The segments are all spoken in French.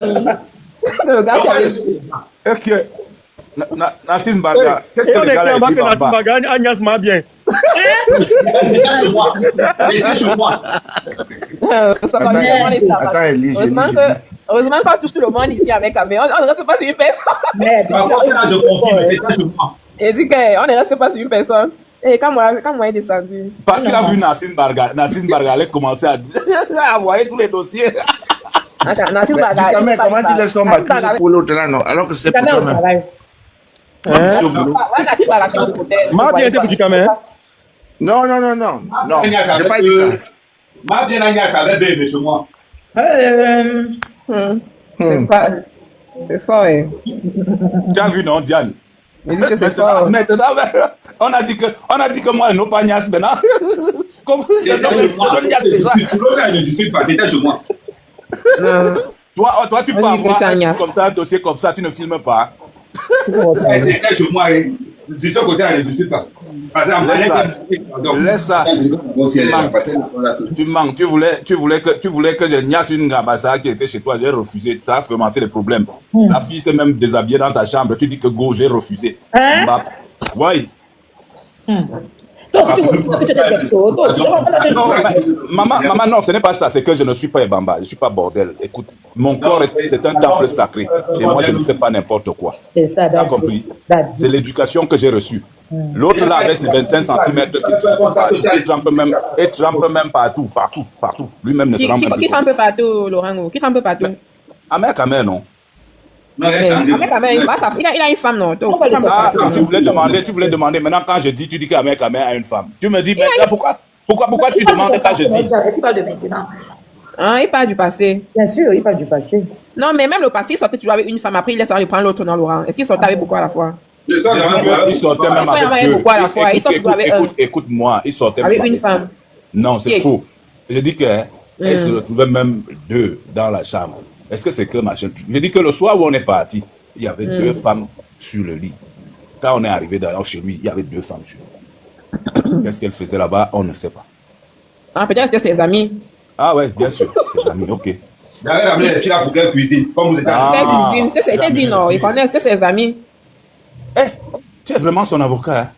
Le gars qui avait joué. Est-ce que Nassim Barga, qu'est-ce Et que on le est gars a clairement dit que Nassim Bamba? Baga, Agnès m'a bien. C'était chez moi. C'était chez moi. Ça va vraiment les faire. Attends, Elie, Heureusement qu'on touche tout le monde ici avec Amé. On ne reste pas sur une personne. Par contre, là, je confirme, c'était chez moi. Il dit qu'on ne reste pas sur une personne. Et quand moi est descendu. Parce qu'il a vu Nassim Barga allait commencer à envoyer tous les dossiers. Attends, Nassim Mais Baga. Dikame, comment tu laisses ton accuse pour l'autre là, non? Alors que c'est pour toi-même. C'est au boulot. Nassim Baga qui nous protège. M'a bien été pour du caméra. Non, non, non, non. Non, j'ai pas dit ça. Ma bien Agnès avait bébé chez moi. C'est fort, hein. Tu as vu, non, Diane? Il dit que c'est fort. Maintenant, on a dit que moi, non, pas Nias maintenant. Comment je donne Nias déjà? L'autre, je ne discute pas, c'était chez moi. Toi, tu Vas-y, parles fais ça, Nias. comme ça, un dossier comme ça, tu ne filmes pas. C'était chez moi. De ce côté, je ne discute pas. Parce que Laisse ça. Tu manques. Tu voulais que je niasse une gabassa qui était chez toi. J'ai refusé. Ça a commencé les problèmes. La fille s'est même déshabillée dans ta chambre. Tu dis que go, j'ai refusé. Oui. Toi aussi, tu refuses que tu étais Depso. Toi aussi, Maman, non, ce n'est pas ça. C'est que je ne suis pas Ebamba. Je ne suis pas bordel. Écoute, mon corps, c'est un temple sacré. Et moi, je ne fais pas n'importe quoi. C'est ça, Tu as compris? C'est l'éducation que j'ai reçue. L'autre là, avec ses 25 cm, il trempe même partout. Lui-même ne se rend pas Qui trempe partout, Laurent? Qui trempe partout? Amer Kamer, non? Non, Il a une femme, non? Ah, tu voulais demander. Maintenant, quand je dis, tu dis qu'Amer Kamer a une femme. Tu me dis, maintenant, pourquoi tu demandes quand je dis? Il parle de maintenant. Ah, il parle du passé. Bien sûr, il parle du passé. Non, mais même le passé, il sortait toujours avec une femme. Après, il laisse aller prendre l'autre, non, Laurent? Est-ce qu'il sortait avec beaucoup à la fois? Il sortait même avec deux. Écoute-moi, il sortait avec une femme. Non, c'est faux. Je dis qu'elle se retrouvait même deux dans la chambre. Est-ce que c'est que machin? Je dis que le soir où on est parti, il y avait deux femmes sur le lit. Quand on est arrivé d'ailleurs chez lui, il y avait deux femmes sur le lit. Qu'est-ce qu'elle faisait là-bas? On ne sait pas. Ah, peut-être que c'est ses amis. Ah ouais, bien sûr, ses amis, ok. J'avais ramené les filles là pour qu'elles cuisinent, comme vous êtes Quelle cuisine? Est-ce que c'était dit non? Il connaît, est-ce que c'est ses amis? Tu es vraiment son avocat, hein?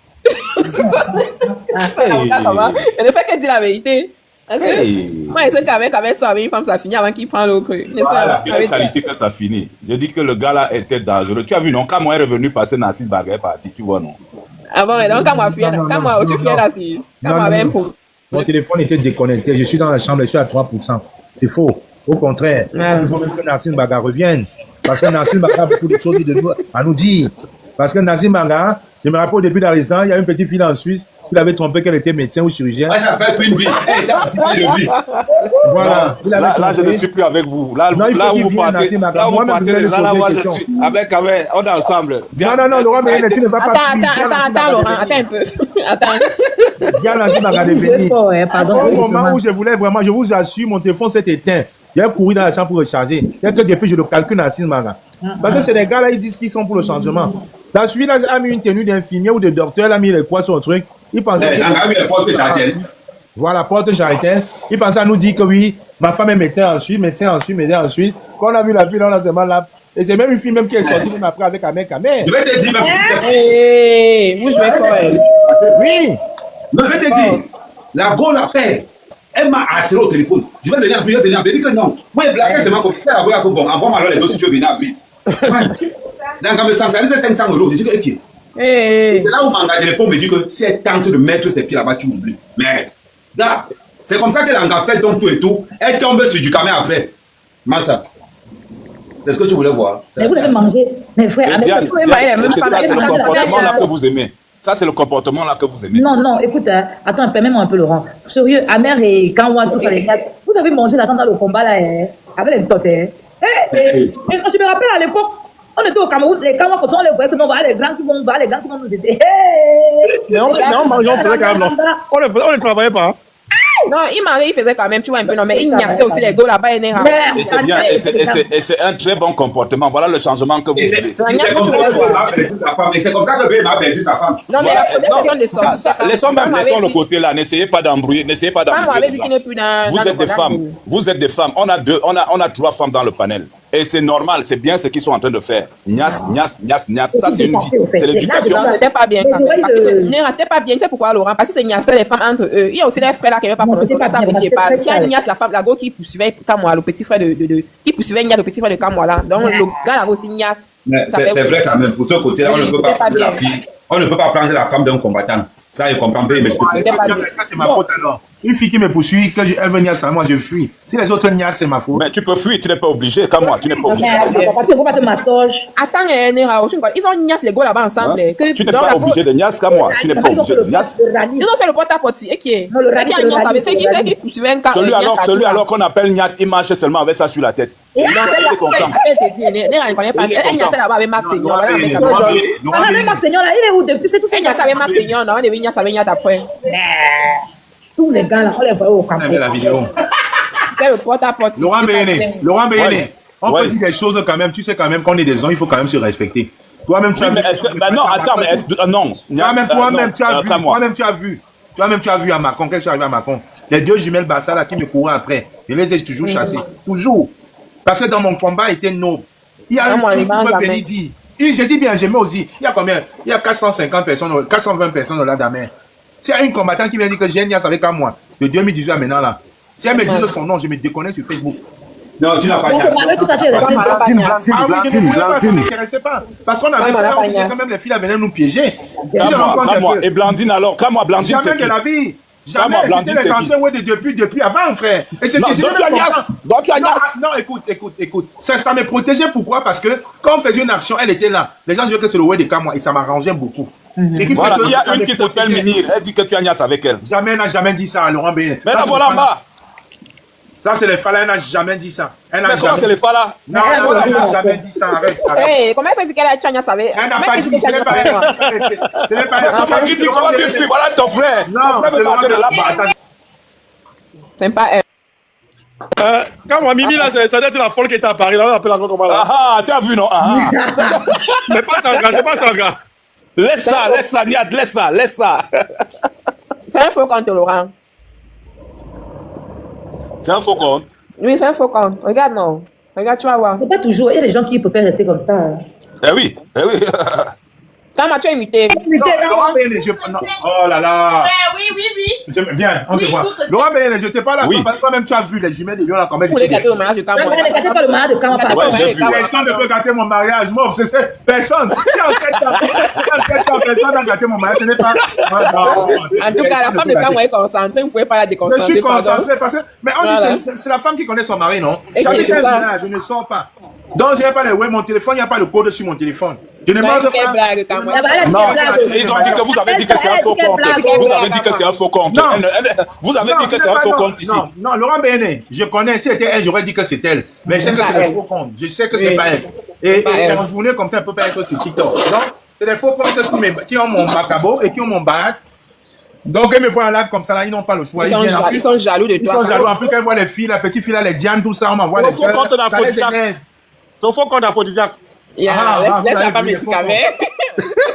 Comment? Il ne fait que dire la vérité. Moi, je sais qu'avec ça, avec une femme, ça finit avant qu'il prenne l'autre. Quelle qualité que ça finit. Je dis que le gars là était dangereux. Tu as vu, non? Quand moi est revenu passer Nassim Baga est parti, tu vois, non? Ah bon, donc quand moi, tu fais Nassim, quand moi, même pour. Mon téléphone était déconnecté. Je suis dans la chambre, je suis à 3%. C'est faux. Au contraire, il faut même que Nassim Baga revienne. Parce que Nassim Baga a beaucoup de choses à nous dire. Parce que Nassim Baga, je me rappelle au début d'Arizan, il y a une petite fille en Suisse qui avait trompé qu'elle était médecin ou chirurgien. Ouais, ça s'appelle Queen Bee. Voilà. Là, je ne suis plus avec vous. Là, non, là où vous partez, moi, je suis avec, on est ensemble. Non, Laurent, mais tu ne vas pas. Attends, Laurent, attends un peu. Attends. Bien, Nassim Baga de venir. Pardon. Au moment où je voulais vraiment, je vous assure, mon téléphone s'est éteint. J'ai couru dans la chambre pour recharger. Il y a que depuis je le calcule Nassim Baga. Parce que c'est des gars là, ils disent qu'ils sont pour le changement. Dans celui-là, il a mis une tenue d'infirmier ou de docteur, il a mis les quoi sur le truc. Il pensait. Voilà, porte charitaire. Il pensait à nous dire que oui, ma femme est médecin ensuite. Quand on a vu la fille, on a seulement là. Et c'est même une fille même qui est sortie même après avec Amer Kamer. Je vais te dire, vous jouez fort. Oui. Je vais te dire, la go la paix. Elle m'a assuré au téléphone. Je vais venir appeler, elle dit que non. Moi, je blague, c'est ma copine. Elle a voulu bon, envoie-moi alors les autres, tu veux venir appeler. Donc, quand je centralise 500 €, je dis que, ok. C'est là où m'engage les me dit que si elle tente de mettre ses pieds là-bas, tu m'oublies. Mais, gars, c'est comme ça qu'elle a fait donc tout et tout. Elle tombe sur du caméra après. Massa. C'est ce que tu voulais voir. Mais vous avez mangé. Mais frère, c'est le comportement là que vous aimez. Ça, c'est le comportement là que vous aimez. Non, écoute, attends, permets-moi un peu, Laurent. Sérieux, Amer et Kanwa, tout ça, les gars, vous avez mangé l'argent dans le combat là, avec les totes. Je me rappelle à l'époque, on était au Cameroun, les Kanwa, quand on les voyait, que non, les grands qui vont nous aider. Mais on faisait quand même, non. On ne travaillait pas. Non, il mariait, il faisait quand même, tu vois un peu, non, mais il ignaçait aussi les gars là-bas, il est rare. Et c'est bien, et c'est un très bon comportement. Voilà le changement que vous voulez. Et c'est comme ça que B m'a perdu sa femme. Non, mais la première personne de sortir. Laissons le côté là. N'essayez pas d'embrouiller. N'essayez pas Maman avait dit d'embrouiller. qu'il n'est plus dans. Vous êtes des femmes. Vous êtes des femmes. On a 3 femmes dans le panel. Et c'est normal. C'est bien ce qu'ils sont en train de faire. Nias, nias, nias, nias. Ça, c'est une vie. C'est l'éducation. Non, c'était pas bien. C'était pas bien. Tu sais pourquoi, Laurent? Parce que c'est niasser les femmes entre eux. Il y a aussi les frères là qui ne veulent pas prendre ça. Si elle niasse la femme, la go qui poursuivait Kamwa, le petit frère qui poursuivait Nia, le petit frère de Kamwa là. Donc le gars là aussi niasse. C'est vrai quand même. Pour ce côté-là, on ne peut pas prendre la fille. On ne peut pas prendre la femme d'un combattant. Ça, je comprends bien, mais je Ça, c'est ma faute alors. Une fille qui me poursuit, elle veut niasse à moi, je fuis. Si les autres niassent, c'est ma faute. Mais tu peux fuir, tu n'es pas obligé. Comme moi, tu n'es pas obligé. Tu ne pas te mastoche. Attends, ils ont niasse les gars là-bas ensemble. Tu n'es pas obligé de niasse comme moi. Tu n'es pas obligé de niasse. Ils ont fait le porte-à-porte. Et qui est? C'est qui poursuivait un cas. Celui alors qu'on appelle Niat, il marche seulement avec ça sur la tête. Non, c'est content. Elle niasse là-bas avec Max Seigneur. Avec Max Seigneur là, il est où depuis? C'est tout ça. Elle niasse avec Max Seigneur. Non, on devait niasse avec Niat après. Tous les gars là, on les voit au camp. la vidéo. C'était le porte-à-porte. Laurent Béné, on peut dire des choses quand même. Tu sais quand même qu'on est des hommes, il faut quand même se respecter. Toi-même, tu as vu. Non, attends, mais non. Toi-même, tu as vu. Toi-même, tu as vu à Macon, quand je suis arrivé à Macon, les 2 jumelles Bassa là qui me couraient après. Je les ai toujours chassés. Toujours. Parce que dans mon combat, était noble. Il y a une fille qui peut venir dire. J'ai dit bien, j'aimais aussi. Il y a combien? Il y a 450 personnes, 420 personnes au Ladamer. S'il y a une combattante qui vient dire que j'ai niasse avec moi, de 2018 à maintenant là, si elle me dit son nom, je me déconnecte sur Facebook. Non, tu n'as pas Donc, malgré tout ça, tu es resté. Ah oui, je ne voulais pas, ça ne m'intéressait pas. Parce qu'on avait peur, quand même les filles venaient nous piéger. Et Blandine alors, quand moi, Blandine, jamais de la vie. Jamais, c'était les anciens ouais depuis avant, frère. Et c'est donc tu as niasse. Non, écoute. Ça me protégeait, pourquoi? Parce que quand on faisait une action, elle était là. Les gens disaient que c'est le ouais de Kamwa et ça m'arrangeait beaucoup. Voilà, il y a une qui s'appelle Minir, elle dit que tu as niasse avec elle. Jamais, elle n'a jamais dit ça à Laurent Béné. Mais la voilà en bas. Ça, c'est les Fala, elle n'a jamais dit ça. Mais comment c'est les Fala? Non, elle n'a jamais dit ça. Arrête. Comment elle peut dire qu'elle a niasse avec? Elle n'a pas dit, ce n'est pas elle. Tu dis comment tu fuis? Voilà ton frère. Non, c'est Laurent Béné là-bas. C'est pas elle. Quand moi, Mimi, là, ça doit être la folle qui était à Paris. Là, on appelle encore comment là. Ah, tu as vu, non? Mais pas ça, c'est pas ça, gars. Laisse ça, Niad, laisse ça. C'est un faux compte, Laurent. C'est un faux compte? Oui, c'est un faux compte. Regarde, non. Regarde, tu vas voir. C'est pas toujours. Il y a des gens qui préfèrent rester comme ça. Eh oui. Quand tu as imité. Laurent Béné, oh là là. Oui. Viens, on te voit. Laurent Béné, je t'ai pas là. Toi-même, tu as vu les jumelles de Lyon là, comment Vous voulez gâter le mariage de Kamwa? Ne gâtez pas le mariage de Kamwa. Personne ne peut gâter mon mariage. Moi, personne. Si en 7 ans, personne n'a gâté mon mariage, ce n'est pas. En tout cas, la femme de Kamwa est concentrée. Vous ne pouvez pas la déconcentrer. Je suis concentré parce que. Mais on dit c'est la femme qui connaît son mari, non? J'habite un village, je ne sors pas. Donc, je n'ai pas mon téléphone, il n'y a pas le code sur mon téléphone. Je ne mange pas. Non, ils ont dit que vous avez dit que c'est un faux compte. Vous avez dit que c'est un faux compte. Vous avez dit que c'est un faux compte ici. Non, Laurent Béné, je connais. Si c'était elle, j'aurais dit que c'est elle. Mais je sais que c'est un faux compte. Je sais que c'est pas elle. Et en journée comme ça, elle ne peut pas être sur TikTok. Donc, c'est des faux comptes qui ont mon macabo et qui ont mon barat. Donc, ils me voient en live comme ça, là, ils n'ont pas le choix. Ils sont jaloux de toi. Ils sont jaloux. En plus, quand ils voient les filles, la petite fille, là, les Diane, tout ça, on m'envoie les cœurs. Ça les énerve. C'est au fond qu'on a Fodidiac. Laisse la femme de Ducamé.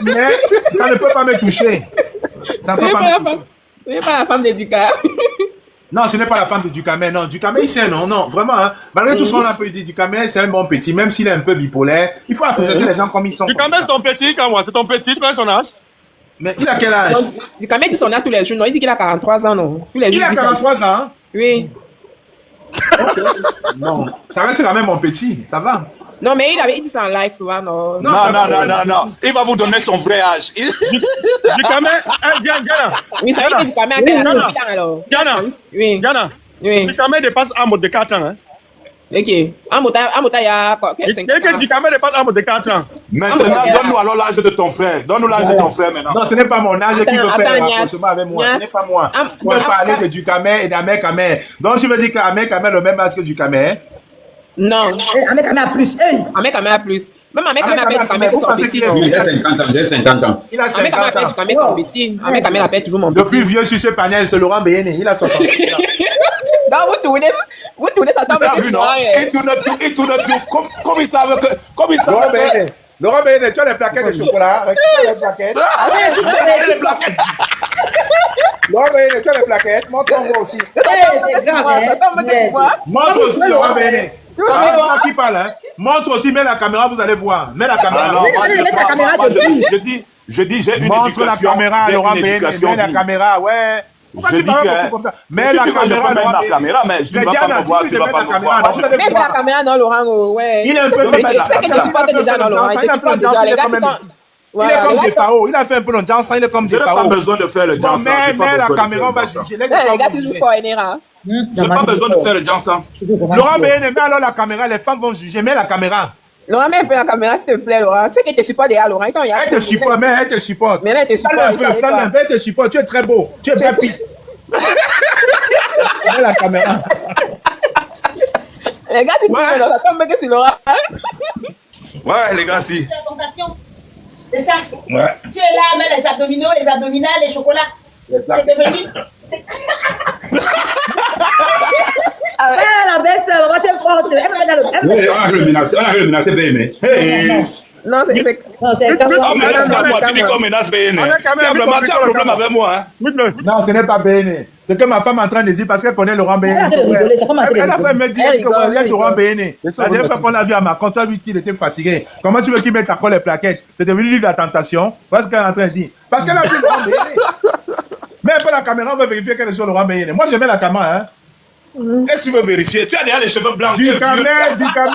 Mais ça ne peut pas me toucher. Ça ne peut pas me toucher. Ce n'est pas la femme de Ducamé. Non, ce n'est pas la femme de Ducamé. Non, Ducamé, il sait, non, vraiment. Hein. Malgré tout ce qu'on a pu dire, Ducamé, c'est un bon petit, même s'il est un peu bipolaire. Il faut présenter les gens comme ils sont. Ducamé, c'est ton petit, quand moi, c'est ton petit, tu connais son âge? Mais il a quel âge? Ducamé dit son âge tous les jours. Non, il dit qu'il a 43 ans, non. Il a 43 ans? Oui. Non, ça reste quand même mon petit, ça va. Non, mais il avait dit ça en live souvent, non. Non. Il va vous donner son vrai âge. Ducamé, Diana. Oui, ça veut dire Ducamé à quel âge alors? Diana. Oui. Diana. Oui. Ducamé dépasse un mot de 4 ans, hein. Ok. Amota, il y a 5 ans. Ducamé dépasse un mot de 4 ans. Maintenant, donne-nous alors l'âge de ton frère. Donne-nous l'âge de ton frère maintenant. Non, ce n'est pas mon âge qui veut faire un rapprochement avec moi. Ce n'est pas moi. On va parler de Ducamé et d'Ahmed Kamel. Donc, je veux dire qu'Ahmed Kamel a le même âge que Ducamé. Non. Avec Amé a plus. Hey. Amé Kamé a plus. Même Amé Kamé a perdu Kamé que son petit. J'ai 50 ans, j'ai 50 ans. Il a Amé Kamé a 50 ans. perdu Kamé son petit. Amé Kamé a perdu toujours mon Depuis petit. vieux sur ce panel, c'est Laurent Béhéné. Il a 60 ans. Donc vous tournez ça tombe. Tu as vu, non? Il tourne tout. Comme ils savent que. Comme ils Laurent savent que. Béhéné. Laurent Béhéné, tu as les plaquettes de chocolat. Tu as les plaquettes. Les plaquettes. Laurent Béhéné, tu as les plaquettes. Montre-moi aussi. Ça tombe que c'est moi. Montre aussi, Laurent Béhéné. C'est moi qui parle, hein. Montre aussi, mets la caméra, vous allez voir. Mets la caméra. Ah non, moi, je dis, j'ai une Montre la éducation. caméra, J'ai Laurent une Béhéné. éducation Mets la digne. caméra, ouais. Pourquoi Je tu dis parles que. beaucoup comme ça? Si Mets tu la veux, je caméra, peux mettre Laurent ma Béhéné. caméra, mais tu ne vas pas Diana, me voir, tu tu peux vas mettre pas la me caméra. voir. Moi, je sais Même la caméra dans Laurent, ouais. Il est un peu Mais tu sais que tu supportes déjà dans Laurent. Il te supporte déjà. Les gars, c'est quand. Il est comme des Fao. Il a fait un peu de danse, il est comme Je des n'ai pas Fao. besoin de faire le Bon, danse. J'ai mets pas la besoin de caméra, on faire va le danse. juger. Les gars, c'est toujours fort, Enera. J'ai pas besoin de faire le danse. Laurent Béhéné, mets alors la caméra, les femmes vont juger. Mets la caméra. Laurent, mets un peu la caméra, s'il te plaît, Laurent. Tu sais qu'elle te supporte déjà, Laurent. Elle te supporte, mais elle te supporte. Mais là, elle te supporte. Elle te supporte. Tu es très beau. Tu es Brad Pitt. Mets la caméra. Les gars, c'est plus Laurent. Comme que c'est Laurent. Ouais, les gars, si. La tentation. C'est ça. Ouais. Tu es là, mais les abdominaux, les abdominales, les chocolats. C'est devenu. La belle-sœur, moi tu es forte. Oui, on a le menacé Béhéné. Hey. Non, c'est. Non, c'est Oh, mais laisse-moi, tu dis qu'on menace Béhéné. Tu as un problème avec moi, hein? Non, ce n'est pas Béhéné. C'est que ma femme est en train de dire parce qu'elle connaît Laurent Béhéné. Elle a fait me dire Elle rigole, que elle Laurent rigole. Béhéné. La dernière fois qu'on l'a vu à ma compte, lui qu'il était fatigué. Comment tu veux qu'il mette encore les plaquettes? C'est devenu lui la tentation. Voilà ce qu'elle est en train de dire. Parce qu'elle a vu Laurent Béhéné. Mets un peu la caméra, on va vérifier qu'elle est sur Laurent Béhéné. Moi, je mets la caméra, hein. Qu'est-ce que tu veux vérifier? Tu as déjà les cheveux blancs. Du Kamé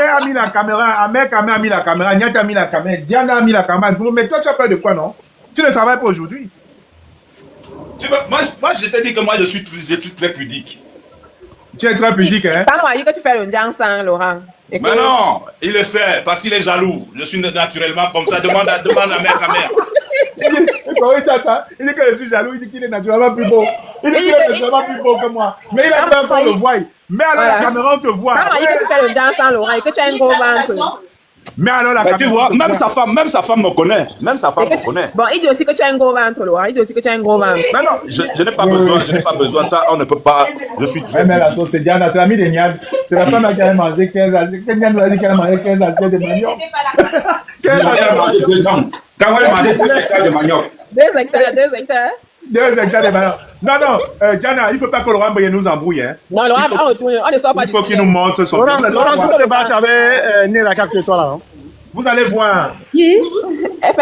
a mis la caméra. Ahmed Kamé a mis la caméra. Niat a mis la caméra. Diana a mis la caméra. Mais toi, tu as peur de quoi, non? Tu ne travailles pas aujourd'hui. Moi, je t'ai dit que moi, je suis très pudique. Tu es très pudique, hein? Pas moi, dit que tu fais le danse, hein, Laurent. Et que- Mais non, il le sait, parce qu'il est jaloux. Je suis naturellement comme ça. Demande à mère, ta mère. Il dit que je suis jaloux, il dit qu'il est naturellement plus beau. Il dit qu'il est naturellement plus beau que moi. Mais il a peur qu'on le voie. Mais alors la caméra, on te voit. Pas moi, dit que tu fais le danse, hein, Laurent, et que tu as un gros ventre. Mais alors la Mais caméra. tu vois, même sa femme me connaît. Même sa femme Et que me tu- connaît. Bon, il dit aussi que tu as un gros ventre, Laurent. Il dit aussi que tu as un gros ventre. Mais non, je n'ai pas besoin, ça, on ne peut pas. Je suis très. Ouais, mais la sauce, c'est Diana, c'est l'ami de Nian. C'est la femme qui a mangé 15 assiettes. Nian nous a dit qu'elle a mangé 15 assiettes de manioc. Il a mangé 2 ans. Quand on a mangé 2 hectares de manioc. 2 hectares, 2 hectares. 2 hectares de manioc. Non, Diana, il ne faut pas que Laurent Béhéné nous embrouille. Hein. Non, Laurent, on retourne, on ne sort pas Il du faut qu'il sujet. nous montre son Laurent, film. Laurent, tu te débattre avec Nera que toi là. Vous allez voir. Qui? Elle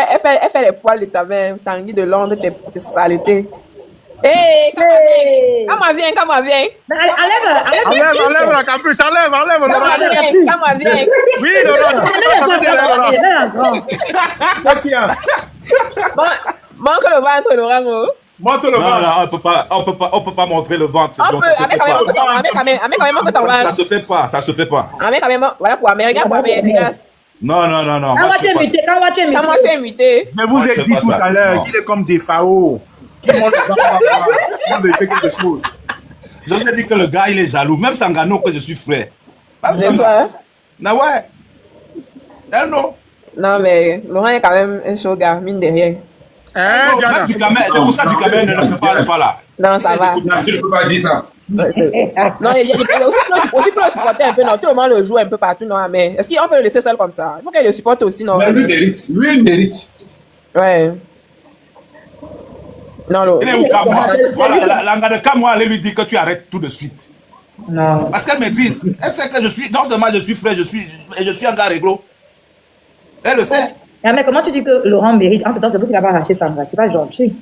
fait les poils de ta mère, Tanguy de Londres, tes saletés. Hé, comment viens, comment viens? Enlève la capuche, enlève, Comment Laurent. viens, comment viens? Oui, Laurent. Qu'est-ce qu'il y a? Manque le ventre, Laurent. Oh. Montre le Non, ventre. non, on peut pas montrer le ventre. On Donc, peut, ça se fait avec pas. quand même que ton Ça ventre. se fait pas, ça se fait pas. Avec quand même, voilà pour Américain, pour Américain. Non. Quand moi, moi je tu fais es pas muté, quand moi tu es muté. Comment tu es muté? Je vous ai c'est dit pas tout ça. à l'heure Non. qu'il est comme des Fao. Qui montre le ventre. On veut faire quelque chose. Je vous ai dit que le gars, il est jaloux. Même Sangano, que je suis frère. Même C'est Sangano. ça, hein? Ah ouais. Elle non. Non, mais Laurent est quand même un show gars, mine de rien. Hein, Même Diana. du Cameroun, c'est pour ça que du Cameroun ne parle pas là. Non, ça va. Non, tu ne peux pas dire ça. Non, il y a aussi pour le supporter un peu, non. Tout le monde le joue un peu partout, non, mais est-ce qu'on peut le laisser seul comme ça? Il faut qu'elle le supporte aussi, non? Mais lui, il mérite. Lui, il mérite. Ouais. Non, Laurent. Il est où Kamwa? Voilà, la gars de Kamwa allait lui dire que tu arrêtes tout de suite. Non. Parce qu'elle maîtrise. Elle sait que je suis, non seulement je suis frère, je suis un gars réglo. Elle le sait. Mais comment tu dis que Laurent mérite? En tout temps, c'est vous qui l'avez arraché Sandra. C'est pas gentil.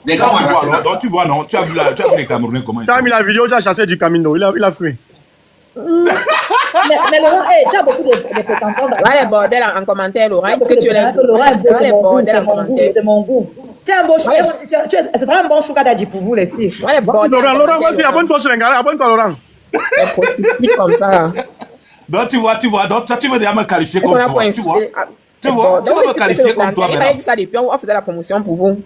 Les gars, Donc, on tu va vois, racheter ça. non, tu vois, non, tu as vu les Camerounais comment ils Tu as sont. mis la vidéo, tu as chassé du Camino. Il a fui. Mais Laurent, tu as beaucoup de prétendants. Ouais, les bordels en commentaire, Laurent. Est-ce que tu es Laurent est beau, Ouais, c'est les mon goût, bordels c'est en mon goût, commentaire. c'est mon goût. Tu es un beau Ouais. c'est vraiment un bon sugar daddy pour vous, les filles. Ouais, les bordels. Laurent, vas-y, abonne-toi sur l'engrais, abonne-toi, Laurent. Les prostituées comme ça. Donc tu vois, donc toi tu veux déjà me qualifier On comme a pas toi, tu vois. insulté. Tu vois, tu veux me qualifier comme toi Il maintenant. fallait dire ça depuis, on faisait la promotion pour vous.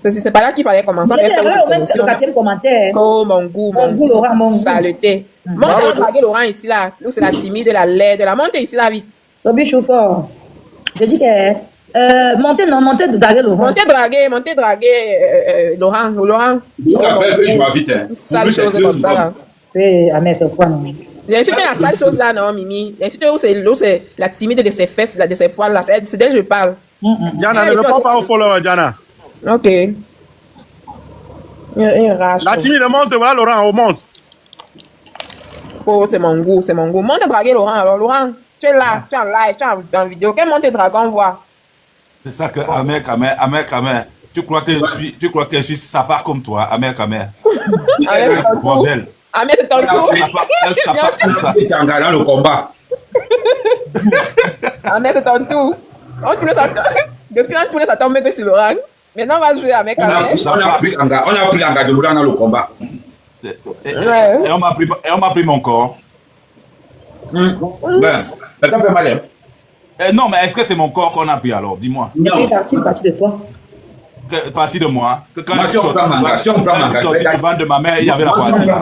C'est pas là qu'il fallait commencer. Mais c'est vrai, au moins, c'est le 4e commentaire. Oh, mon goût, Laurent, mon goût. Saleté. Monte à draguer Laurent ici, là. Nous, c'est la timide, la laide. La monte ici, là, vite. Tobi Chauffeur. Je dis que... montez de draguer Laurent. Montez draguer Laurent. Je te rappelle que je vais vite. Sale chose comme ça, là. Eh, Amère, c'est quoi, non? J'ai insulté la sale chose, là, non, Mimi. J'ai insulté où c'est la timide de ses fesses, là, de ses poils, là. C'est d'elle que je parle. Diana, ne réponds pas au follower, Diana. Ok. Une rage. La timide monte, voilà Laurent, on monte. Oh, c'est mon goût. Monte draguer Laurent, alors. Laurent, tu es là, tu es en live, tu es en vidéo. Quel monte dragon voit? C'est ça que Amer Kamer. Tu crois que je suis sapa comme toi, Amer Kamer. Bordel. Amer, c'est ton goût. Elle sapa comme ça. Tu es en gagnant le combat. Amer, c'est ton tour. Depuis un tour, ça tombe que sur Laurent. Maintenant, on va jouer avec On a pris en garde de Laurent dans le combat. Et on m'a pris mon corps. Ben, ça fait mal, hein? Non, mais est-ce que c'est mon corps qu'on a pris alors? Dis-moi. C'est parti de toi. Partie de moi. Que quand Moi, si on prend manga, je suis sorti du ventre de ma mère, il y avait la partie là.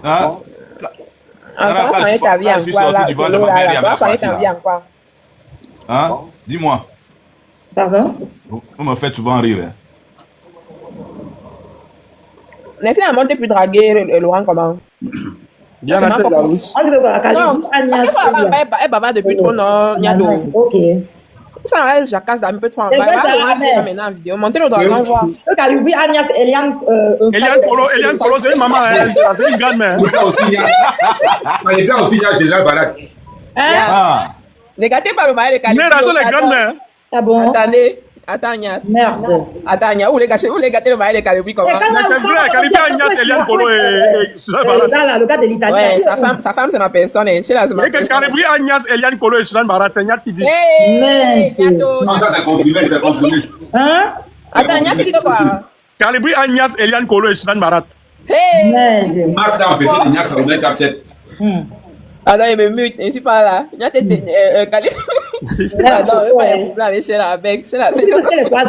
Hein? Quand je suis sorti du ventre de ma mère, il y avait la partie là. Hein? Dis-moi. Pardon? Vous me faites souvent rire. Hein? Mais finalement, tu plus draguer Laurent comment? Diana, t'es jalouse. Non, elle bavarde depuis trop, non, Niado. Ok. Ça, elle jacasse un peu trop en bas. Maintenant en vidéo. Montez le dragon, voir. Oui, Agnès, Eliane Kolo, c'est une maman, c'est une grande-mère. Elle est bien aussi, il y a Général Barak. Ah. Ne gâtez pas le mari de Calibi. Mais raison, les grandes-mères. Ah bon? Attendez. Attends, Agnès. Merde. Attends, Agnès, où les gâter le mari de Calibi comment? Mais c'est vrai, Calibi, Agnès, Eliane Kolo et Suzanne Barat. Le gars de l'Italien. Ouais, sa femme, c'est ma personne. Chez la Et que Calibi, Agnès, Eliane Kolo et Suzanne Barat, c'est Agnès qui dit. Hey, Non, ça c'est confirmé, c'est confirmé. Hein? Attends, Agnès, tu dis de quoi? Calibi, Agnès, Eliane Kolo et Suzanne Barat. Hey! Merde. Mars, là, on peut faire Ignace, on met peut-être. Attends, il me mute, je ne suis pas là. Agnès, Calibi. Attends, je vais pas avec Sheila, avec Sheila. C'est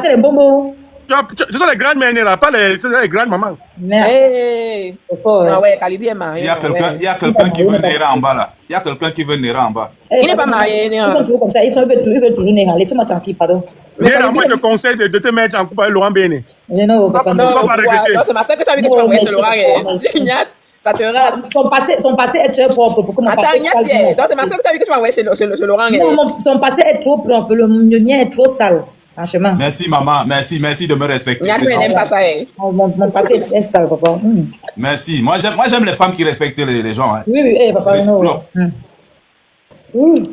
les bonbons. Ce sont les grandes-mères, là, pas les grandes-mamans. Merde. Hey! Ah ouais, Calibi est marié. Il y a quelqu'un qui veut naître en bas là. Il y a quelqu'un qui veut naître en bas. Il n'est pas marié. Ils sont toujours comme ça. Ils veulent toujours néant. Laissez-moi tranquille, pardon. Mais moi, je te conseille de te mettre en couple avec Laurent Béné. Non, papa. Non, c'est ma soeur que tu as vu que tu vas envoyer chez Laurent. Ça te rate. Son passé est très propre. Attends, Agnès, donc c'est ma soeur que tu as vu que tu vas envoyer chez Laurent. Non, son passé est trop propre. Le mien est trop sale. Franchement. Merci maman, merci de me respecter. Agnès, elle n'aime pas ça. Mon passé est très sale, papa. Merci. Moi j'aime les femmes qui respectent les gens. Hein. Oui, papa. Non. Oui.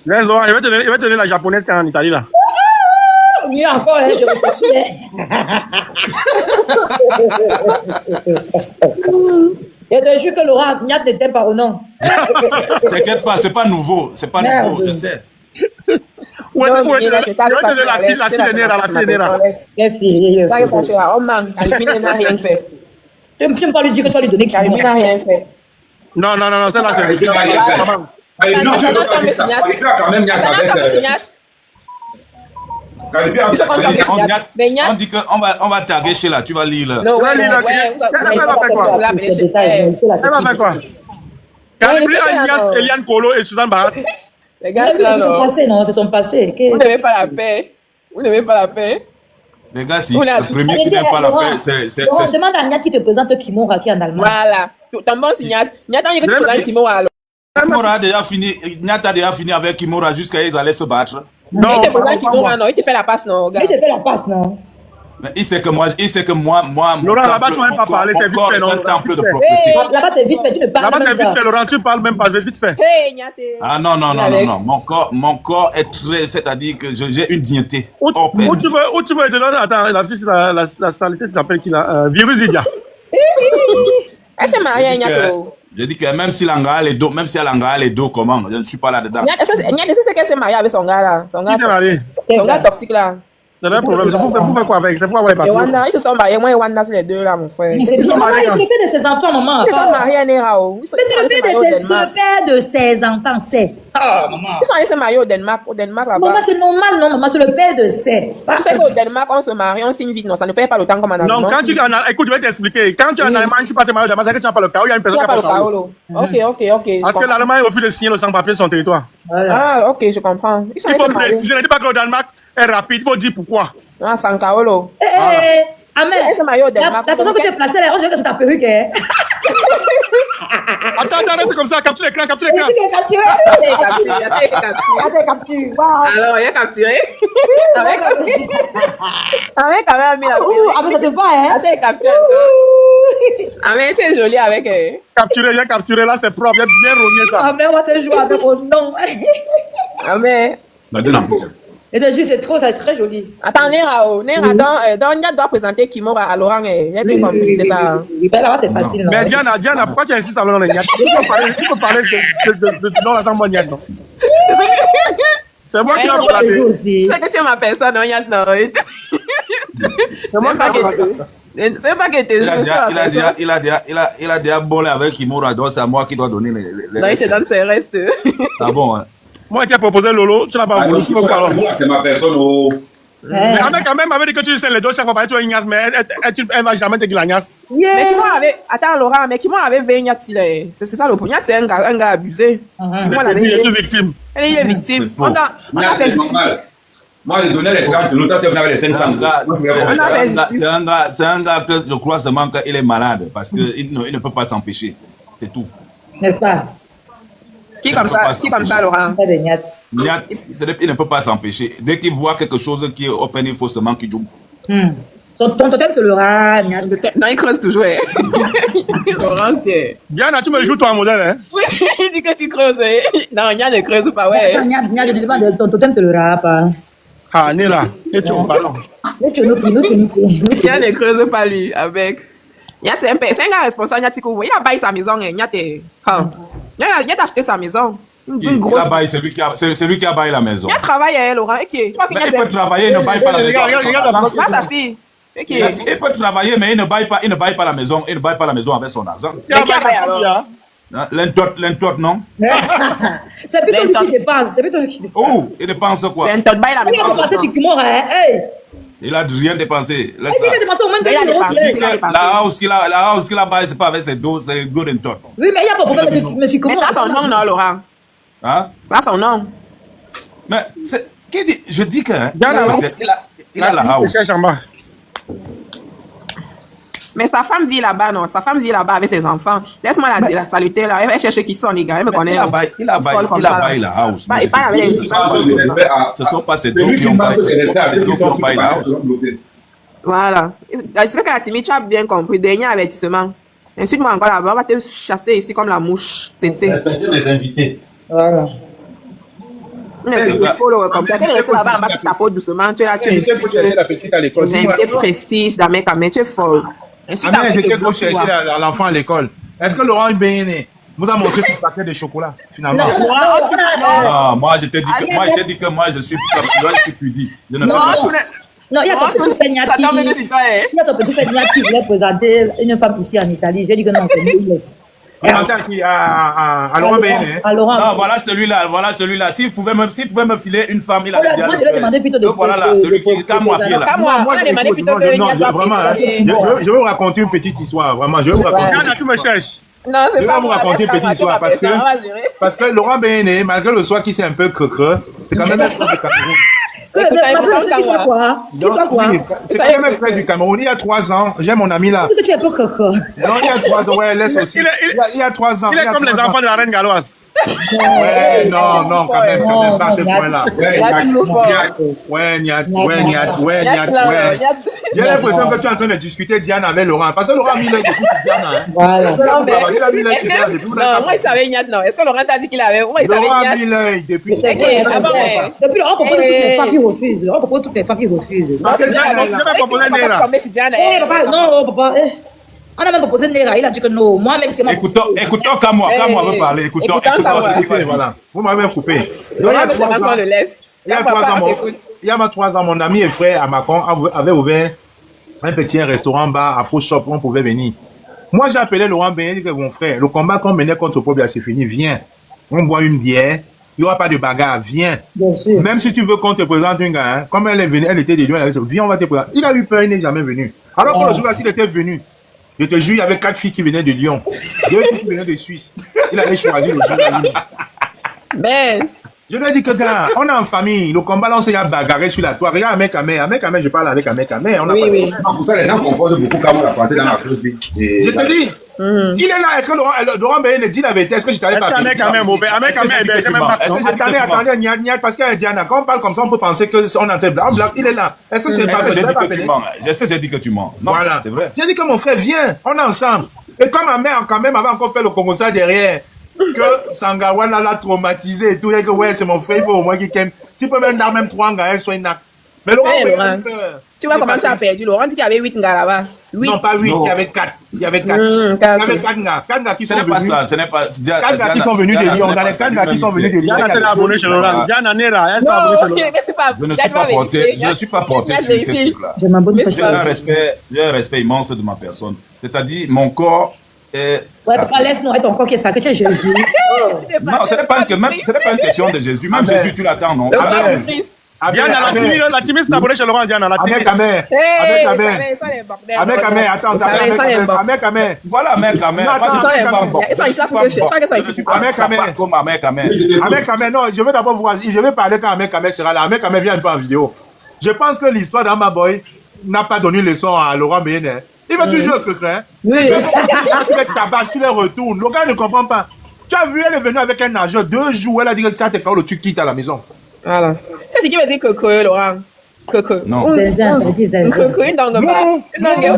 Laurent, il va te donner la japonaise qui est en Italie là. Mieux encore, je réfléchis. Je te jure que Laurent Niat n'était pas au nom. T'inquiète pas, c'est pas nouveau, je sais. Où est la fille aînée là? Quelle fille? Oh man, Calibi n'a rien fait. Tu ne peux pas lui dire que tu vas lui donner Calibi n'a rien fait. Non, c'est là, c'est Allez, non, tu peux quand même Niasse avec. On dit qu'on va taguer chez là, tu vas lire là. Non, ouais, Elle va faire quoi? Calibi, Agnès, Eliane Kolo et Suzanne Barat. Les gars, c'est c'est son passé. Vous n'aimez pas la paix. Les gars, si le premier qui n'aime pas la paix, c'est... Demande à Niat qui te présente Kimura qui est en Allemagne. Voilà. Ton bon signal. Niat, il y a que tu présentes Kimura alors. Kimura a déjà fini avec Kimura jusqu'à ils allaient se battre. Non, il te présente Kimura, non. Il te fait la passe, non, gars. Il te fait la passe, non. Mais il sait que moi, Laurent, là-bas, tu ne vas pas parler, c'est vite fait, non? Un temple de propreté. Là-bas, c'est vite fait, tu ne parles Là-bas, même c'est pas. vite fait, Laurent, tu parles même pas, c'est vite fait. Hey, Niat. Ah non. Mon corps est très, c'est-à-dire que j'ai une dignité. Où tu veux te donner, attends, la fille, la saleté, ça s'appelle qui là? Virus Lydia. Elle s'est mariée, Niato. Je dis que même si l'Anga a les dos, comment? Je ne suis pas là-dedans. Niat, c'est qu'elle s'est mariée avec son gars là. Son Qui s'est marié? gars toxique là. C'est un problème, c'est pour faire quoi avec? C'est pour avoir les Et papiers. Wanda, ils se sont mariés. Moi et Wanda, c'est les deux là, mon frère. C'est bien, maman, il se fait de ses enfants, maman. Ils sont mariés à Nerao. Mais c'est le père de ses enfants, c'est. Ah, maman. Ils sont allés se marier au Danemark là-bas. Maman, c'est normal, non, maman, c'est le père de ses. Tu sais qu'au Danemark, on se marie, on signe vite, non, ça ne paye pas le temps comme en Allemagne. Non, quand tu es en Allemagne, écoute, je vais t'expliquer. Quand tu es en Allemagne, tu passes te marier au Danemark, c'est que tu n'as pas le cas. Il y a une Tu personne n'as qui a pas pas le le cas. Kaolo. Ok. Parce que l'Allemagne refuse de signer le sans-papier sur son territoire. Ah, ok, je comprends. Ils sont Il allés faut se marier. préciser, je ne dis pas que le Danemark est rapide, il faut dire pourquoi. Ah, sans Kaolo. Amen. Elle se marie au Danemark. La façon que tu es placée là, on dirait que c'est ta perruque, hein. Attends, c'est comme ça, capture l'écran. Tu l'as capturé. Capture. Waouh. Alors, il a capturé. Avec quand même mis la Ah, mais ça te va, hein. Attends, capturé. Ah, mais tu es jolie avec elle. J'ai capturé, là, c'est propre, j'ai bien rogné ça. Ah, mais on va te jouer avec mon nom. Ah, mais. Et c'est juste, c'est trop, ça, c'est très joli. Attends, Nera, donc, Nyat doit présenter Kimora à Laurent. J'ai bien compris, c'est ça. Ben là-bas, c'est facile, non. Mais Diana, pourquoi tu insistes à dans les Nyat? Il faut parler de non, la sans bonne Nyat, non. C'est moi qui l'ai regardé. aussi. C'est que tu es ma personne, non, Nyat, non. C'est moi qui l'ai regardé. C'est pas que tu es Il a déjà bolé avec Kimura, donc c'est à moi qui dois donner les non, il se donne ses restes. Ah bon, hein. Moi, tu as proposé Lolo, tu n'as pas voulu, tu veux quoi alors? C'est ma personne. Mais quand même, avait dit que tu sais les deux chaque fois, tu es Ignace, mais elle va jamais te dire la Ignace. Mais Kimon avait. Attends, Laurent, mais Kimon avait 20 Nyat, c'est ça le point. Nyat, c'est un gars abusé. Je suis victime. Elle est victime. C'est normal. Moi, j'ai donné les 30 de l'autre, tu avais les 500. C'est un gars que je crois seulement qu'il est malade parce qu'il ne peut pas s'empêcher. C'est tout. N'est-ce pas? Qui comme ça, Laurent? Nyat, il ne peut pas s'empêcher. Dès qu'il voit quelque chose qui est open, il faut seulement qu'il joue. Ton totem, c'est le rat. Non, il creuse toujours. Laurent, c'est. Diana, tu me joues toi un modèle, hein? Oui, il dit que tu creuses. Non, Nyat ne creuse pas, ouais. Ton totem, c'est le rat, pas. Ah, Nila, et tu me parles. Nyat ne creuse pas, lui, avec. Nyat, c'est un gars responsable, Nyat, il a baillé sa maison, Nyat a acheté sa maison. Une grosse. C'est lui qui a baillé la maison. Il travaille, Laurent. Il peut travailler, il ne baille pas la maison. Là, sa fille. Il peut travailler, mais il ne baille pas la maison. Il ne baille pas la maison avec son argent. Mais qui a baillé alors? L'entot, non? C'est plutôt lui qui dépense. Oh, il dépense quoi? L'entot baille la maison. Il a rien dépensé. Il a dépensé au moins 2 000 €. La house qu'il a baillé, c'est pas avec ses dos, c'est le dos d'entot. Oui, mais il n'y a pas de problème, monsieur Mais ça, son nom, non, Laurent? Hein? Ça, son nom. Mais qui dit? Je dis que il a la house. Mais sa femme vit là-bas, non? Sa femme vit là-bas avec ses enfants. Laisse-moi la saluter là. Elle va chercher qui sont les gars. Elle me connaît. Il a baillé la house. Il parle avec les Ce sont pas ces deux qui ont baillé la house. Voilà. J'espère que la timide, tu as bien compris. Dernier avertissement. Ensuite, moi encore là-bas, on va te chasser ici comme la mouche. Respectez les invités. Voilà. Il faut le comme ça. Quand tu restes là-bas, tu tapotes doucement. Tu es là, tu es la petite à l'école. invité prestige, dans mes caméras, tu es folle. Ensuite, Amel, j'étais pour chercher l'enfant à l'école. Est-ce que Laurent Béné vous a montré son paquet de chocolat, finalement? Non, moi, j'ai dit que moi, je suis pudique. Je ne fais pas ça. Non, il y a ton petit Seigneur qui voulait présenter une femme ici en Italie. J'ai dit que non, c'est lui. À Laurent Béné. Non, voilà celui-là. S'il pouvait me filer une femme, il avait bien. Moi, je vais demander plutôt de. Voilà, là, celui qui est Kamwa qui est là. Moi, j'ai demandé plutôt que Vraiment, je vais vous raconter une petite histoire. Vraiment, je vais vous raconter. Diana, tu me cherches. Non, c'est pas vous raconter une petite histoire parce que Laurent Béné, malgré le soir qui s'est un peu creux, c'est quand même un frère du Cameroun. Qui soit quoi? C'est quand même un frère du Cameroun. Il y a 3 ans, j'ai mon ami là. Tu es un peu creux. Non, il y a 3 ans, ouais, laisse aussi. Il y a 3 ans. Il est comme les enfants de la reine galloise. Ouais, non, quand même, pas à ce point-là. J'ai l'impression que tu es en train de discuter Diana avec Laurent. Parce que Laurent a mis l'œil depuis Diana. Voilà. Non, moi, il savait Nyat, non. Est-ce que Laurent t'a dit qu'il avait. Moi, il savait Laurent a Nyat. mis l'œil depuis. Depuis Laurent propose toutes les femmes qui refusent. Laurent propose toutes les femmes qui refusent. Parce que Diana, je vais proposer Nera. Non, papa. On a même proposé Nera, il a dit que non. Moi-même, c'est moi. Écoutons Kamwa veut parler. Écoutons Voilà. Vous m'avez même coupé. Il y a 3 ans, mon ami et frère à Macon avait ouvert un petit restaurant-bar, Afro Shop, où on pouvait venir. Moi, j'ai appelé Laurent Béné, dit que mon frère, le combat qu'on menait contre Pobia, c'est fini, viens. On boit une bière, il n'y aura pas de bagarre, viens. Bien sûr. Même si tu veux qu'on te présente un gars, hein, comme elle est venue, elle était de Lyon, elle avait dit, viens, on va te présenter. Il a eu peur, il n'est jamais venu. Alors que le jour-là, s'il était venu, je te jure, il y avait 4 filles qui venaient de Lyon, 2 filles qui venaient de Suisse. Il avait choisi le jour-là. Mais, Je lui ai dit que, gars, on est en famille, le combat là, on s'est bagarré sur la toile. Regarde, Ahmed Kamel, je parle avec Ahmed Kamel. oui. Pour ça, les gens confondent beaucoup quand on l'a planté dans la clause. Je te dis, il est là. Est-ce que Laurent Béné dit la vérité? Est-ce que je t'avais pas Ahmed appelé? Kamel, mauvais. Ahmed Kamel, Est-ce que tu mens? Attendez, Niat, parce qu'il y a Diana. Quand on parle comme ça, on peut penser qu'on est en tête blanc. Il est là. Est-ce que c'est pas Est-ce que que je j'ai l'ai dit pas que tu appelé? mens? Est-ce que j'ai dit que tu mens? Non, Voilà. c'est vrai. J'ai dit que mon frère, viens, on est ensemble. Et comme ma mère, quand même, avait encore fait le Congo ça derrière, que Sangawa l'a traumatisé et tout, et que ouais, c'est mon frère, il faut au moins qu'il t'aime. S'il peut même dar même 3 gars, soit une. Mais Laurent, Hey, Béné, Laurent. Tu vois comment tu as perdu. Laurent dit qu'il y avait 8 gars là-bas. 8. non, pas 8, Non. il y avait 4. Il y avait 4. Hmm, Il y quatre. avait 4 gars. 4 gars qui Ce sont n'est pas venus. ça, ce n'est pas. 4 gars qui sont venus de Lyon. Dans les 4 gars qui sont venus de Lyon. Diana, t'es abonné chez Laurent. Diana Nera, elle s'est abonnée Non, chez Laurent. mais c'est pas. Je ne suis pas porté, je ne suis pas porté sur ces trucs-là. Je m'abonne Mais pas. c'est J'ai un respect immense de ma personne. C'est-à-dire, mon corps est. Ouais, papa, laisse-nous être ton corps qui est sacré, tu es Jésus. Non, ce n'est pas une question de Jésus. Même Amen. Jésus, tu l'attends, non? Amen. Diana, la timide s'est abonnée chez Laurent, Diana. La Ahmed timide. Kamel. Ahmed Kamel, attends, ça Ahmed Kamel. Voilà, mec, Ahmed. Non, attends, Moi, je suis pas Ahmed, bon. ils sont ici là pour se chercher. Chacun sont Je ici. ne suis pas Ahmed Kamel. sympa comme Ahmed Kamel. Ahmed Kamel, non, je vais d'abord vous je vais parler quand Ahmed Kamel sera là. Ahmed Kamel vient un peu en vidéo. Je pense que l'histoire d'Amba Boy n'a pas donné leçon à Laurent Béné. Il va toujours être craint. Oui. Tu les tabasses, tu les retournes. Le gars ne comprend pas. Tu as vu, elle est venue avec un nageur 2 jours. Elle a dit que quand t'es quand tu quittes à la maison. Voilà. Ça, c'est qui veut dire que Laurent. Que. Non. Zinzin, ça dit zinzin. Une dans le bas. Une dans le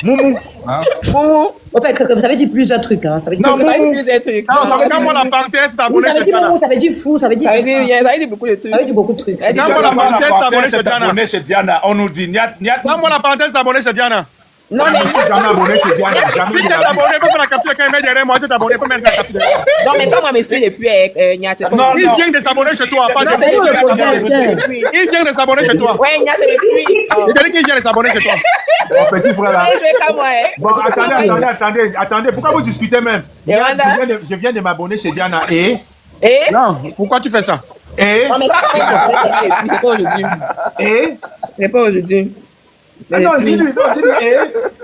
Moumou. Hein? Moumou. En fait, que ça veut dire plusieurs trucs. Hein. Ça veut dire, Non, mais ça veut dire plusieurs trucs. Non, ça veut dire quand moi la parenthèse s'est oui, abonnée ça veut chez dire Diana. moumou, ça veut dire fou, ça veut dire. Ça veut dire beaucoup de trucs. Ça veut dire beaucoup de trucs. Elle dit Quand que- moi la parenthèse s'est abonnée chez s'est Diana. abonné chez Diana. On nous dit, Niat. Quand moi la parenthèse s'est abonnée chez Diana. Non, Je mais ne suis jamais abonné chez Diana. Jamais Si de t'es la vie. abonné, peux faire la capture quand il met derrière moi. Tu t'es abonné, peux mettre la capture. non, mais quand moi, monsieur, depuis Nia, c'est Non, Il vient de s'abonner chez toi. Pas Non, de- c'est le problème, Il vient de s'abonner chez toi. Ouais, Nia, c'est depuis. Il t'a dit qu'il vient de s'abonner chez toi. Mon petit frère là. Je vais comme moi, hein. Bon, attendez. Pourquoi vous discutez même? Et Wanda? Je viens de m'abonner chez Diana. Et Non, pourquoi tu fais ça? Non, mais c'est pas aujourd'hui. Et C'est pas aujourd'hui. non, dis-lui, et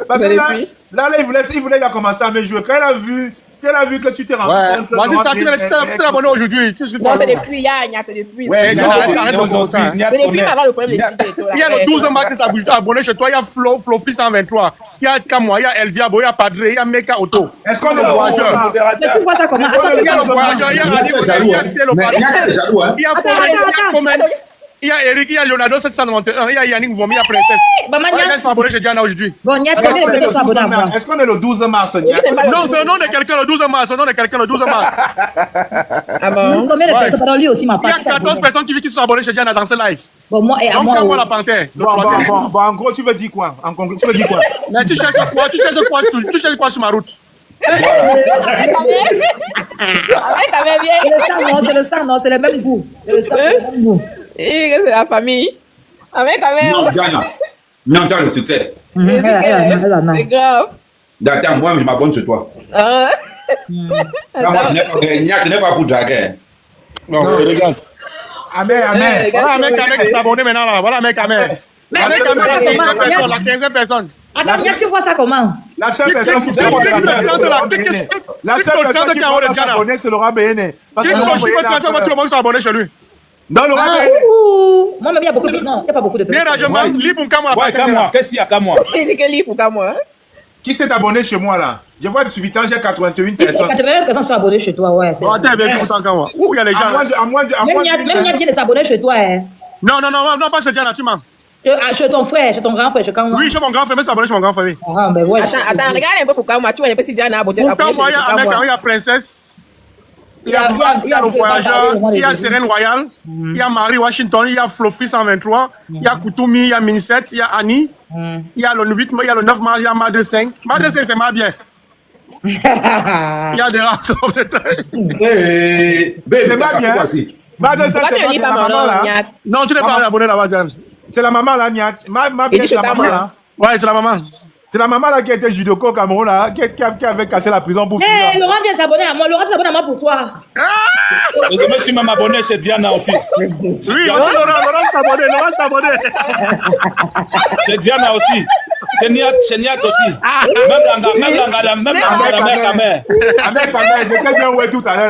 parce que C'est là, depuis. là, il voulait commencer à me jouer. Quand elle a vu que tu t'es rendu Ouais. compte que Vas-y, Laurent ça, tu Béné- t'es abonné aujourd'hui. Tu sais ce que Non, tu c'est vas depuis hier, Nia, c'est depuis. Ouais, C'est Diana, arrête de Aujourd'hui, commencer. Niat depuis connaît. avant le problème de l'équité. Il y a le 12 mars qui t'a abonné chez toi. Il y a Flofi 123. Il y a Kamwa, il y a El Diabo, il y a Padre, il y a Meka Auto. Est-ce qu'on est Oh, voyageur? Mais tu vois ça comment? Attends, Il y a le voyageur, il y a Niat Ali, est il y jaloux, a hein. Thélo Mais Padre. Niat est jaloux, hein. Il y a Fomen, il y a Fomen. Il y a Eric, il y a Leonardo 791, il y a Yannick Vomi, il y a Princesse. Maman, Ouais, Nia. laisse m'abonner chez Diana aujourd'hui. Bon, Nia, Est-ce combien qu'on de est personnes sont abonnées à moi? Est-ce qu'on est le 12 mars, Nia? Non, c'est le nom de quelqu'un le 12 mars. C'est le nom de quelqu'un le 12 mars. Ah bon? Combien de Ouais. personnes? Pardon, lui aussi m'a Il y a pas 14 personnes qui sont abonnées chez Diana dans ce live. Bon, moi, et à Donc, moi. quand moi oh. la panthère. le Bon, troisième. en gros, tu veux dire quoi? Tu veux dire quoi? Mais tu cherches quoi? Tu cherches quoi sur ma route? Avec ta mère C'est bien. le sang, non, c'est le sang, non, c'est le même goût. C'est le sang, c'est le même goût. Et c'est la famille. Avec ta mère. Non, Diana. Non, tu as le succès. Elle a, non. C'est grave. D'accord, moi, je m'abonne chez toi. Hein? Non, moi, Niat, ce n'est pas pour draguer. Non, regarde. Amen. Voilà un mec qui s'est abonné maintenant là. Voilà un mec Ahmed. Mais Un mec c'est Ahmed, pas la 15e comment- personne, la 15e personne. Attends, Nia, tu vois ça comment? La seule personne qui Qui- peut qui- s'abonner, la qui- seule qui- personne qui qui- peut qui- s'abonner, c'est Laurent Béné. Parce Qui que Laurent je suis Béné pas a tout le monde s'est abonné chez lui. Non, Laurent Ah, Béné. ouh. Moi, même, il y a beaucoup de. Non, il n'y a pas beaucoup de Viens là, je personnes. m'en lis pour moi. Ouais, qu'à moi. Qu'est-ce qu'il y a qu'à moi? Il dit que lui, pourquoi moi? Qui s'est abonné chez moi là? Je vois depuis 8 ans, j'ai 81 Il y a personnes. 81 personnes sont abonnées chez toi, ouais. c'est- Bon, attends, bien, pourtant, quand moi. Où il y a les À moins gens? de, à moins de, à Même moins Nia de- vient de s'abonner chez toi, hein. Non, pas chez Diana, tu mens. Chez ton frère, chez ton grand frère, chez quand Oui, chez mon grand frère, mais c'est abonné chez mon grand frère. Oui. Ah, ben ouais. Attends, regarde un peu pourquoi moi. Tu vois un peu si Diana a abonné Pourtant, moi, il y a un mec, moi. il y a Princesse. Il y Il y a a- il y a le voyageur, il y a Serène Royal, il y a Marie Washington, il y a Flofi 123, il y a Koutoumi, il y a Minisette, il y a Annie, il y a le 8, il y a le 9 mars, il y a Madre 5. Madre 5, c'est ma bien. Il y a des races. C'est pas bien. Madre, ça, Pourquoi tu c'est ne lis la pas mon maman nom, là. Niat? Non, tu n'es pas abonné là-bas, Diane. C'est la maman là, Niat. Ma Il bien, dit c'est la je maman t'aime. là. Ouais, c'est la maman. C'est la maman là qui était judoka au Cameroun, là, qui avait cassé la prison pour finir. Laurent vient s'abonner à moi. Laurent s'abonne à moi pour toi. Et je me suis même abonné chez Diana aussi. Oui, Laurent s'abonner. Chez Diana aussi. Chez Niat aussi. Même la mère. Avec Kamer, j'étais bien ouais tout à l'heure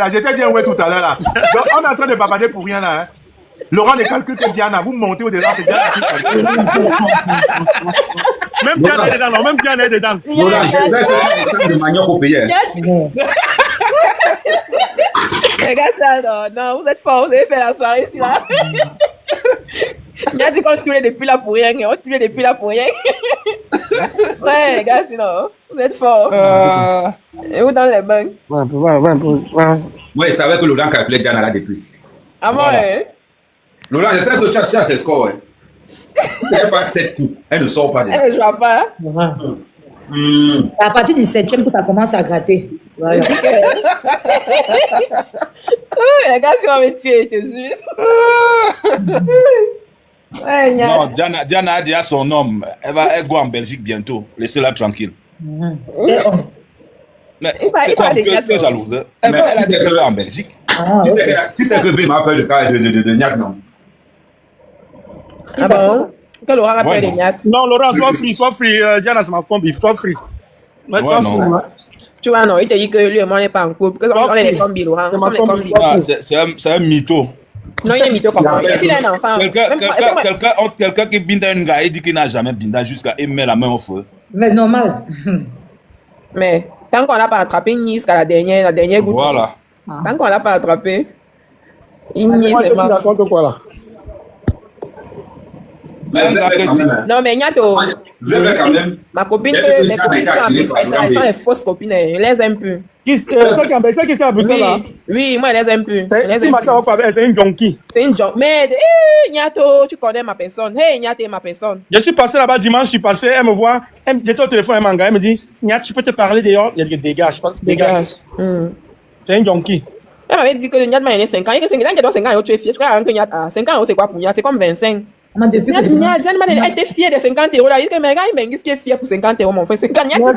là. Donc on est en train de babader pour rien là. Hein. Laurent ne calcule que Diana, vous montez au-delà, c'est Diana qui calcule. Même Diana est dedans, non, même Diana est dedans. Laurent, je vais faire de manioc au pays. Regarde ça, non, vous êtes fort, vous avez fait la soirée ici là. Il a dit qu'on tuait depuis là pour rien, on tuait depuis là pour rien. Ouais, les gars, sinon, vous êtes forts. Et vous dans les banques. Moi, je savais que Laurent calculait Diana là depuis. Ah bon, hein? Laurent, j'espère que tu as ses scores. Elle pas 7 coups. Elle ne sort pas de là. Elle ne joue pas. À partir du 7e que ça commence à gratter. Voilà. Les gars, si on va me tuer, je te jure. Ouais, non, Diana a déjà son homme. Elle va en Belgique bientôt. Laissez-la tranquille. Mais c'est quoi, tu es jalouse? Elle a dit qu'elle va en Belgique. Tu sais que B m'a peur de Niak, non? Ah bon? Que Laurent rappelle les Niat. Non, Laurent, sois free. Diana, c'est ma combi, sois free. Tu vois, non, il te dit que lui et moi, on n'est pas en couple. Que on est les combis, Laurent. C'est un mytho. Non, il est mytho comme moi. S'il a un enfant. Quelqu'un qui binda une gars, il dit qu'il n'a jamais binda jusqu'à aimer la main au feu. Mais normal. Mais tant qu'on n'a pas attrapé Nice jusqu'à la dernière goutte. Voilà. Tant qu'on l'a pas attrapé, il nie, c'est pas. Raconte quoi là? Non, mais Niato, quand même. ma copine, mes copines elles sont les fausses copines, elles les aiment plus. C'est qui s'est abusé là? Oui, moi, elles les aiment plus. C'est une junkie. C'est une junkie. Mais, Niato, tu connais ma personne. Hey, Niato, ma personne. Je suis passé là-bas dimanche, je suis passé, elle me voit, j'étais au téléphone, elle me dit, Niat, tu peux te parler dehors? Il y a des dégâts, je pense. Dégâts. C'est une junkie. Elle m'avait dit que Niat m'a donné 5 ans. Et que 5 ans, 5 ans, tu es fier. Je crois que Niat a 5 ans, c'est quoi pour Niat? C'est comme 25. Niat, elle était fière de 50 €. Là, il dit que mes gars, il m'a dit qu'il est fier pour 50 €, mon frère. 50 €, c'est quoi?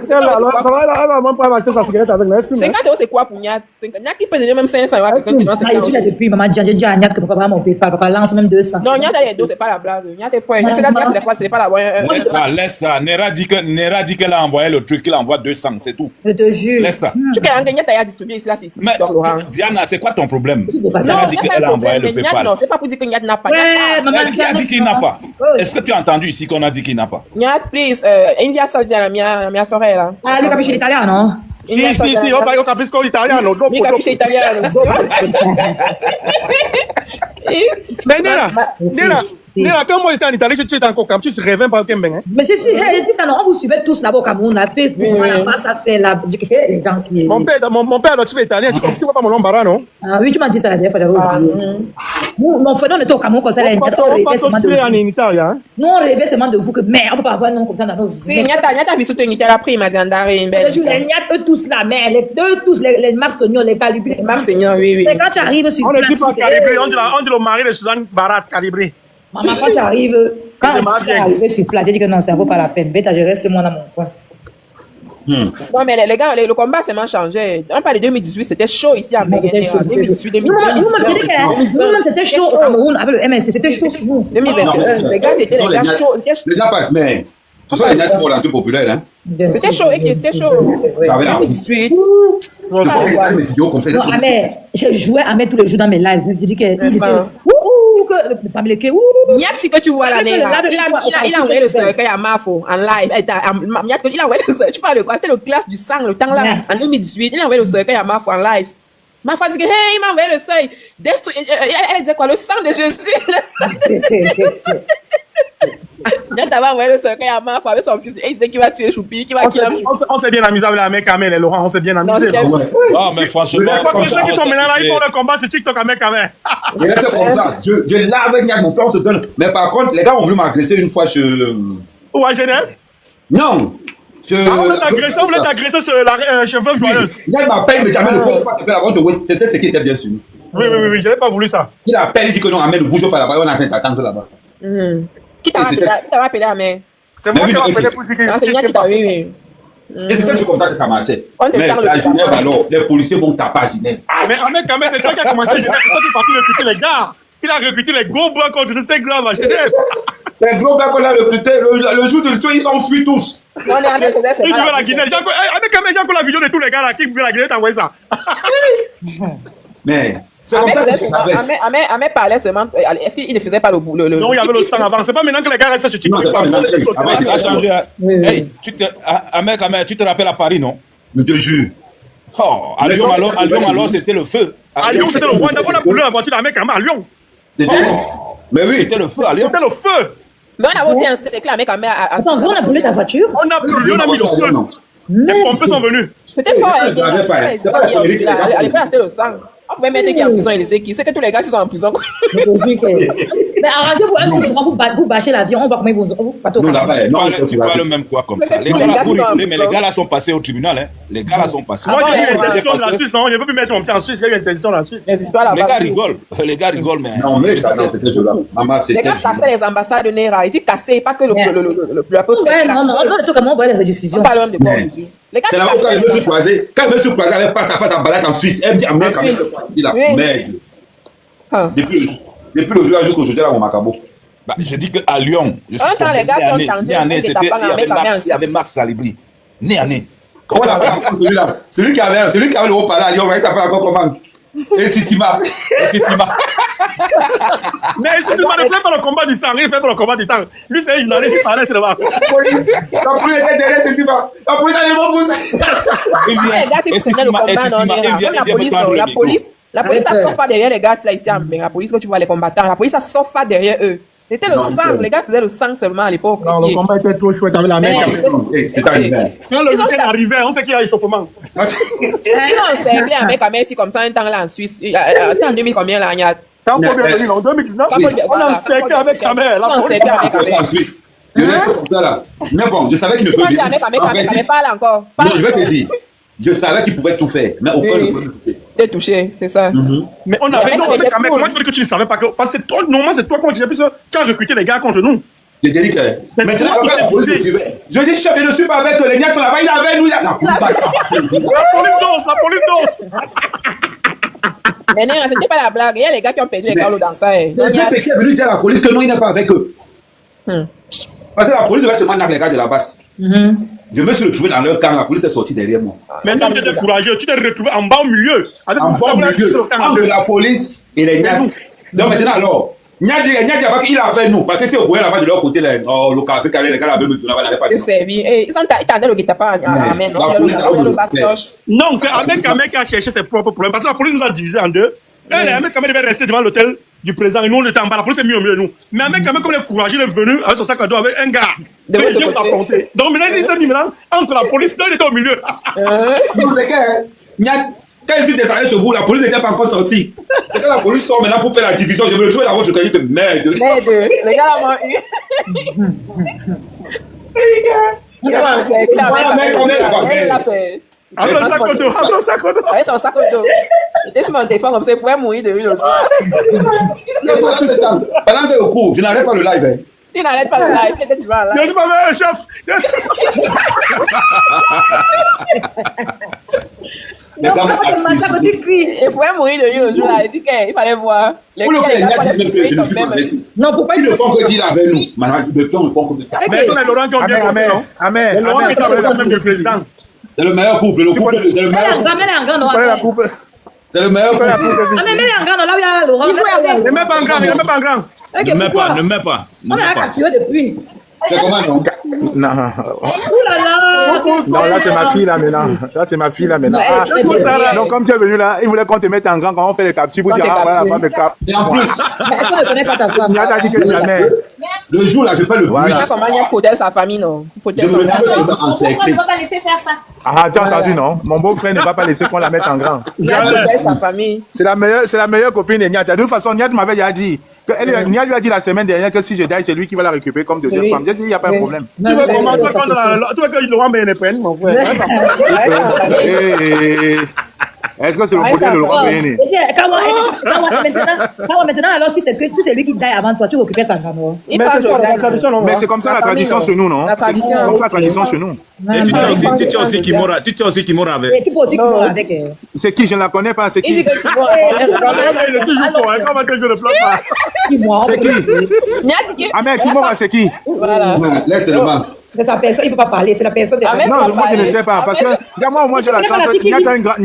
50 €, c'est quoi pour Niat? Niat qui peut donner même 500 € à quelqu'un qui donne 50 €. Je l'ai depuis, maman, j'ai dit à Niat que papa lance même 200. Non, Niat a les dos, c'est pas la blague. Niat est point. C'est la blague, c'est pas la blague. Laisse ça. Nera dit qu'elle a envoyé le truc, qu'il envoie 200, c'est tout. Je te jure. Laisse ça. Tu connais que Niat a distribué ici, là, c'est Mais Diana, c'est quoi ton problème? Non, dit qu'elle a envoyé le PayPal. Non, c'est pas pour dire que Niat n'a pas. Qui a dit qu'il n'a pas? Est-ce que tu as entendu ici qu'on a dit qu'il n'a pas? Niat, please, invia soldi alla mia sorella. Ah, lui capisce l'italiano? Sì, io capisco l'italiano. Mi capisce italiano. Mais Nera, quand moi j'étais en Italie, tu étais encore comme tu te réveilles par Kembeng, hein? Mais c'est si, elle dit ça, non, on vous suivait tous là-bas au Cameroun, la paix, on n'a pas ça fait là, les gens qui... Mon père, tu fais italien, tu vois pas mon nom Bara, non? Ah oui, tu m'as dit ça la dernière fois, j'avais oublié. Mon frère, on était au Cameroun comme ça, on rêvait seulement de vous. En Italie, hein? Nous, on rêvait seulement de vous, que merde, on peut pas avoir un nom comme ça dans nos vies. Si, Niat a vissuto in Italia prima di andare in Belgique. Les Niat, eux tous là, mais eux tous, les Marseillons, les Calibrés. Les Marseillons, oui. Mais quand tu arrives sur on ne dit pas Calibré, on dit le mari de Suzanne Barat, Calibré. Maman, quand tu arrives sur place, j'ai dit que non, ça ne vaut pas la peine. Bête, je reste moi dans mon coin. Non, mais les gars, le combat s'est changé. On parle de 2018, c'était chaud ici à Béguin. 2018, 2019. Nous-mêmes, c'était chaud au Cameroun avec le MSC, c'était chaud sur nous. 2021, les gars, c'était les gars chauds. Les gens passent, mais ce sont les Niat pour l'entrée populaire, hein? C'était chaud, c'était chaud. 2018. Non, mais je jouais à mettre tous les jours dans mes lives. Je dis que Niat, si que tu vois la Nera, il a envoyé le cercueil à Mafo en live. Niat, il a envoyé le cercueil. Tu parles de quoi? C'était le clash du sang, le temps là, en 2018. Il a envoyé le cercueil à Mafo en live. Mafo a dit que, hey, il m'a envoyé le cercueil. Elle disait quoi? Le sang de Jésus. Le sang de Jésus. Niat avait envoyé le cercueil à Mafo avec son fils. Il disait qu'il va tuer Choupi, qu'il va tuer. On s'est bien amusé avec la mec Kamel et Laurent, on s'est bien amusé. Non, mais franchement. Ceux qui sont maintenant là, ils font le combat, c'est TikTok avec Kamel. C'est comme ça. Je lave Niak, mon père, on se donne. Mais par contre, les gars ont voulu m'agresser une fois chez. Ou à Genève? Non. Vous voulez agresser sur la cheveux joyeuse. Niak m'appelle, mais jamais ne pose pas de faire avant de voir. C'est ce qui était bien sûr. Oui, je n'avais pas voulu ça. Il appelle, il dit que non, Amel ne bouge pas là-bas, on est en train d'attendre là-bas. Qui t'a appelé, Amel? C'est moi qui l'ai appelé pour dire que... Non, c'est Nia qui t'a eu. Et c'était comme ça que ça marchait. On te Mais parle à de Genève, alors, les policiers vont taper à Genève. Mais Ahmed Kamel, c'est toi qui as commencé à Genève. C'est toi qui es parti recruter les gars. Il a recruté les gros bras contre nous. C'était grave à Genève. Les gros gars qu'on a recrutés, le jour de l'histoire, ils s'enfuient tous. Non, mais Ahmed, c'est Tu pas veux la Guinée. Ahmed Kamel, j'ai encore la vidéo de tous les gars là qui veulent la Guinée, t'as envoyé ça. Mais c'est comme ça que ça baisse. Ahmed parlait seulement. Est-ce qu'il ne faisait pas le boulot? Non, il y avait le sang avant. C'est pas maintenant que les gars restent sur TikTok. Non, c'est pas maintenant. Avant, Ça a changé. Hein. Oui, oui. Hey, Ahmed, tu te rappelles à Paris, non? Je te jure. Oh, à Lyon, alors, c'était le feu. À Lyon, c'était le roi. D'abord, on a brûlé la voiture d'Ahmed Kamel à Lyon. Mais oui. C'était le feu à Lyon. C'était le feu. Mais on a aussi un sélecteur avec Ahmed. Attends, on a brûlé ta voiture? On a brûlé, on a mis le feu. Les pompiers sont venus. C'était fort. C'est pas Frédéric qui l'a À l'époque, c'était le sang. On pouvait mettre qui est en prison et les équipes. C'est que tous les gars qui sont en prison. Mais arrangez-vous un coup, vous bâchez l'avion, on voit comment ils vont bateau. Non, là-bas, non, Tu parles même quoi comme ça. Les gars là, mais les gars là sont passés au tribunal. Hein. Les gars là sont passés. Moi, j'ai eu interdiction de la Suisse. Non, je ne peux plus mettre mon pied en Suisse. Il y a eu interdiction de la Suisse. Les histoires Les là-bas. gars rigolent. Les gars rigolent, mais. Non, mais ça, non, c'était violent. Maman, Les c'était. gars cassaient les ambassades de Nera. Ils disent casser, pas que le peuple. Ouais, non, tout comment on voit les rediffusions. On parle même de quoi aujourd'hui. Les gars C'est la fois quand je me suis croisé. Quand je me suis croisé avec face à face en balade en Suisse, elle me dit Ahmed Kamel, il a merde. Depuis le jour jusqu'au jour là, mon macabo. Bah, je dis qu'à Lyon, je suis Un temps, les gars sont tendus. il y avait Max Salibri. Né à nez. Comment on l'appelle encore celui-là? Celui qui avait le haut palais à Lyon, il s'appelle encore comment? Et Sissima. Mais Sissima ne fait pas le combat du sang. Il ne fait pas le combat du sang. Lui, c'est une journaliste qui parlait, c'est le bas. La police était derrière Sissima. La police a le bon pouce. Les gars, c'est le combat, non, la police a sauvé derrière les gars là ici en Bénin. La police, quand tu vois les combattants, la police a sauvé derrière eux. C'était le sang, les gars faisaient le sang seulement à l'époque. Non, le combat était trop chouette avec la main. C'est un Quand le week-end arrivait, on sait qu'il y a échauffement. Ils ont encerclé un mec ici comme ça un temps là en Suisse. C'était en 2000 combien là? Quand Paul est venu en 2019, on a encerclé avec Kamel. En Suisse. Le reste comme ça là. Mais bon, je savais qu'il ne pouvait pas. Kamel parle encore. Non, je vais te dire. Je savais qu'il pouvait tout faire, mais aucun ne pouvait toucher. T'es touché, c'est ça. Mais on avait non, avec Kamel. Comment tu dis que tu ne savais pas que. Parce que toi, normalement, c'est toi qui as recruté les gars contre nous. Je dis que. Maintenant, la police le suivait. Je dis, chef, je ne suis pas avec les gars qui sont là-bas, il est avec nous. La police dose. Mais non, c'était pas la blague. Il y a les gars qui ont perdu les gars dans ça. C'est Dieu qui est venu dire à la police que non, il n'est pas avec eux. Parce que la police devait se mettre dans les gars de la base. Je me suis retrouvé dans leur camp, la police est sortie derrière moi. Maintenant, tu t'es découragé, tu t'es retrouvé en bas au milieu. En bas au milieu, entre la police et les gars. Donc maintenant, alors, Nyadi, il est avec nous. Parce que si on voyait là-bas de leur côté, le café calé, les gars là-bas, ils n'avaient pas de servi. Ils t'entendaient le guet-apens. Non, c'est Ahmed Kamel qui a cherché ses propres problèmes. Parce que la police nous a divisés en deux. Ahmed Kamel devait rester devant l'hôtel du président et nous on était en bas. La police est mis au milieu de nous. Mais Ahmed Kamel, comme il est courageux, il est venu avec son sac à dos avec un gars. Il vient m'affronter. Donc maintenant, il s'est mis maintenant entre la police. Non, il était au milieu. Quand je suis descendu chez vous, la police n'était pas encore sortie. C'est quand la police sort maintenant pour faire la division. Je me retrouve là-bas, je me dis que merde. Les gars l'ont eu. Ils ont encerclé. Avec son sac au dos, avec son sac au dos. Avec son sac au dos. Il était sur mon téléphone comme ça, il pouvait mourir de lui l'autre. Pendant que le cours, je n'arrête pas le live. Il n'arrête pas le live, il était toujours en live. Je suis pas mal, chef. Non, il pouvait mourir de lui le jour là. Il dit qu'il fallait voir. Non, pourquoi il ne peut pas dire avec nous? Maintenant, depuis on ne peut pas. Mais c'est Laurent qui ont bien compris. Amen. Laurent qui est avec même le président. C'est le meilleur couple. Le couple, c'est le meilleur couple. C'est le meilleur couple. Mais mets en grand, là où il y a Laurent. Ne mets pas en grand, ne mets pas en grand. Ne mets pas. On a capturé depuis. C'est comment non? Non. Non, là c'est ma fille là maintenant. Là c'est ma fille là maintenant. Donc comme tu es venu là, il voulait qu'on te mette en grand quand on fait les captures pour dire voilà, pas de cap. Et en plus, est-ce qu'on ne connaît pas ta femme? Il a dit que jamais. Le jour là, je fais le bruit. Comment il protège sa famille, non? Je me retrouve encerclé. On va pas laisser faire ça. Ah, tu as entendu, non? Mon beau-frère ne va pas laisser qu'on la mette en grand. Niat libère sa famille. C'est la meilleure copine de Niat. De toute façon, Niat m'avait déjà dit. Niat lui a dit la semaine dernière que si je die, c'est lui qui va la récupérer comme deuxième femme. J'ai dit, il n'y a pas de problème. Tu veux comment tu veux que Laurent Béné prenne, mon frère? Est-ce que c'est le modèle de Laurent Béné? Maintenant, alors, si c'est lui qui die avant toi, tu vas occuper sa grand. Mais c'est comme ça la tradition chez nous, non? La tradition. C'est comme ça la tradition chez nous. Et tu tiens aussi Kimora avec. Et tu peux aussi Kimora avec. C'est qui? Je ne la connais pas. C'est Il dit qui? que Kimora. Il est toujours fort, comment que je le plains pas? C'est qui? Niat Ah, mais Kimora, c'est qui? Voilà. Laisse le man. C'est sa personne, il ne peut pas parler, c'est la personne de Ah, mais Non, moi je ne sais pas. Parce que, moi j'ai la chance. Niat a une grande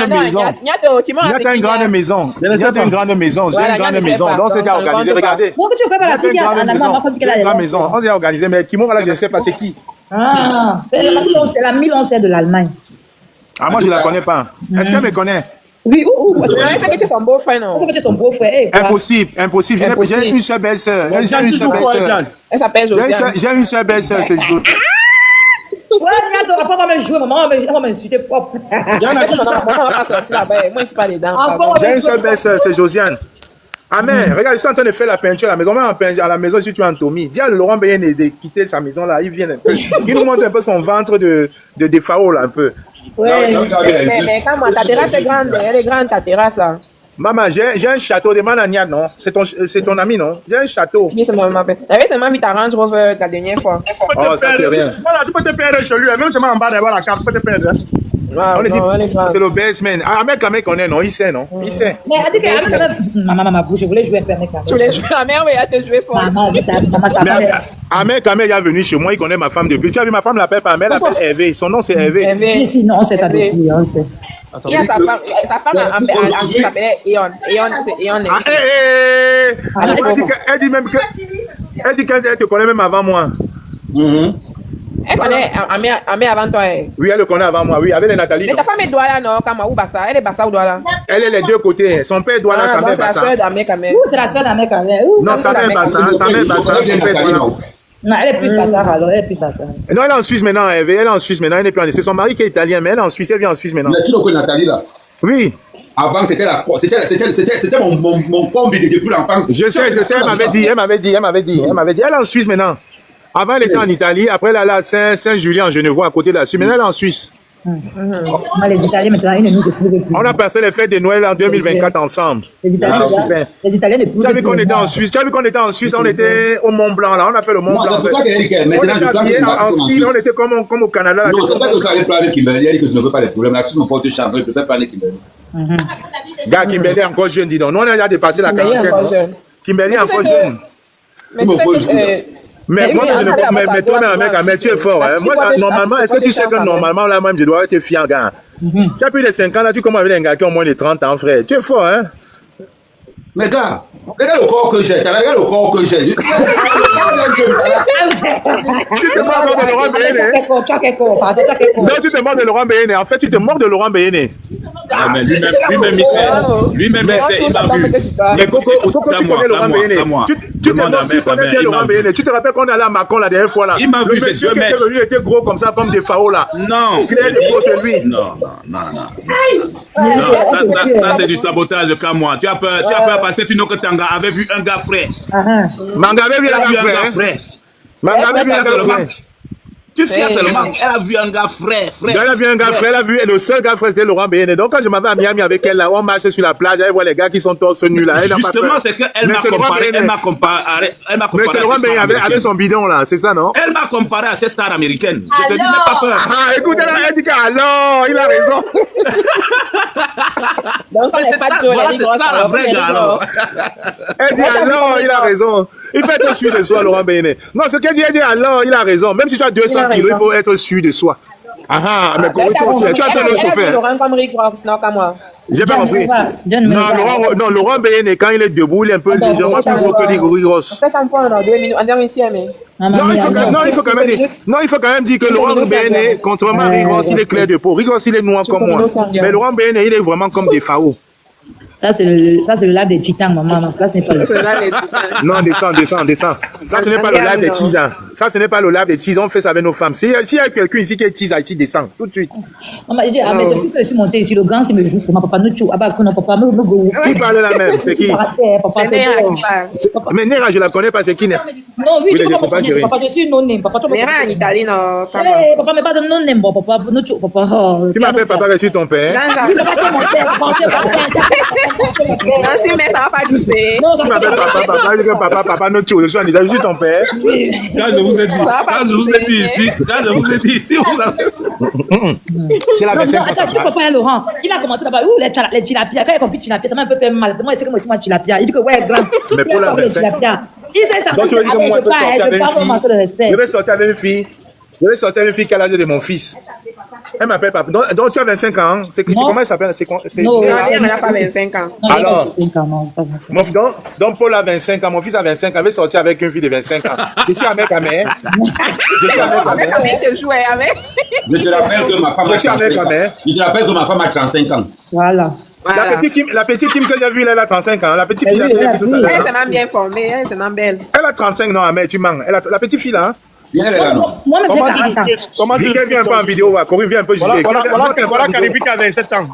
maison. Niat a une grande maison. Niat a une grande maison. J'ai une grande maison. Donc c'est déjà organisé. Regardez. Moi, tu connais pas la fille qui a en allemand, J'ai une grande maison. On s'est organisé. Mais Kimora, là, je ne sais pas c'est qui. Ah, c'est la Milan-Cère de l'Allemagne. Ah, moi je ne la connais pas. Est-ce qu'elle me connaît? Oui, C'est que tu es son beau-frère, non? C'est que tu es son beau-frère. Impossible. J'ai une seule belle-sœur. J'ai une seule belle-sœur. Elle s'appelle Josiane. J'ai une seule belle-sœur, c'est Josiane. Ouais, regarde, après, on va me jouer, maman, on va m'insulter propre. On va pas sortir là-bas. Moi, c'est pas les dents. J'ai une seule belle-sœur, c'est Josiane. Ah mais, regarde, je suis en train de faire la peinture à la maison. Même à la maison, si tu es en Tommy, dis à Laurent Béné de quitter sa maison là, il vient un peu. Il nous montre un peu son ventre de défao là, un peu. Ouais. Mais quand ta terrasse est grande, elle est grande ta terrasse là. Maman, j'ai un château, demande à Niad, non? C'est ton ami, non? J'ai un château. Oui, c'est moi, j'avais seulement vu ta Range Rover la dernière fois. Oh, ça c'est rien. Voilà, tu peux te perdre chez lui, même si en bas d'avoir la carte, tu peux te perdre. C'est le basement. Ah, mec, quand même, connaît, non? Il sait, non? Il sait. Mais elle dit que maman, je voulais jouer un peu avec elle. Tu voulais jouer à la mère, mais elle te jouer fort. Maman, ça va. Ahmed, quand même, il est venu chez moi, il connaît ma femme depuis. Tu as vu, ma femme l'appelle pas Ahmed, elle l'appelle Hervé. Son nom, c'est Hervé. Oui, non, c'est ça depuis, on sait. Il y a sa femme en s'appelait Eon. Elle dit même que. Elle dit qu'elle te connaît même avant moi. Elle connaît Amé avant toi. Oui, elle le connaît avant moi, oui, avec les Nathalie. Mais ta femme est Douala, non? Où Bassa? Elle est Bassa ou Douala? Elle est les deux côtés. Son père est Douala, sa mère est Bassa. C'est la sœur d'Amé quand même. C'est la sœur d'Amé quand même. Non, sa mère est Bassa, son père est Douala. Non, elle est plus Bassa alors, elle est plus Bassa. Non, elle est en Suisse maintenant, elle est en Suisse maintenant, elle n'est plus en Suisse. C'est son mari qui est italien, mais elle est en Suisse, elle vit en Suisse maintenant. Mais tu le connais Nathalie là? Oui. Avant, c'était mon combi depuis l'enfance. Je sais, elle m'avait dit. Elle est en Suisse maintenant. Avant, elle était en Italie. Après, elle est à Saint-Julien, en Genevois, à côté de la Suisse. Maintenant, elle est en Suisse. Les Italiens, maintenant, ils ne nous épousent plus. On a passé les fêtes de Noël en 2024 ensemble. Les Italiens n'épousent plus. Tu as vu qu'on était en Suisse? On était au Mont Blanc, là. On a fait le Mont Blanc. C'est pour ça qu'elle dit que maintenant, je en ski, on était comme au Canada. Là. Non, c'est pas que vous allez planer Kimberly. Elle dit que je ne veux pas les problèmes. La Suisse me porte chambre. Je préfère planer Kimberly. Gars, Kimberly est encore jeune, dis donc. Nous, on a déjà dépassé la quarantaine. Kimberly est encore jeune. Mais tu sais que... Mais moi, je ne peux pas. Mais toi, mais tu es fort. Moi, normalement, est-ce que tu sais que normalement, là, même, je dois être fier, gars. Tu as plus de 5 ans, là, tu commences avec un gars qui a moins de 30 ans, frère. Tu es fort, hein? Mais gars, regarde le corps que j'ai. Regarde le corps que j'ai. Tu te mords de Laurent Béné. Non, tu te mords de Laurent Béné. En fait, tu te mords de Laurent Béné. Ah, mais lui-même, il sait, il m'a vu. Mais Coco, tu connais Laurent Béné. Tu connais bien Laurent Béné. Tu te rappelles qu'on est allé à Macon la dernière fois là? Il m'a vu, c'est 2 mètres. Il était gros comme ça, comme des FAO là. Non. Non, ça c'est du sabotage comme moi. Tu as peur parce que tu n'as que Tanga avait vu un gars frère. Manga avait vu un gars frère. Manga avait vu un gars frère. Tu fais seulement. Elle a vu un gars frère. Elle a vu un gars frère, elle a vu le seul gars frère c'était Laurent Béné. Donc quand je m'avais à Miami avec elle là, on marchait sur la plage, elle voit les gars qui sont torse nu là. Justement, c'est qu'elle m'a comparé. Mais c'est Laurent Béné avec son bidon là, c'est ça non? Elle m'a comparé à ces stars américaines. Je te dis, n'aie pas peur. Ah, écoute, elle dit alors, il a raison. Donc on est pas de voilà, c'est ça la vraie gars alors. Elle dit alors, il a raison. Il faut être sûr de soi, Laurent Béné. Non, ce qu'elle dit, elle dit alors, il a raison. Même si tu as 200 kilos, il faut être sûr de soi. Ah, mais tu as le chauffeur. Laurent comme Rick Ross, non comme moi. J'ai pas compris. Non, Laurent Béné, quand il est debout, il est un peu légèrement plus gros que Rick Ross. En fait, on dans 2 minutes. On dirait ici, mais. Non, il faut quand même dire que Laurent Béné, contrairement à Rick Ross, il est clair de peau. Rick Ross, il est noir comme moi. Mais Laurent Béné, il est vraiment comme des FAO. Ça, c'est le lac des titans, maman. Ça, ce n'est pas le... Non, descends. Ça, ce n'est pas le live des teasers. Ça, ce n'est pas le live des teasers. On fait ça avec nos femmes. S'il y a quelqu'un ici qui est teaser, ici, descend tout de suite. Maman, je dis, ah, mais depuis que je suis montée ici, le grand, c'est me joue, c'est ma papa, nous tchou. Ah, bah, non, papa, nous, Qui parle là même? C'est qui? Papa, C'est Néra qui parle. Mais Néra, je la connais pas, c'est qui Néra? Non, oui, Oui, tu les peux pas copains, me connaître, chérie. papa, je suis non-name, papa, tu Néra en Italie, non. Comment? Eh, papa, mais pas de non-name, bon, papa, nous, tchou, papa. Tu m'appelles papa, je suis ton père. Non, si, mais ça va pas doucer. Tu m'appelles papa, non, tu, je suis ton père. Quand je vous ai dit ici, vous avez... C'est la version Attends, tu comprends, Laurent. Il a commencé d'abord, les tilapia. Quand il a compris tilapia, ça m'a un peu fait mal. Moi, c'est que moi, je suis tilapia. Il dit que, ouais, grand. Mais pour la version. Il sait ça. Donc, tu veux dire que moi, je vais sortir avec une manquer de respect. fille. Je vais sortir avec une fille. Je vais sortir avec une fille qui a l'âge de mon fils. Elle m'appelle papa. Donc, tu as 25 ans. C'est comment elle s'appelle? Non, Non, elle n'a pas 25 ans. Non, Alors, 25 ans, non, pas 25 ans. donc Paul a 25 ans, mon fils a 25 ans, je vais sortir avec une fille de 25 ans. Je suis avec Amère. Je suis avec Avec Amère. qui te jouais avec? Je te rappelle que ma femme a Je suis avec 35 ans. Amère. Je te rappelle que ma femme a 35 ans. Voilà. Voilà. La petite Kim que j'ai vue, elle a 35 ans. La petite fille, Oui, que j'ai elle a vue tout à vu. l'heure. Elle s'est même bien formée, elle s'est même belle. Elle a 35, non, Amère, tu mens. La petite fille là, hein. Viens, elle est là, non? Moi-même, j'ai 40 ans. Comment tu Viens un peu en vidéo, va. Corinne, viens un peu juger. Voilà Caribi qui a 27 ans.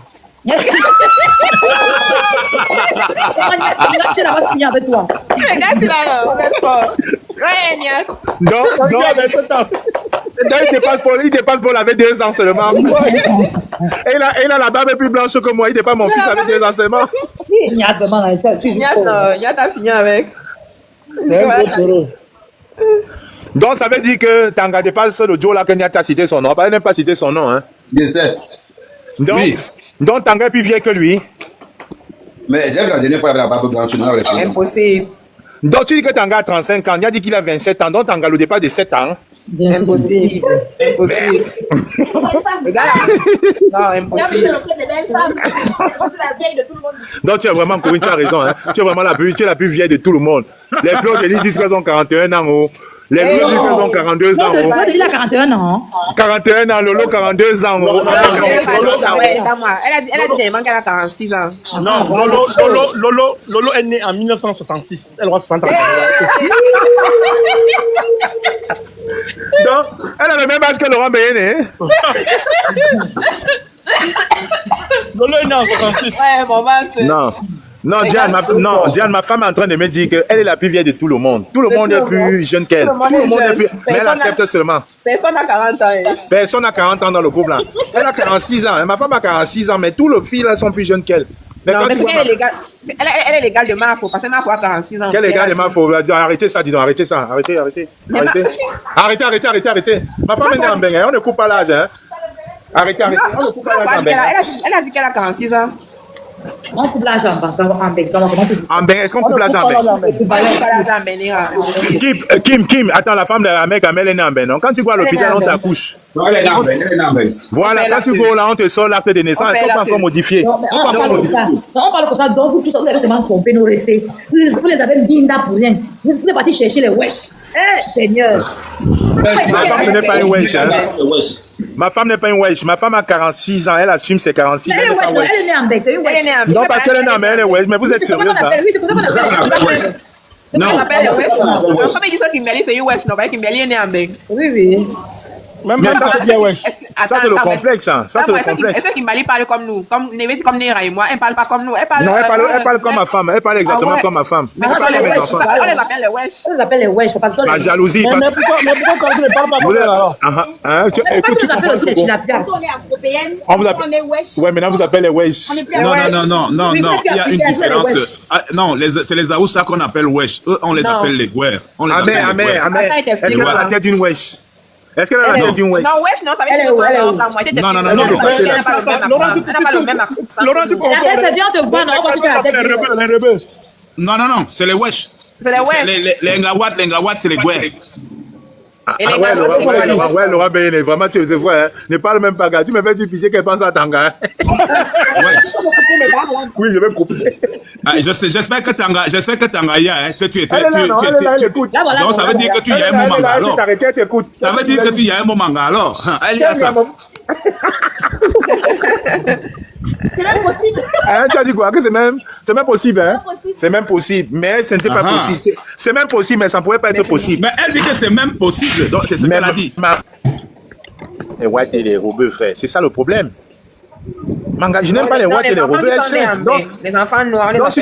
Tu n'as pas signé avec toi. Regarde, c'est là, on est fort. Ouais, Nias. Donc, il dépasse Paul avec 2 ans seulement. Et il a la barbe plus blanche que moi. Il dépasse mon fils avec 2 ans seulement. Il y a vraiment la tête. Nias, t'as fini avec. Donc, ça veut dire que Tanga dépasse le Joe là que Niat a cité son nom. Elle n'a pas cité son nom. Hein. Je sais. Donc, Oui. donc Tanga est plus vieux que lui. Mais j'ai vu la dernière fois avec la barbe blanche. Non, avec les Impossible. Donc, tu dis que Tanga a 35 ans. Il a dit qu'il a 27 ans. Donc, Tanga le départ de 7 ans. Impossible. Impossible. Regarde. Non, impossible. La vieille de tout le monde. Donc, tu es vraiment, Corinne, tu as raison. Hein. Tu es vraiment la plus vieille de tout le monde. Les fleurs disent qu'elles ont 41 ans. Oh. Les Lolo disent qu'elles ont 42 ans. Oh. Il a 41 ans. 41 ans, Lolo, 42 ans. Oh. Elle a dit qu'elle a 46 ans. Non, Lolo est né en 1966. Elle aura 60 ans. Donc, elle a le même âge que Laurent Béné. Lolo est né en 66. Ouais, mon ventre. Non, Diane, ma femme est en train de me dire qu'elle est la plus vieille de tout le monde. Tout le monde est plus jeune qu'elle. Tout le monde est plus. jeune. Mais elle accepte seulement. Personne n'a 40 ans. Hein. Personne n'a 40 ans dans le couple. Là. Elle a 46 ans. Ma femme a 46 ans, mais tous les filles là sont plus jeunes qu'elle. Mais Non, quand mais tu c'est vois qu'elle est légale. Elle est légale de Marfo, parce que Marfo a 46 ans. quel égard les il faut arrêter ça, dis donc, arrêtez ça. Arrêtez. Arrêtez. Ma femme est née en Bénin, on ne coupe pas l'âge. Hein. Arrêtez. On ne coupe pas l'âge en Bénin. Elle a dit qu'elle a 46 ans. On coupe l'argent En Bénin, est-ce qu'on coupe l'âge en Bénin? Kim, attends, la femme de la mec, elle est née en Bénin. Quand tu vas à l'hôpital, on t'accouche. Non, elle est là, elle est là. Voilà, quand tu vas là, on te sort l'acte de naissance. Est-ce qu'on peut encore modifier? On parle comme ça. On parle comme ça. Donc, vous tous, vous avez seulement trompé nos récits. Vous les avez mis là pour rien. Vous êtes partis chercher les wesh. Eh, Seigneur. Ma femme, ce n'est pas une wesh. Hein. Ma femme n'est pas une wesh. Ma femme a 46 ans. Elle assume ses 46 ans. Elle est wesh. Elle est née en bec. Non, parce qu'elle est née en Bénin, elle est wesh. Mais vous êtes sérieux, ça? Oui, c'est comme ça qu'on appelle. Non, on appelle les wesh. Comme ils disent que Kimberly, c'est une wesh. Non, Kimberly est née en Bénin. Oui. Même ça, c'est bien, ouais. Ça, c'est le complexe. Ça, c'est le complexe. Est-ce que Kimberly parle comme nous? Comme Néra et moi, elle parle pas comme nous. Non, elle parle comme ma femme. Elle parle exactement comme ma femme. Mais c'est les wesh. On les appelle les wesh. On les appelle les wesh. La jalousie. Mais pourquoi quand tu ne parles pas comme ça alors? Pourquoi tu appelles aussi les tilapia? Quand on est afropéenne, On vous appelle. on est wesh. Ouais, maintenant vous appelez les wesh. On est plus Non, wesh. non, il y a une différence. Ah, non, c'est les Aoussa qu'on appelle wesh. Eux, on les appelle les guerres. On les appelle les guerres. Est-ce qu'elle a la tête d'une wesh? Est-ce qu'elle a la tête d'une wesh? Non, wesh, non, ça veut dire que la moitié de Non. elle n'a pas le même accent. Laurent, tu comprends? C'est bien de voir, non, on va te faire la tête. Les rebelles. Non, c'est les wesh. C'est les wesh. Les Ngawat, c'est les guerres. Et les gars, Ouais, Laurent Béné, vraiment, tu sais, ouais, ne parle même pas, gars. Tu me fais du pisser qu'elle pense à Tanga. Oui, je vais me couper. J'espère que Tanga y a, que tu étais. Elle écoute. Donc ça veut dire que tu y as un moment alors. Elle t'écoute. Ça veut dire que tu y as un moment alors. Elle y a ça. C'est même possible. Hein, tu as dit quoi? Que c'est même possible, hein? C'est même possible, mais ce n'était pas possible. C'est même possible, mais ça ne pouvait pas être possible. Mais elle dit que c'est même possible. Donc, c'est ce qu'elle a dit. Les whites et les robeux, frère, c'est ça le problème. Manga, je n'aime pas les whites et les robeux. Les enfants noirs. Donc, si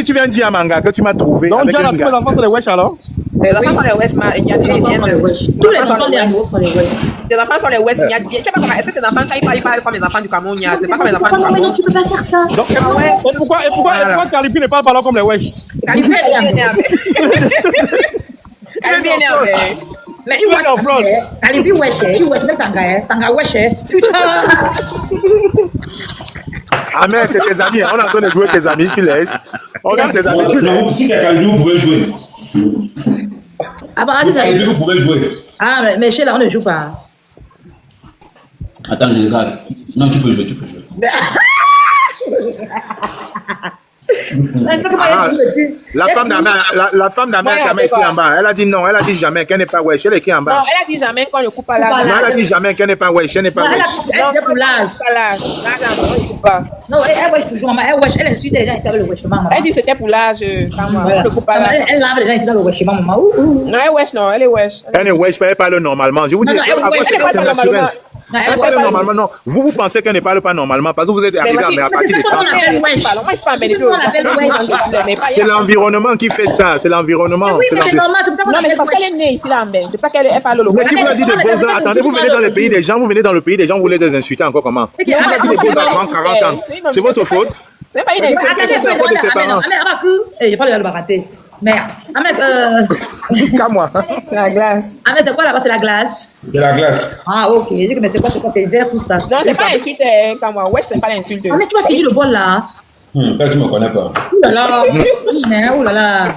tu viens dire à Manga que tu m'as trouvé. Donc, avec Diana, un tous les gars. enfants sont les wesh alors? Les enfants sont les West, il y a des Tous les enfants des amours sont les West. tes enfants sont les West, il y a bien. Tu sais pas comment, est-ce que tes enfants, quand ils parlent comme les enfants du Cameroun, c'est pas comme les enfants du Mais Cameroun? non, tu peux pas faire ça. Donc, et pourquoi Calipi ne parle pas comme les wesh? Calibi est énervé. Calibi est énervé. Mais il wesh. Calibi wesh, il wesh, mais Tanga wesh. Putain. Ah, mais c'est tes amis, on est en train de jouer tes amis, tu laisses. On aime tes amis, tu Non, laisses. si c'est Kalidou, vous pouvez jouer. Ah bah, Si c'est Kalidou, vous pouvez jouer. ah, mais chez là, on ne joue pas. Attends, je regarde. Non, tu peux jouer, tu peux jouer. La femme d'Amère qui est écrit en bas, elle a dit non, elle a dit jamais qu'elle n'est pas wesh, elle est écrit en Non, bas. elle a dit jamais qu'on ne coupe pas la Non, elle a dit jamais qu'elle n'est pas wesh, elle n'est pas Non, elle wesh. c'est pour l'âge. on ne coupe pas. Non, elle wesh toujours, maman. Elle wesh, elle insulte les gens ici avec le wesh-ement, maman. Elle dit c'était pour l'âge, on Voilà. ne coupe pas la. Elle lave les gens ici dans le wesh-ement, maman. Ouh. Non, elle est wesh, non, elle est wesh. Elle est wesh, elle parle normalement. Je vous dis, Non, non, elle après, wesh, c'est elle c'est parle naturel. normalement. Non, Elle parle normalement, non. Vous pensez qu'elle ne parle pas normalement parce que vous êtes arrivé à partir de c'est ça qu'on 30 ans. appelle wesh. Moi, je suis pas embêtée. C'est l'environnement qui fait ça, c'est l'environnement. Oui, mais c'est normal, c'est pour ça qu'on Non, mais c'est appelle parce wesh. qu'elle est née ici, là, en Belgique. C'est pour ça qu'elle parle le Mais wesh. qui vous a dit des beaux-arts? Attendez, vous venez dans le pays des gens, vous voulez les insulter encore comment? Ok, Qui vous a dit des beaux-arts 30, 40 ans? C'est votre faute? C'est pas une C'est insulte. la faute de ses parents. J'ai pas le baraté. Merde. Ahmed, Qu'à moi. C'est la glace. Ahmed, c'est quoi là-bas? C'est la glace. C'est la glace. Ah, ok. J'ai dit que mais c'est quoi? C'est le verre, tout ça. Non, c'est pas l'insulte, comme moi. Wesh, c'est pas l'insulte. Ah, mais tu vas finir le bol là. Toi, tu me connais pas. Ouh là là. Ouh là là.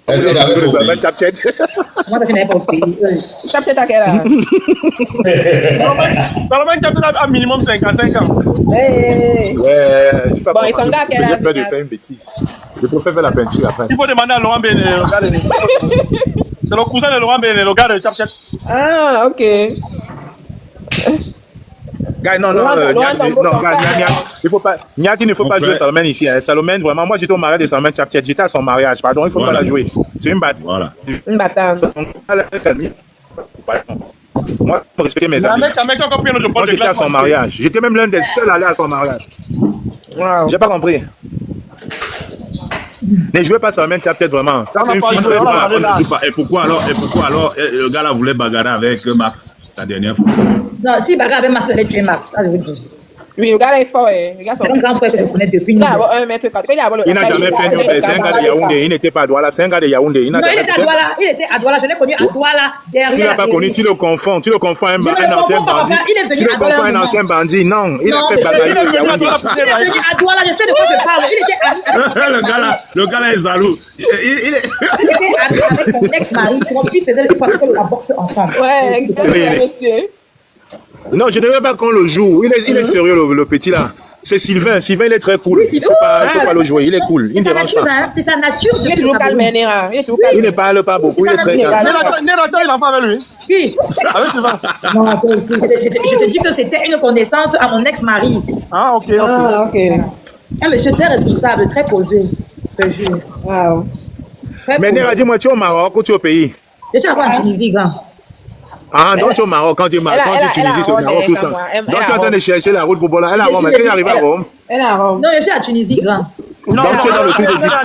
Elle est avec son pays. Moi, je n'avais pas au pays. Ça peut-être à quel âge? Salomon qui a peut-être un minimum 55 ans. Hey. Ouais, je sais pas. Bon, ils sont gars, quel J'ai âge? peur de faire une bêtise. Je préfère faire la peinture après. Il faut demander à Laurent Béné, le gars de... C'est le cousin de Laurent Béné, le gars de Chapchat. Ah, ok. Gars, non, il faut pas. Niati ne faut pas jouer Salomon ici. Salomon, vraiment, moi j'étais au mariage de Salomon Chapchat. J'étais à son mariage, pardon, il faut pas la jouer. C'est une batte. Voilà. Une bâtarde. Moi, je respectais mes amis. Moi, j'étais à son mariage. J'étais même l'un des seuls à aller à son mariage. Wow. J'ai pas compris. Ne jouez pas Salomon Chapchat vraiment. Ça, c'est une fille très brave. On ne joue pas. Et pourquoi alors le gars là voulait bagarrer avec Max la dernière fois? Non, si bagarre avec Max, elle est tuée Max. Ça, je vous dis. Oui, le gars là est fort. Les gars sont. C'est un grand frère que je connais depuis. Il a 1m4. Il n'a jamais fait Nobel. C'est un gars de Yaoundé. Il n'était pas à Douala. C'est un gars de Yaoundé. Non, il était à Douala. Il était à Douala. Je l'ai connu à Douala. Tu ne l'as pas connu, tu le confonds. Tu le confonds un ancien bandit. Tu le confonds un ancien bandit. Non, il a fait bagarrer à Yaoundé. Il est venu à Douala. Je sais de quoi je parle. Il était le gars là est jaloux. Il était avec son ex-mari. Son fils faisait la boxe ensemble. Ouais, c'est un métier. Non, je ne veux pas qu'on le joue. Il est sérieux, le petit là. C'est Sylvain. Sylvain, il est très cool. Il ne faut pas le jouer. Il est cool. Il ne dérange pas. C'est sa nature. Il est toujours calme, Néra. Il ne parle pas beaucoup. Il est très calme. Néra, il a fait avec lui. Puis, non, je te dis que c'était une connaissance à mon ex-mari. Ah, ok. Un monsieur très responsable, très posé. Je te jure. Wow. Mais Néra, dis-moi, tu es au Maroc ou tu es au pays? Je suis encore en Tunisie, grand. Ah, donc tu es au Maroc, quand tu es au Tunisie, c'est au Maroc, tout ça. Donc tu es en train de chercher la route pour Bola. Elle est à Rome, tu es arrivé à Rome. Elle est à Rome. Non, je suis à Tunisie, grand. Donc tu es dans le truc de dire.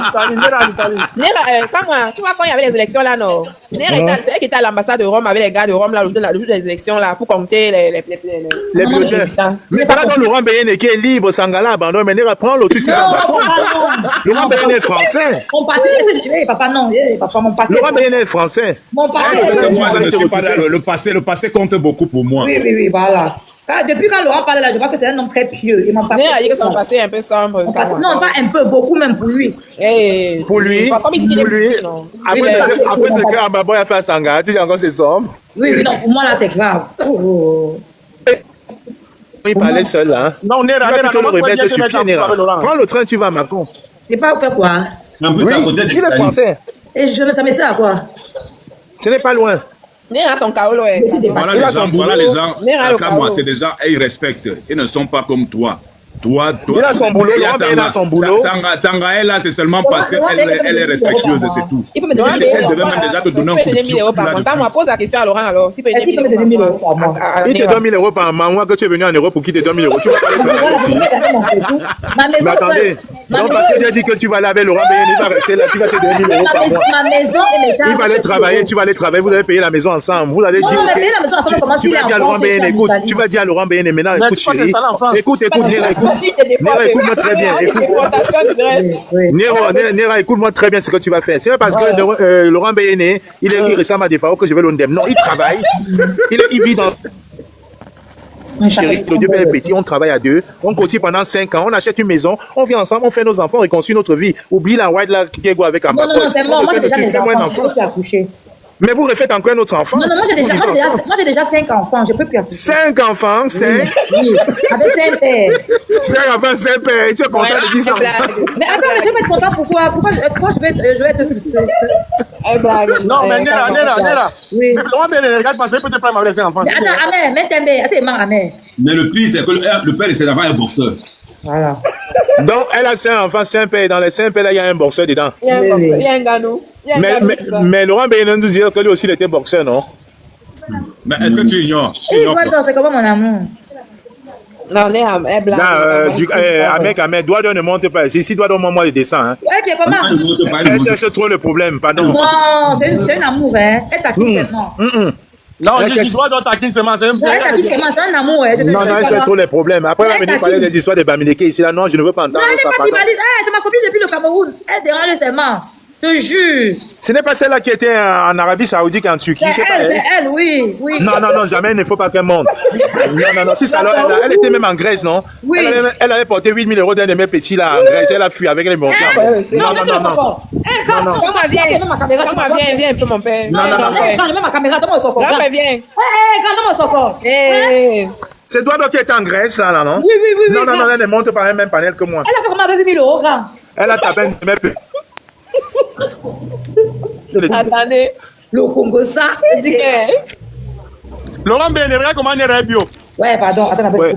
Néra, comme moi, tu vois, quand il y avait les élections là, non. Néra, c'est elle qui était à l'ambassade de Rome avec les gars de Rome là, le jour des élections là, pour compter les bulletins. Mais pas dans Laurent Béyenne qui est libre, Sangala abandonne, mais Néra, prends le truc. Laurent Béyenne est français. Mon passé, papa, non, papa, mon passé. Laurent Béyenne est français. Mon passé. Moi, je ne suis pas là. Le passé compte beaucoup pour moi. Oui, voilà. Depuis quand Laurent parle là, je vois que c'est un homme très pieux. Et mon passé. Néra a dit que son passé est un peu sombre. Non, pas un peu, beaucoup même pour lui. Pour lui, après ce que Ambaboy a fait à Sangha, tu dis encore c'est sombre. Oui, non, pour moi là c'est grave. Il parlait seul là. Non, Néra, tu vas plutôt le remettre sur pied, Néra. Prends le train, tu vas à Macon. C'est pas faire quoi? Oui, il est français. Et ça me sert à quoi? Ce n'est pas loin. Néa son kaolo, eh. Voilà Il a les son gens, voilà boulot. les gens. Néa, le À moi, kaolo. c'est des gens, ils respectent. Ils ne sont pas comme toi. Toi. Il a son boulot, Il y a Laurent Beyene a son Tanga. boulot. Tanga est là, c'est seulement parce qu'elle est respectueuse, c'est tout. Il peut me Non, donner Elle 1000 elle euros. devait même déjà te donner un Il coup peut de donner 1000 euros par mois. Quand moi pose la question à Laurent alors, s'il peut Est-ce qu'il peut me donner 1000 euros par mois? Il te donne 1000 euros par mois. Moi, que tu es venu en Europe pour qu'il te donne 1000 euros, tu vas pas aller travailler aussi. Ma maison Mais attendez, Ma donc maison- parce que j'ai dit que tu vas aller avec Laurent Beyene, il va rester là, tu vas te donner 1000 euros par mois. Ma maison et mes gens. Il va aller travailler, tu vas aller travailler, vous allez payer la maison ensemble. Vous allez Non, dire, on va ok, payer la maison ensemble, comment tu s'il vas est dire à en Laurent France, Beyene, je suis en écoute, Italie. tu vas dire à Laurent Beyene maintenant, Mais écoute tu crois que chérie, c'est ça, l'enfance. écoute, Néra, écoute. Néra, écoute-moi très bien, Néra, écoute-moi très bien ce que tu vas faire. C'est pas parce que Laurent Beyene, il ressemble à des fois que je vais l'ondem. Non, il travaille, il vit dans... Chérie, le Dieu Père est petit, on travaille à deux, on continue pendant 5 ans, on achète une maison, on vit ensemble, on fait nos enfants, on reconstruit notre vie. Oublie la white là qui est go avec un Non, c'est bon. Moi, j'ai déjà mes Fais-moi un enfants. Je peux enfant. plus accoucher. Mais vous refaites encore un autre enfant. Non, moi, j'ai déjà 5 enfants. Je peux plus accoucher. 5 enfants, 5. Oui, avec 5 pères. 5 enfants, 5 pères. Tu es content de dire ça. Mais attends, mais je vais être content pourquoi je vais être frustré. Non, mais Nera. Oui. Laurent Beyene, regarde pas, c'est peut-être pas avec ses enfants. Mais attends, Amé, mets tes mains. C'est marre, Amé. Mais le pire, c'est que le père de ses enfants est boxeur. Voilà. Donc, elle a 5 enfants, 5 pères. Dans les 5 pères, là, il y a un boxeur dedans. Il y a un boxeur, il y a un ganou. Il y a un ganou, tout ça. Mais Laurent Beyene nous disait que lui aussi, il était boxeur, non? Mais est-ce que tu ignores? Tu Et ignores toi, quoi? c'est comment mon amour? Non, Néa, elle blague. Ahmed, doigt ne monte pas ici. Si doigt donne moi le descend. Hein. Ouais, qui est comment? Moi, je ne montre pas, il Elle montre. cherche trop le problème, pardon. Non, c'est un amour, hein. Elle t'accuse seulement. Non, je dois dans ta kin seulement. C'est Elle t'accuse seulement, c'est un amour, hein. Non, elle cherche trop les problèmes. Après, elle va venir parler des histoires de Bamileke ici. Là, non, je ne veux pas entendre Non, elle ça, n'est pas pardon. tibalise. C'est ma copine depuis le Cameroun. Elle dérange seulement. Je te jure. Ce n'est pas celle-là qui était en Arabie Saoudite, en Turquie. C'est elle, oui. Non, jamais, il ne faut pas qu'elle monte. Non, si ça, alors, elle était même en Grèce, non? Oui. Elle avait porté 8 000 euros d'un de mes petits là en Grèce. Elle a fui avec les montants. Non, Viens un peu, mon père. Quand je mets ma caméra, donne-moi son corps. Non, mais viens. Quand donne-moi son corps. C'est toi qui est en Grèce, là, non? Oui. Non, elle ne monte pas un même panel que moi. Elle a fait comment avec 8 000 euros, grand? Elle a tapé un de mes petits. Attendez. Le Congo, ça. Dis que. Laurent Beyene, regarde comment Nera est bio. Ouais, pardon. Attends, Ouais.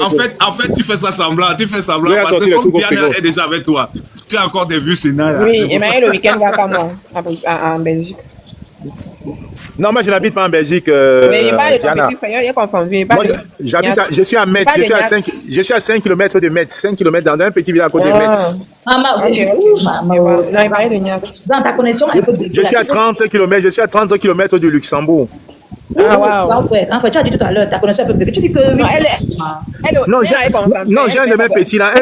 En fait, tu fais ça semblant. Tu fais semblant Oui, parce sorti que le comme truc au Diana frigo. est déjà avec toi, tu as encore des vues sur Naya. Oui, Emmanuel, le week-end va comme moi, en Belgique. Non, moi, je n'habite pas en Belgique. Mais il parle de ton Diana. petit frère, il est confondu. Moi, je suis à Metz, je suis à 5 km de Metz, 5 km dans un petit village à côté de Metz. Maman, Non, il parlait de Nias. dans ta connexion, elle peut Je suis à 30 km du Luxembourg. Ah, waouh. Grand frère, tu as dit tout à l'heure, ta connexion peut bébé. Tu dis que oui. Non, elle Non, j'ai un de mes petits là,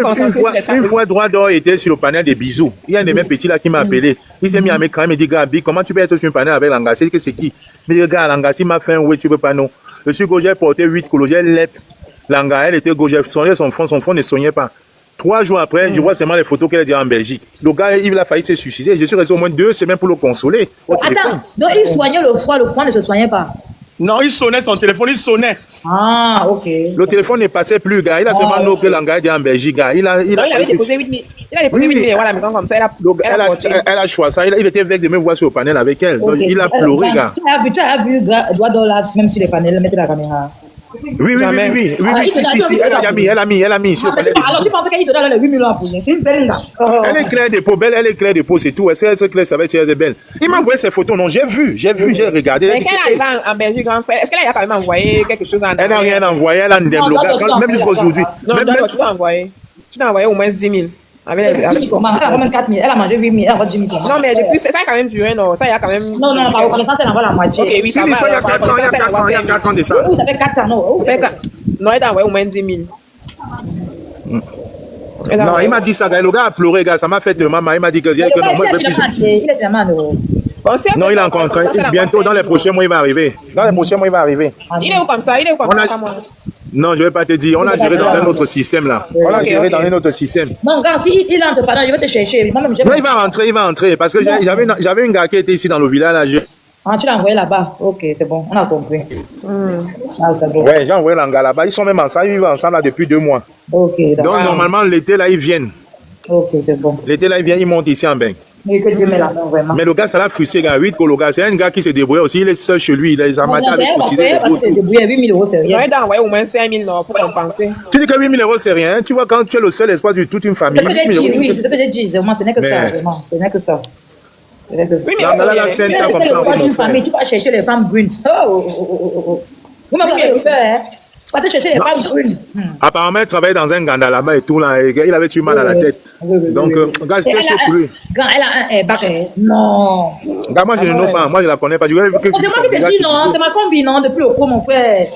une fois droit d'or était sur le panel des bisous. Il y a un de mes petits là qui m'a appelé. Il s'est mis à m'écran, il me dit, Gabi, comment tu peux être sur un panel avec Langassi? Il dit que c'est qui? Mais le gars, Langassi m'a fait un oui, tu peux pas non. Je suis gauche, j'ai porté 8 colos, j'ai lep. Langa, elle était gauche, son front ne soignait pas. 3 jours après, je vois seulement les photos qu'elle a dit en Belgique. Le gars, il a failli se suicider. Je suis resté au moins 2 semaines pour le consoler. Attends, donc il soignait le froid ne se soignait pas. Non, il sonnait son téléphone, il sonnait. Ah, ok. Le téléphone ne passait plus, gars. Il a seulement nous que Langa a dit en Belgique, gars. Il avait déposé 8 000. Il a déposé 8 000 euros à la maison comme ça. Elle a choisi ça. Il était avec de me voir sur le panel avec elle. Donc, il a pleuré, gars. Tu as vu doigt dans la, même sur les panels, mettre la caméra. Oui, si. Elle a mis sur le panel. Alors, tu penses qu'elle te donne les 8 000 euros pour rien. C'est une belle là. Elle est claire de peau, belle, elle est claire de peau, c'est tout. Est-ce qu'elle est claire, ça va être elle est belle. Il m'a envoyé ses photos, non, j'ai regardé. Mais quand elle arrive en Belgique, grand frère, est-ce qu'elle a quand même envoyé quelque chose en Elle n'a rien envoyé, elle a un développement, même jusqu'à aujourd'hui. Non, tu l'as envoyé. Tu l'as envoyé au moins 10 000. Elle a quand même 4 000. Elle a mangé 8 000. Elle a envoyé 10 000. Non, mais depuis, ça a quand même duré, non. Ça, il y a quand même. Non, par reconnaissance, elle envoie la moitié. Ok, oui, Si, ça va. il y a 4 ans de ça. Oui, ça fait 4 ans, non. Non, elle a envoyé au moins 10 000. Non, il m'a dit ça, gars. Le gars a pleuré, gars. Ça m'a fait de maman. Il m'a dit que non, moi, je veux plus. Il est finalement Non, il est encore en train. Bientôt, dans les prochains mois, il va arriver. Il est où comme ça? Moi. Non, je ne vais pas te dire. On a géré dans un autre système, là. On a géré dans un autre système. Non, gars, si il entre pas, je vais te chercher. Non, il va rentrer. Parce que j'avais une gars qui était ici dans le village, là. Ah, tu l'as envoyé là-bas. Ok, c'est bon. On a compris. Ah, c'est bon. Ouais, j'ai envoyé l'anga là-bas. Ils sont même ensemble. Ils vivent ensemble là depuis 2 mois. Ok, d'accord. Donc, normalement, l'été, là, ils viennent. Ok, c'est bon. L'été, là, ils montent ici en bain. Oui, que Dieu met la main, vraiment. Mais le gars, ça l'a frustré, gars. 8 le gars, c'est un gars qui se débrouille aussi. Il est seul chez lui. Il a les amateurs avec quotidien. Parce que c'est débrouillé, 8 000 euros, c'est rien. J'aurais dû envoyer au moins 5 000 pour compenser. Tu dis que 8 000 euros, c'est rien. Tu vois, quand tu es le seul espoir de toute une famille. C'est ce que j'ai dit, oui, c'est ce que j'ai dit. Vraiment, ce n'est que ça, vraiment. Ce n'est que ça. Oui, mais la scène, comme ça, tu vas chercher les femmes brunes. Vous m'avez fait, hein? Tu vas chercher les femmes brunes. Apparemment, il travaillait dans un ganda là-bas et tout, là. Et il avait eu mal à la tête. Donc, gars, c'était chaud pour lui. Quand elle a un bac, non. Gars, moi, je ne sais pas. Moi, je la connais pas. C'est moi qui te dis, non. C'est ma combi, non, depuis le pro, mon frère.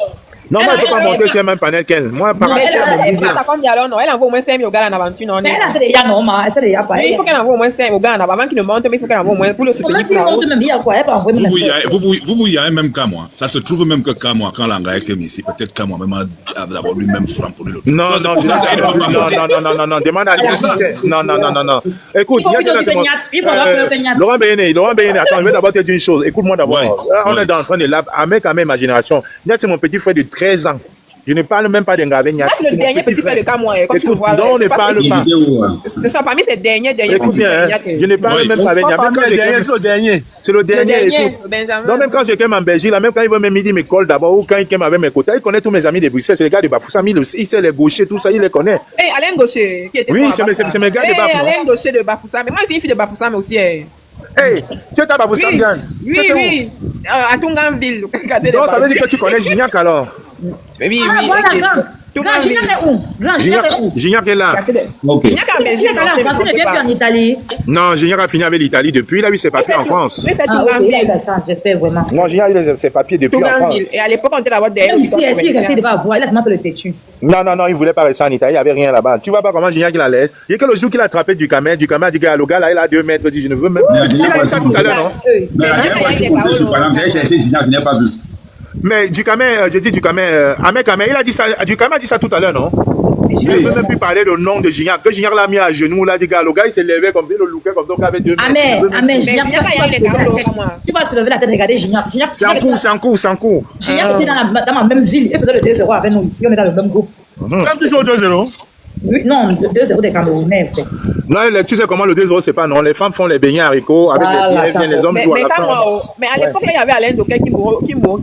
Non, moi, je ne peux pas monter sur le même panel qu'elle. Moi, par exemple, elle envoie au moins 5 000 au gars en aventure. Non, mais elle a fait déjà, non, elle fait déjà pas. Il faut qu'elle envoie au moins 5 000 au gars en avant qu'il ne monte, mais il faut qu'elle envoie au moins pour le soutenir. Vous, il y a un même cas, moi. Ça se trouve même que cas, moi, quand l'engrais est ici, peut-être qu'à moi, même d'avoir lui-même frappé l'autre. Non, demande à lui. Non. Écoute, Laurent Béné, attends, je vais d'abord te dire une chose. Écoute-moi d'abord. On est en train de là, avec la même imagination. C'est mon petit frère de 13 ans. Je ne parle même pas d'Engavé. C'est le dernier petit frère de Kamoa. Écoute, non, on ne parle pas. C'est ça, parmi ces derniers. Écoute bien, je ne parle même pas d'Engavé. C'est le dernier. Donc, même quand je quitte en Belgique, même quand il veut me dire mes cols d'abord, ou quand il quitte avec mes côtés, il connaît tous mes amis de Bruxelles. C'est les gars de Bafoussam. Il sait les gauchers, tout ça, il les connaît. Eh, Alain Gaucher, qui était oui, c'est mes gars de Bafoussam. Alain Gaucher de Bafoussam. Mais moi, je suis une fille de Bafoussam aussi. Hey, tu es à Bafoussam, Jeanne? Oui. À Tunganville. Donc, ça veut dire que tu connais Gignac alors? Oui. Gignac est là. Gignac a Belgique. En Italie. Non, Gignac a fini avec l'Italie depuis. Il a eu ses papiers en France. J'espère vraiment. Non, Gignac a eu ses papiers depuis en France. Et à l'époque, on était là-bas derrière. Ici, il est resté devant voir. Il a seulement fait le têtu. Non, il ne voulait pas rester en Italie. Il n'y avait rien là-bas. Tu vois pas comment Gignac il a l'air. Il y a que le jour qu'il a attrapé du caméra a dit que le gars là, il a 2 mètres. Il dit, je ne veux même pas. Il a dit ça tout à l'heure, non? Mais Ducamé, j'ai dit Ducamé, Ahmed Kamé, il a dit ça, Ducamé a dit ça tout à l'heure, non? Je ne veux même plus parler du nom de Gignac. Que Gignac l'a mis à genoux, là, dit le gars, il s'est levé comme ça, il le lookait comme ça, il avait 2 mètres. Amen, Gignac, tu vas se lever la tête, regarder Gignac. C'est en cours. Gignac était dans ma même ville, il faisait le 2-0 avec nous ici, on est dans le même groupe. Même toujours 2-0. Non, 2-0 des Camerounais. Non, tu sais comment le 2-0 c'est pas, non? Les femmes font les beignets haricots avec les pieds, les hommes jouent à la fin. Mais à l'époque, il y avait Alain Doké qui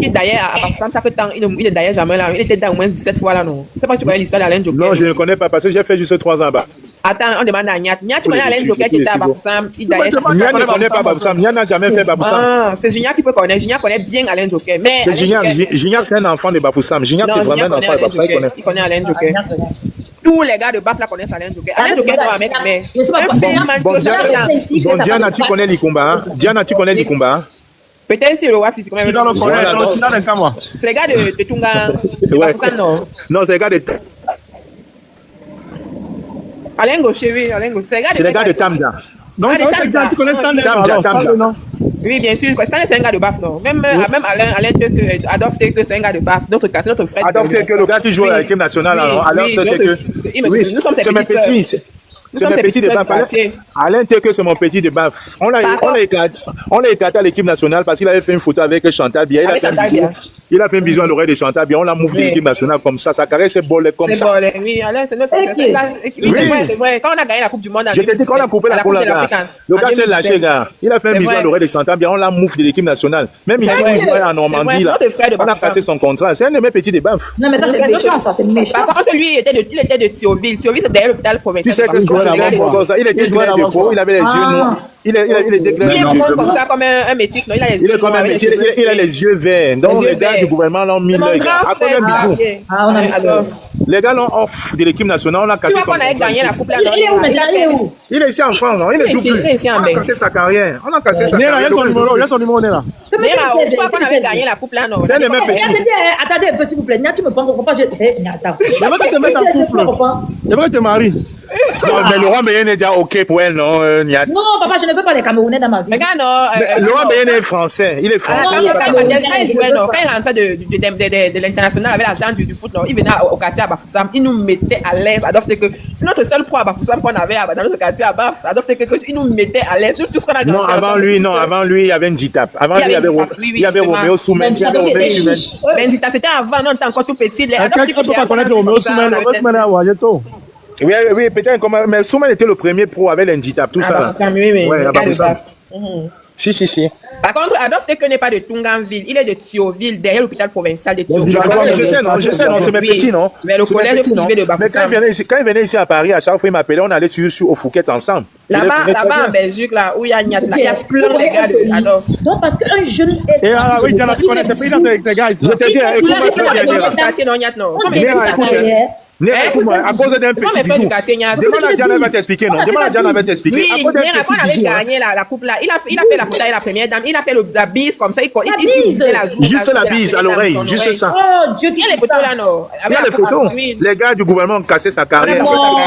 d'ailleurs, à Bafoussam, ça fait tant, il est d'ailleurs jamais là. Il était là au moins 17 fois là, non? C'est pas que tu connais l'histoire d'Alain Doké. Non, je ne connais pas parce que j'ai fait juste 3 ans là-bas. Attends, on demande à Niat. Niat, tu connais Alain Doké qui était à Bafoussam? Niat ne connaît pas Bafoussam. Niat n'a jamais fait Bafoussam. Ah, c'est Gignac qui peut connaître. Gignac connaît bien Alain Doké. C'est Gignac, c'est un enfant de Bafoussam. Gignac, c'est vraiment un enfant de Bafoussam. Il connaît Alain Doké. Tous les gars de Baf là connaissent Alain Doké. Alain Doké doit avec mais. Bon, Diana, tu connais Likumba? Diana, tu connais Likumba? Peut-être si le roi physique. Tu dois le connaître, c'est les gars de Tunga. Non. Non, c'est les gars de. Alain Gaucher, oui, Alain Gaucher. C'est les gars de Tamza. Non, tu connais Stanley. Tamza. Oui, bien sûr. Stanley, c'est un gars de Baf, non? Même Alain Teke, Adolphe Teke, c'est un gars de Baf. Notre cas, c'est notre frère. Adolphe Teke, le gars qui joue à l'équipe nationale. Oui, nous sommes ses petits. C'est mon petit de Baf. Alain Teke, c'est mon petit de Baf. On l'a écarté à l'équipe nationale parce qu'il avait fait une photo avec Chantal Biya. Il a fait un bisou à l'oreille de Chantal Biya. On l'a mouvé de l'équipe nationale comme ça. Sa carrière s'est bolée comme ça. Oui, Alain, c'est notre frère. C'est vrai. Quand on a gagné la Coupe du Monde, je t'ai dit qu'on a coupé la Coupe d'Afrique. Le gars s'est lâché, gars. Il a fait un bisou à l'oreille de Chantal Biya. On l'a mouvé de l'équipe nationale. Même ici, il jouait en Normandie. On a passé son contrat. C'est un de mes petits de Baf. Non, mais ça, c'est méchant, ça. C'est méchant. Par contre, lui, il était de Thionville. Thionville, c'est derrière l'hôpital provincial. Tu sais que il était clair de peau, il avait les yeux noirs. Il était clair de peau. Comme ça, comme un métis, non? Il a les yeux verts. Donc, les gars du gouvernement l'ont mis là. Après un bisou. Les gars l'ont off de l'équipe nationale. On a cassé son contrat. Gagné la coupe là. Il est où? Il est ici en France, non? Il ne joue plus. On a cassé sa carrière. On a cassé sa carrière. Il y a son numéro, on est là. Tu vois qu'on avait gagné la coupe là, non? C'est le même petit. Attendez un peu, s'il vous plaît. Tu me prends pourquoi je. Attends. Il va te mettre en couple. Il va te marier. Non, mais Laurent Béyen est déjà OK pour elle, non? Non, papa, je ne veux pas les Camerounais dans ma vie. Mais gars, non. Laurent Béyen est français. Il est français. Quand il jouait, non, quand il rentrait de l'international avec l'argent du foot, non, il venait au quartier à Bafoussam. Il nous mettait à l'aise. C'est notre seul point à Bafoussam qu'on avait dans notre quartier à Baf. Il nous mettait à l'aise. Tout ce qu'on a non, avant lui, il y avait une Ditap. Avant lui, il y avait Roméo Soumen. Ben Ditap, c'était avant, non, t'es encore tout petit. Quelqu'un ne peut pas connaître Roméo Soumen. Oui, oui, peut-être comment. Mais Souman était le premier pro avec l'Inditap, tout ça. Bafoussam, oui, oui. Ouais, à Bafoussam. Mhm. Si. Par contre, Adolphe Teke n'est pas de Tunganville, il est de Thioville, derrière l'hôpital provincial de Thioville. Je sais, non, c'est mes petits, non. Mais le collège privé de Mais quand il venait ici à Paris, à chaque fois il m'appelait, on allait au Fouquet ensemble. Là-bas en Belgique, là où il y a Niat, il y a plein de gars de Adolphe. Donc, parce qu'un jeune. Et ah oui, tu connais tes pays dans tes gars. Je te dis, écoute-moi, à cause d'un petit bijou. Demande à Diana, elle va t'expliquer, non? Demande à Diana, elle va t'expliquer. Oui, quand on avait gagné la coupe là, il a fait la photo avec la première dame, il a fait la bise comme ça, il la joue. Juste la bise à l'oreille, juste ça. Oh Dieu, Il y a les photos là, non? Il y a les photos. Les gars du gouvernement ont cassé sa carrière. Non,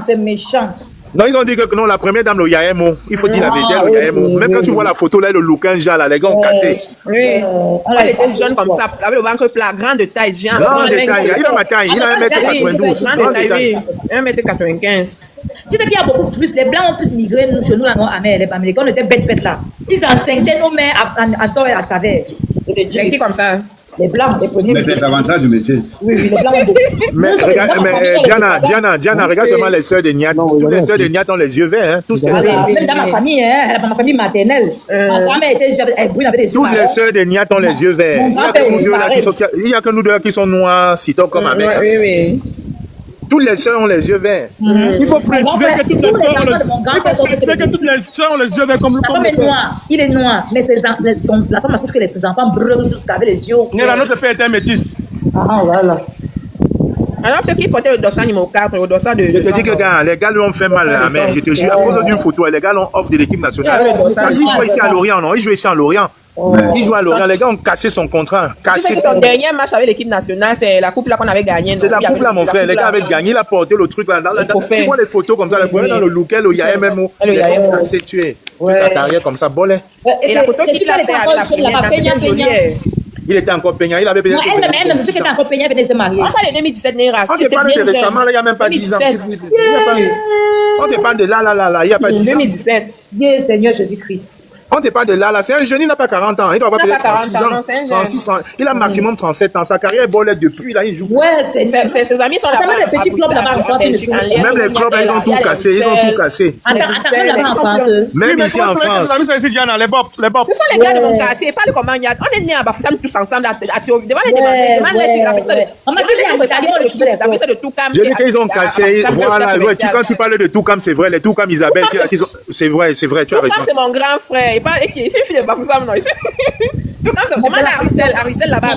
c'est méchant. Non, ils ont dit que non, la première dame, le Yaemo, il faut dire la vérité, le Yaemo. Même quand tu vois la photo là, le Loukan là, les gars ont cassé. Oui, on a été jeunes comme ça, avec le ventre plat, grand de taille, géant. Grand de taille, il a ma taille, il a 1m92. Grand de taille, oui, 1m95. Tu sais qu'il y a beaucoup plus, les Blancs ont plus migré chez nous là, non, les Américains, on était bêtes là. Ils enseignaient nos mères à tort et à travers. C'est qui comme ça? Les Blancs, les premiers. Mais c'est l'avantage du métier. Oui, les Blancs ont beaucoup. Mais regarde, Diana, regarde seulement les sœurs de Niat. Toutes les sœurs de Niat ont les yeux verts, hein. Tous ces même dans ma famille, hein, dans ma famille maternelle. Ma grand-mère avait des toutes les sœurs de Niat ont les yeux verts. Il n'y a que nous deux là qui sont noirs, sitôt comme avec. Oui. Toutes les sœurs ont les yeux verts. Il faut préciser que toutes les sœurs ont les yeux verts comme le La femme est noire, il est noir, mais la femme accouche que les enfants bruns jusqu'à avec les yeux. Notre père était métis. Ah, voilà. Alors, ceux qui portaient le dossard numéro 4, le dossard de. Je te dis que les gars lui ont fait mal à la main. Je te jure, à cause d'une photo, les gars l'ont off de l'équipe nationale. Ils jouent ici à Lorient, non? Ils jouent ici à Lorient. Ils jouent à Lorient. Les gars ont cassé son contrat. Son dernier match avec l'équipe nationale, c'est la coupe là qu'on avait gagnée. C'est la coupe là, mon frère. Les gars avaient gagné, il a porté le truc là. Tu vois les photos comme ça, dans le Louquet, le Yaemo. Les gars ont cassé, tué. Sa carrière comme ça, bolé. Et la photo qu'il a fait avec la première. Il était encore peignant, il avait peut-être. Non, elle-même, je sais qu'elle était encore peignant, elle venait se marier. On parle de 2017, Néra. On te parle de récemment, il n'y a même pas 10 ans. On te parle de là, il n'y a pas 10 ans. 2017. Dieu Seigneur Jésus-Christ. On te parle de là, c'est un jeune, il n'a pas 40 ans, il doit avoir peut-être 36 ans. 36 ans. Il a maximum 37 ans. Sa carrière est bolette depuis, là, il joue. Ouais, ses amis sont là-bas. Les petits clubs là-bas en France. Même les clubs, ils ont tout cassé. Même ici en France. Les bobs. Ce sont les gars de mon quartier, pas le comment il y a. On est nés à Bafoussam tous ensemble à Thioville. Devant les de Toukam. Je dis qu'ils ont cassé. Voilà, quand tu parles de Toukam, c'est vrai. Les Toukam Isabelle, c'est vrai, tu as raison. C'est mon grand frère. Il suffit de Bafoussam, non? Toukam, c'est vraiment Aricel là-bas.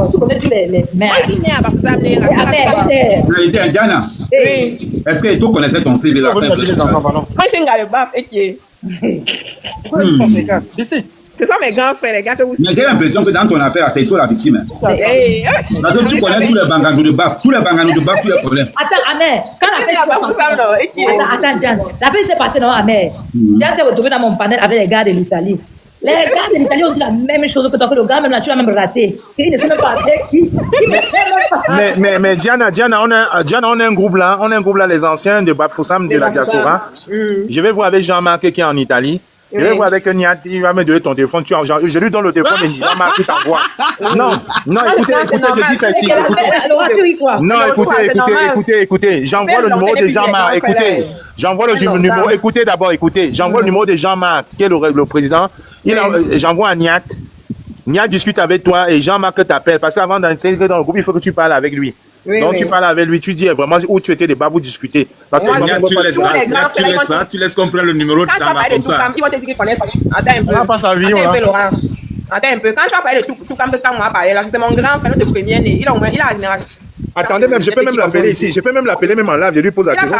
Tu connais tous les mères. Moi, je suis né à Bafoussam. Diana, est-ce que tu connaissais ton CV là? Moi, je suis un gars de Baf. Ce sont mes grands frères, les gars que vous. Mais j'ai l'impression que dans ton affaire, c'est toi la victime. Parce que tu connais tous les banganos de Baf, tous les problèmes. Attends, Amère, quand Attends, Diane, la fin s'est passée, non, Amère. Diane s'est retrouvée dans mon panel avec les gars de l'Italie. Les gars de l'Italie ont dit la même chose que toi, que le gars, même là, tu l'as même raté. Il ne sait même pas qui. Mais Diana, on a un groupe là, les anciens de Bafoussam de la diaspora. Je vais voir avec Jean-Marc qui est en Italie. Je vais voir avec Niat, il va me donner ton téléphone. Je lui donne le téléphone et Jean-Marc qui t'envoie. Non, écoutez, je dis ceci. Non, écoutez. J'envoie le numéro de Jean-Marc. Écoutez, j'envoie le numéro. Écoutez d'abord, J'envoie le numéro de Jean-Marc, qui est le président. J'envoie à Niat. Niat discute avec toi et Jean-Marc t'appelle. Parce qu'avant d'intégrer dans le groupe, il faut que tu parles avec lui. Donc tu parles avec lui, tu dis vraiment où tu étais débat, vous discutez. Parce que tu laisses comprendre le numéro de Jean-Marc comme ça. Ils vont te dire qu'ils connaissent. Attends un peu, Laurent. Attends un peu. Quand tu vas parler de tout comme quand moi parler là, c'est mon grand frère de premier né. Il a attendez, même, je peux même l'appeler ici. Je peux même l'appeler même en live. Je lui pose la question.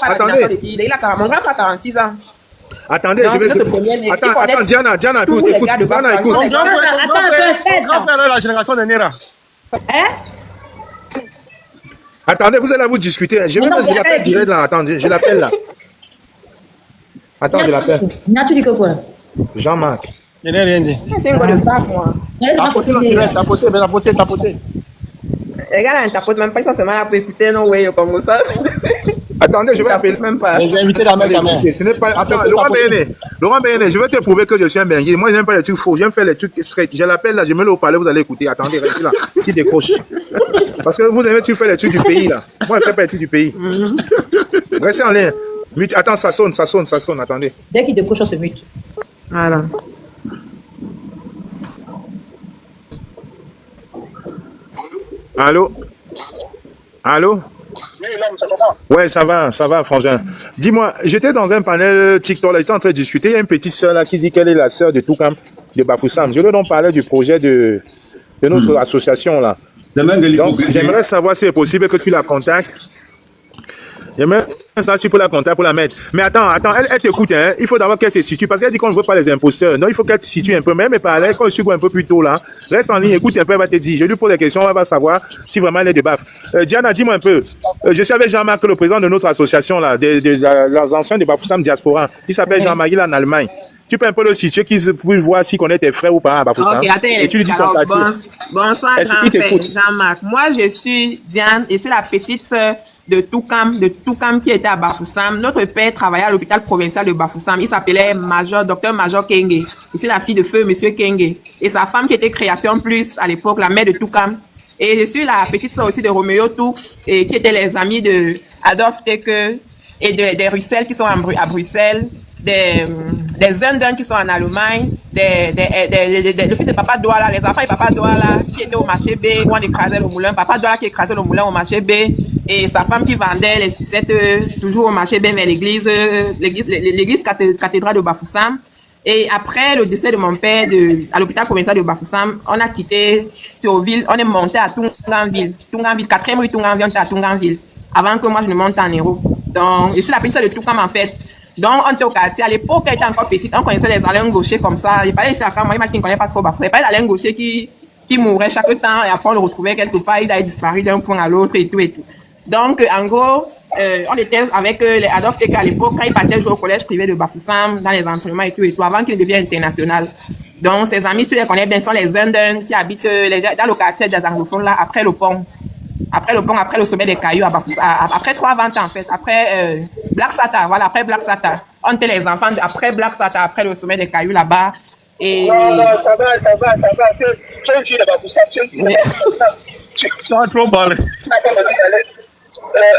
Attendez. Mon grand frère a 46 ans. Attendez, je vais. Attends, Diana, écoute. Diana, écoute. Mon grand frère est la génération de Nera. Hein? Attendez, vous allez vous discuter. Je l'appelle direct là. Attendez, je l'appelle là. Attends, je l'appelle. Tu dis que quoi? Jean-Marc. Je n'ai rien dit. C'est un gars de baf, moi. T'as posé. Les gars là, ils tapotent même pas, ils sont seulement là pour écouter, non, ouais, comme ça. Attendez, je vais appeler. Même pas. J'ai invité la mère quand même. Ce n'est pas. Attends, Laurent Béné, je vais te prouver que je suis un bengue. Moi, je n'aime pas les trucs faux. J'aime faire les trucs straight. Je l'appelle là, je me le haut-parleur, vous allez écouter. Attendez, restez là. Si décroche. Parce que vous aimez, tu fais les trucs du pays là. Moi, je ne fais pas les trucs du pays. Restez en ligne. Attends, ça sonne. Attendez. Dès qu'il décroche, on se mute. Voilà. Allô? Ouais, ça va, frangin. Dis-moi, j'étais dans un panel TikTok, là, j'étais en train de discuter. Il y a une petite soeur là qui dit qu'elle est la sœur de Toukam, de Bafoussam. Je lui ai parlé du projet de notre association là. Donc, j'aimerais savoir si c'est possible que tu la contactes. J'aimerais savoir si tu peux la contacter pour la mettre. Mais attends, elle t'écoute, hein. Il faut d'abord qu'elle se situe, parce qu'elle dit qu'on ne veut pas les imposteurs. Non, il faut qu'elle te situe un peu. Même et par là, quand je suis un peu plus tôt là, reste en ligne, écoute un peu, elle va te dire. Je lui pose des questions, elle va savoir si vraiment elle est de baffe. Diana, dis-moi un peu. Je suis avec Jean-Marc, le président de notre association là, les anciens de Bafoussam Diaspora. Il s'appelle Jean-Marie là en Allemagne. Tu peux un peu le situer, qu'ils puissent voir s'ils connaissent tes frères ou pas à Bafoussam. Ok, attends, et tu lui dis bonsoir, grand-père Jean-Marc. Moi, je suis Diane, je suis la petite sœur de Toukam qui était à Bafoussam. Notre père travaillait à l'hôpital provincial de Bafoussam. Il s'appelait Docteur Major Kenge. Je suis la fille de feu Monsieur Kenge. Et sa femme qui était Création Plus à l'époque, la mère de Toukam. Et je suis la petite sœur aussi de Roméo Toux, et qui étaient les amis de Adolphe Teke et des Russell qui sont à Bruxelles, des Zenden qui sont en Allemagne, le fils de Papa Douala, les enfants de Papa Douala qui étaient au marché B, où on écrasait le moulin, Papa Douala qui écrasait le moulin au marché B, et sa femme qui vendait les sucettes toujours au marché B vers l'église cathédrale de Bafoussam. Et après le décès de mon père à l'hôpital provincial de Bafoussam, on a quitté Thionville, on est monté à Tunganville, 4e rue Tunganville, on était à Tunganville, avant que moi je ne monte en Hérault. Donc, je suis la petite de Toukam en fait. Donc, on était au quartier. À l'époque, elle était encore petite. On connaissait les Alain Gaucher comme ça. Il parlait ici à Kamwa, il ne connaît pas trop Bafou. Il parlait d'Alain Gaucher qui mourait chaque temps et après on le retrouvait quelque part. Il a disparu d'un point à l'autre et tout. Donc, en gros, on était avec les Adolphe Teke à l'époque quand il partait jouer au collège privé de Bafoussam dans les entraînements et tout, avant qu'il devienne international. Donc, ses amis, tu les connais bien, sont les Zenden qui habitent dans le quartier des anglophones là, après le pont. Après le sommet des Cailloux, après 3-20 ans en fait, après Black Sata, voilà, après Black Sata. On était les enfants après Black Sata, après le sommet des Cailloux là-bas. Et... Non, ça va. Tu es une fille de Bafoussam, tu as trop parlé.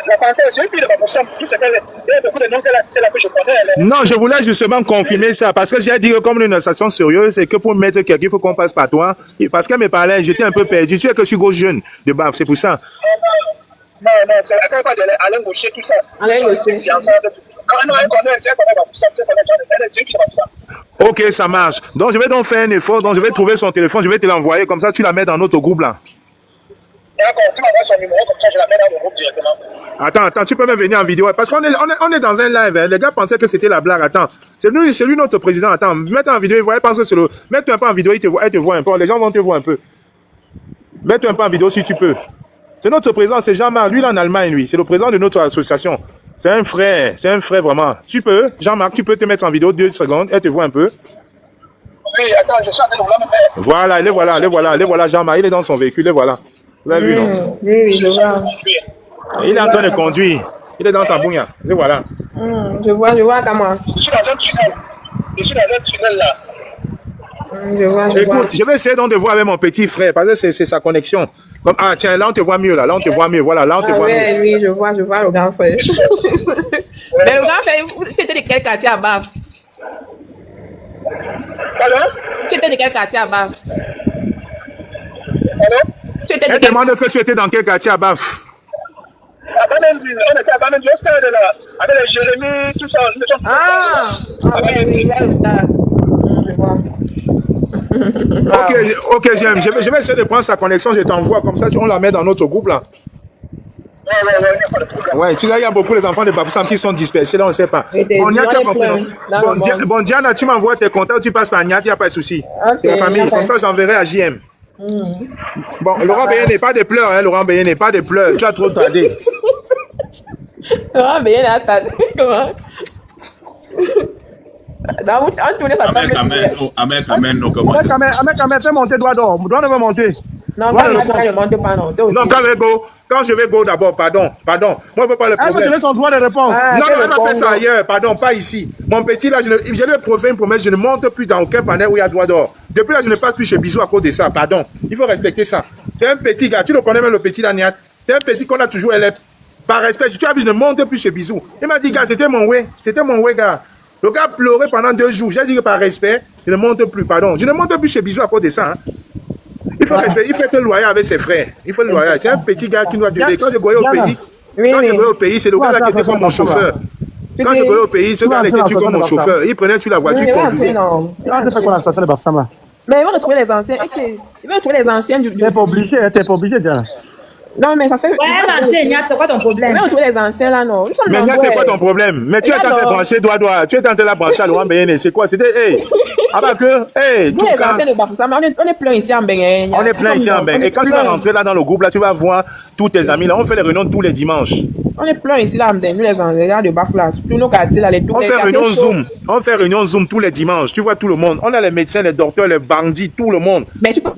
La parenthèse, c'est une fille de Bafoussam, il y a beaucoup de noms qu'elle a cités là que je connais. Non, je voulais justement confirmer ça, parce que j'ai dit que comme une association sérieuse, c'est que pour mettre quelqu'un, il faut qu'on passe par toi. Parce qu'elle me parlait, j'étais un peu perdu. Tu sais que je suis gros jeune de baf, c'est pour ça. Non, c'est la part de Alain Gaucher, tout ça. Alain Gaucher. Ok, ça marche. Donc, je vais donc faire un effort, donc je vais trouver son téléphone, je vais te l'envoyer, comme ça tu la mets dans notre groupe là. D'accord, tu m'envoies son numéro, comme ça je la mets dans le groupe directement. Attends, tu peux même venir en vidéo, parce qu'on est dans un live, hein. Les gars pensaient que c'était la blague, attends. C'est lui notre président, attends, mets-toi en vidéo, il voit, pense que c'est le... Mets-toi un peu en vidéo, elle te voit un peu, les gens vont te voir un peu. Mets-toi un peu en vidéo si tu peux. C'est notre président, c'est Jean-Marc, lui il est en Allemagne, lui, c'est le président de notre association. C'est un frère vraiment. Tu peux, Jean-Marc, tu peux te mettre en vidéo 2 secondes, elle te voit un peu. Oui, attends, je suis en train de vouloir me faire. Voilà, les voilà, Jean-Marc, il est dans son véhicule, les voilà. Vous avez vu, non? Oui, je vois. Il est en train de conduire. Il est dans sa bougne. Les voilà. Je vois comme moi. Je suis dans un tunnel là. Je vois. Écoute, je vais essayer donc de voir avec mon petit frère, parce que c'est sa connexion. Comme, ah tiens, là on te voit mieux, là on te voit mieux, voilà, là on te voit mieux. Oui, je vois le grand frère. Mais le grand frère, tu étais de quel quartier à Baf? Pardon? Tu étais de quel quartier à Baf? Pardon? Elle demande que tu étais dans quel quartier à Baf? À Bananville, on était à Bananville, au stade là, avec les Jérémy, tout ça. Oui, au stade. Je vois. Ok, j'aime. Je vais essayer de prendre sa connexion, je t'envoie, comme ça on la met dans notre groupe là. Ouais, tu vois, il y a beaucoup les enfants de Bafoussam qui sont dispersés, là on ne sait pas. Bon, Diana, tu m'envoies tes contacts, tu passes par Niat, il n'y a pas de souci. C'est la famille, comme ça j'enverrai à JM. Bon, Laurent Béyen n'est pas de pleurs, hein, Laurent Béyen n'est pas de pleurs, tu as trop tardé. Laurent Béyen a tardé, comment? Amen, comment? Amen, fais monter droit d'or, doigt ne veut monter. Non, Droit de quand réponse. ne monte pas, non. Non, quand je vais go d'abord, pardon. Moi, je veux pas le Elle veut problème. donner son droit de réponse. Non, elle m'a fait ça ailleurs, pardon, pas ici. Mon petit, là, je lui ai prouvé une promesse, je ne monte plus dans aucun panel où il y a droit d'or. Depuis là, je ne passe plus chez Bisou à cause de ça, pardon. Il faut respecter ça. C'est un petit gars, tu le connais même le petit Daniel. C'est un petit qu'on a toujours élève. Par respect, si tu as vu, je ne monte plus chez Bisou. Il m'a dit, gars, c'était mon way, gars. Le gars pleurait pendant 2 jours. J'ai dit que par respect, je ne monte plus, pardon. Je ne monte plus chez Bisou à cause de ça. Hein. Il faut respecter, il faut être loyal avec ses frères. Il faut être loyal. C'est un petit gars qui doit t'aider. Quand je voyais au pays, c'est le gars là qui était comme mon chauffeur. Quand je voyais au pays, ce gars là était comme mon chauffeur. Il prenait tu la voiture, il conduisait. Mais ils vont retrouver les anciens. Ils vont retrouver les anciens du. T'es pas obligé, Diana. Non, mais ça fait. Ouais, marcher, Niat, c'est quoi ton Ils problème? vont retrouver les anciens là, non. Ils sont Mais nombreux. c'est quoi ton problème? Mais tu es en train de brancher doigt. Tu es en train de la brancher à Laurent Béné. C'est quoi? C'était, hey, ah bah que, hey, Nous, les anciens de Bafoussam, on est plein ici en Bengue. on est plein ici en Bengue. Et quand tu vas rentrer là dans le groupe, là, tu vas voir tous tes amis. Là, on fait les réunions tous les dimanches. On est plein ici là en Bengue. Nous, les anciens de Bafoussam, tous nos quartiers là, les tous On les fait réunion quartiers Zoom. On fait réunion Zoom tous les dimanches. Tu vois tout le monde. On a les médecins, les docteurs, les bandits, tout le monde. Mais tu peux.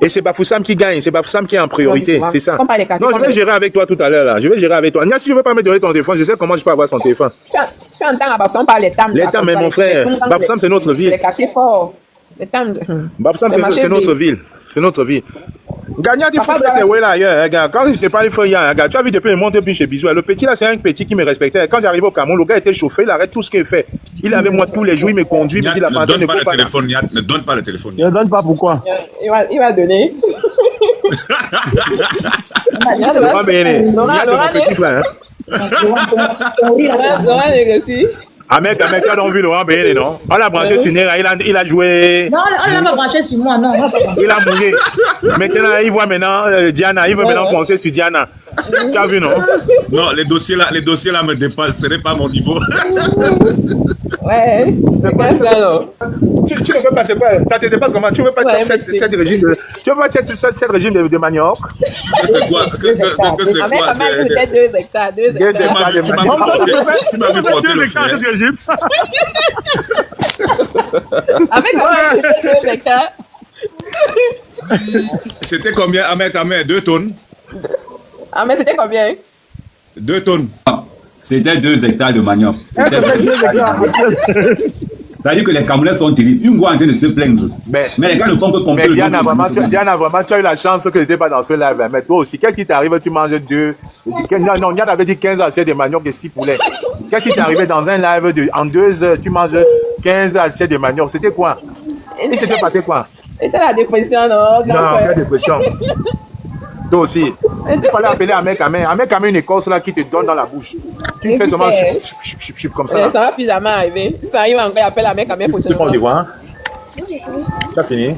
Et c'est Bafoussam qui gagne, c'est Bafoussam qui est en priorité, c'est ça. On parle des quartiers, Non, je vais gérer avec toi tout à l'heure là. Je vais gérer avec toi. Nia, si je veux pas me donner ton téléphone, je sais comment je peux avoir son téléphone. Tu entends à Bafoussam parler les tam. Les tam, mais mon frère, Bafoussam c'est notre ville. Les quartiers forts. Les tam. Bafoussam c'est notre ville. C'est notre ville. Gagnant, il faut faire tes way là ailleurs, hein, gars. Quand je te parle, il faut y aller, gars. Tu as vu depuis, il monte plus chez Bisou. Le petit là, c'est un petit qui me respectait. Quand j'arrive au Cameroun, le gars était chauffé, il arrête tout ce qu'il fait. Il avait moi tous les jours, il me conduit, il me dit la Ne panthère donne ne pas coupe le pas. téléphone, Niat. Ne donne pas le téléphone. Ne donne pas pourquoi. Il va donner. Laurent Béné. Nia, c'est mon petit frère, hein. Laurent négocie. Ahmed, tu as donc vu Laurent Béné, non? On l'a branché sur Nera, il a joué. Non, on l'a pas branché sur moi, non. On l'a pas branché. Il a mouillé. Maintenant, il voit maintenant Diana. Il veut maintenant foncer sur Diana. Tu as vu, non? Non, les dossiers là me dépassent. Ce n'est pas mon niveau. Ouais, c'est quoi ça, non? Tu ne veux pas, c'est quoi? Ça te dépasse comment? Tu ne veux pas Ouais, cette régime de... Tu veux pas cette régime de manioc? C'est quoi? Que c'est quoi? Peut-être 2 hectares. 2 Deux hectares. hectares. Tu m'as vu porter le frère. Avec 2 hectares. C'était combien, Ahmed? 2 tonnes? Ah, mais c'était combien? 2 tonnes. C'était 2 hectares de manioc. C'est-à-dire que les Camerounais sont terribles. Une fois en train de se plaindre. Mais les gars ne font que compter Mais le Diana, nombre de Diana, vraiment, tu as eu la chance que je n'étais pas dans ce live. Mais toi aussi, qu'est-ce qui t'arrive? Tu manges 2. Non, Diana avait dit 15 assiettes de manioc et 6 poulets. Qu'est-ce qui t'est arrivé dans un live en 2 heures? Tu manges 15 assiettes de manioc. C'était quoi? Et c'était passé quoi? C'était la dépression, non? Non, quelle dépression. Toi aussi. Il fallait appeler Ahmed Kamé. Ahmed Kamé, une écorce là qui te donne dans la bouche. Tu fais seulement chup comme ça. Ça va plus jamais arriver. Ça arrive encore, il appelle la mec à mes Tu prends le devoir. Tu as fini?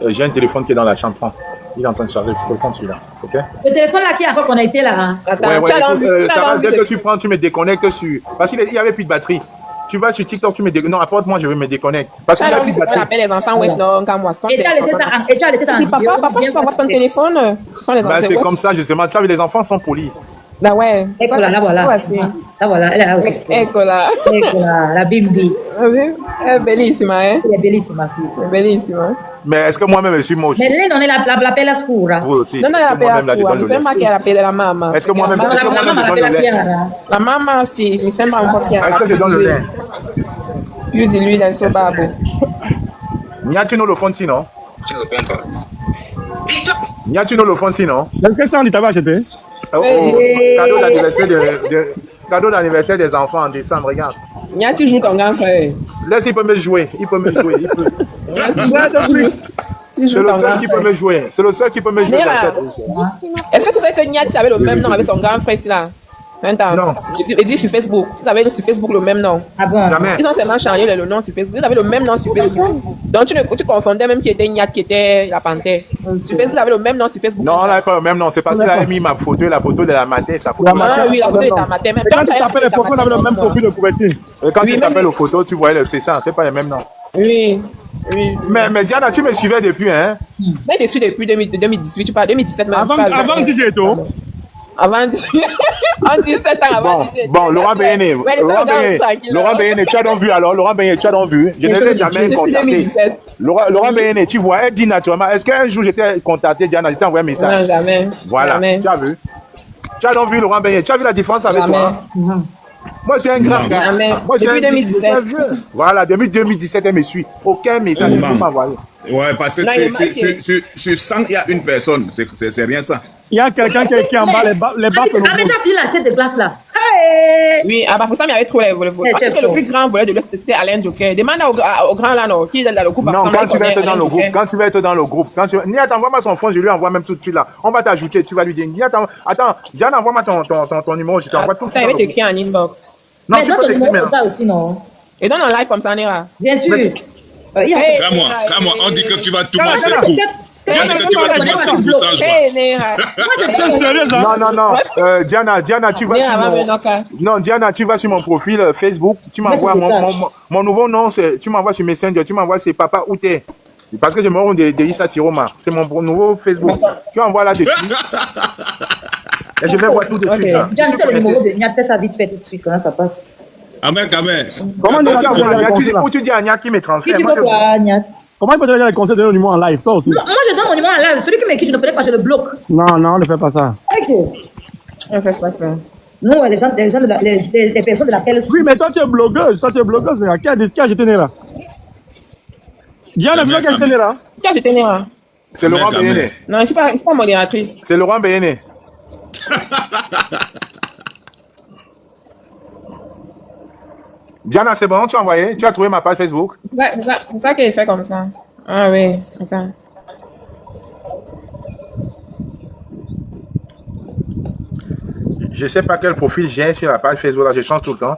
J'ai un téléphone qui est dans la chambre. Prends. Il est en train de charger. Tu peux le prendre celui-là. Ok? Le téléphone là qui est encore connecté là. Hein. Attends, ça va, dès que tu prends, tu me déconnectes sur. Parce qu'il n'y avait plus de batterie. Tu vas sur TikTok, tu me déconnectes. Non, apporte-moi, je vais me déconnecter. Parce qu'il n'y a plus de batterie. On appelle les enfants, wesh, non, quand moi, Et tu as laissé ça en vidéo. Papa, je peux avoir ton téléphone? C'est comme ça, justement. Tu as vu, les enfants sont polis. Là, ouais. Et voilà, là voilà. Là voilà, elle est Ecco là. la bimbi. È bellissima, eh? È bellissima, sì. È bellissima. Mais est-ce que moi-même je suis moche? Mais lei non è la pelle scura. Vous aussi. Non è la pelle scura, mi sembra che è la pelle della mamma. Est-ce que moi-même La mamma la pelle chiara. La mamma sì, mi sembra un po' chiara. Est-ce que je donne le lait? Più di lui del suo babbo. Niatu no lo fonti, non? Niatu no lo fonti, non? Est-ce que ça, on t'a acheté? Cadeau d'anniversaire des enfants en décembre, regarde. Niatu joue ton grand frère. Laisse, il peut me jouer. Il peut me jouer. Il peut. C'est le seul qui peut me jouer. C'est le seul qui peut me jouer. Est-ce que tu sais que Niatu avait le même nom avec son grand frère là? Non. Il dit sur Facebook. Vous avez sur Facebook le même nom. Ah bon? Jamais. Ils ont seulement changé le nom sur Facebook. Vous avez le même nom sur Facebook. Donc tu confondais même qui était Niat, qui était la panthère. Sur Facebook, vous avez le même nom sur Facebook. Non, on n'avait pas le même nom. C'est parce qu'il avait mis ma photo, la photo de la matin, sa photo. Ah oui, la photo de ta matin. Même Quand tu t'appelles les photos, on avait le même profil de couverture. Et quand tu t'appelles aux photos, tu voyais c'est ça, c'est pas le même nom. Oui. Mais Diana, tu me suivais depuis, hein? Mais tu suis depuis 2018, tu parles 2017 même. Avant DJ Eto. Avant 17 ans, avant 17 Bon, Laurent Béné, Laurent Béné, tu as donc vu alors, Laurent Béné, tu as donc vu. Je ne l'ai jamais contacté. Laurent Béné, tu vois, elle dit naturellement, est-ce qu'un jour j'étais contacté, Diana, j'étais envoyé un message? Non, jamais. Voilà, Jamais. tu as vu. Tu as donc vu Laurent Béné, tu as vu la différence avec toi? Moi, c'est un grand gars. Moi, depuis 2017. Voilà, depuis 2017, elle me suit. Aucun message ne peut m'envoyer. Ouais, parce que sur 100, il y a une personne. C'est rien ça. Il y a quelqu'un qui est en bas, les bas que Ah, mais t'as pris la tête de place là. Oui, à Bafoussam, il y avait trop les voleurs. Le plus grand voleur de l'Ouest, c'était Alain Joker. Demande au grand là, non, qui est dans le groupe. Non, quand tu vas être dans le groupe, quand tu vas être dans le groupe, Niat, envoie-moi son fond, je lui envoie même tout de suite là. On va t'ajouter, tu vas lui dire, Niat, attends, Diane, envoie-moi ton numéro, je t'envoie tout de Ça, suite. il va t'écrire en inbox. Non, Mais tu dans peux ton t'écrire numéro comme maintenant. ça aussi, non? Et donne en live comme ça, Nera. Bien sûr. Calme-moi, on dit que tu vas tout masser le coup. On dit que tu vas tout masser le coup sans joie. Hey, Nera. C'est sérieux, ça? Non, Diana, tu vas Nera, va sur venir. non, Diana, tu vas sur mon profil Facebook, tu m'envoies mon nouveau nom, tu m'envoies sur Messenger, tu m'envoies c'est Papa Outé. Parce que je me rends de Issa Tiroma, c'est mon nouveau Facebook. Tu envoies là-dessus. Et je vais voir tout de suite. Là. Diane, c'est le numéro de Niat, fais ça vite fait tout de suite, comment ça passe? Amen. Comment tu dis à Niat qui me transfère? Qui dit quoi, Niat? Comment il peut te donner les conseils de donner le numéro en live, toi aussi? Moi, je donne mon numéro en live. Celui qui m'écrit, je ne connais pas, je le bloque. Non, ne fais pas ça. Ok. On fait pas ça. Non, les personnes de laquelle. Oui, mais toi, tu es blogueuse, mais qui a jeté Nera? Diane, qui a jeté Nera? Qui a jeté Nera? C'est Laurent Béné. Non, c'est pas modératrice. C'est Laurent Béné. Diana, c'est bon, tu as envoyé? Tu as trouvé ma page Facebook? Ouais, c'est ça qu'elle fait comme ça. Ah oui, attends. Je sais pas quel profil j'ai sur la page Facebook, là, je change tout le temps.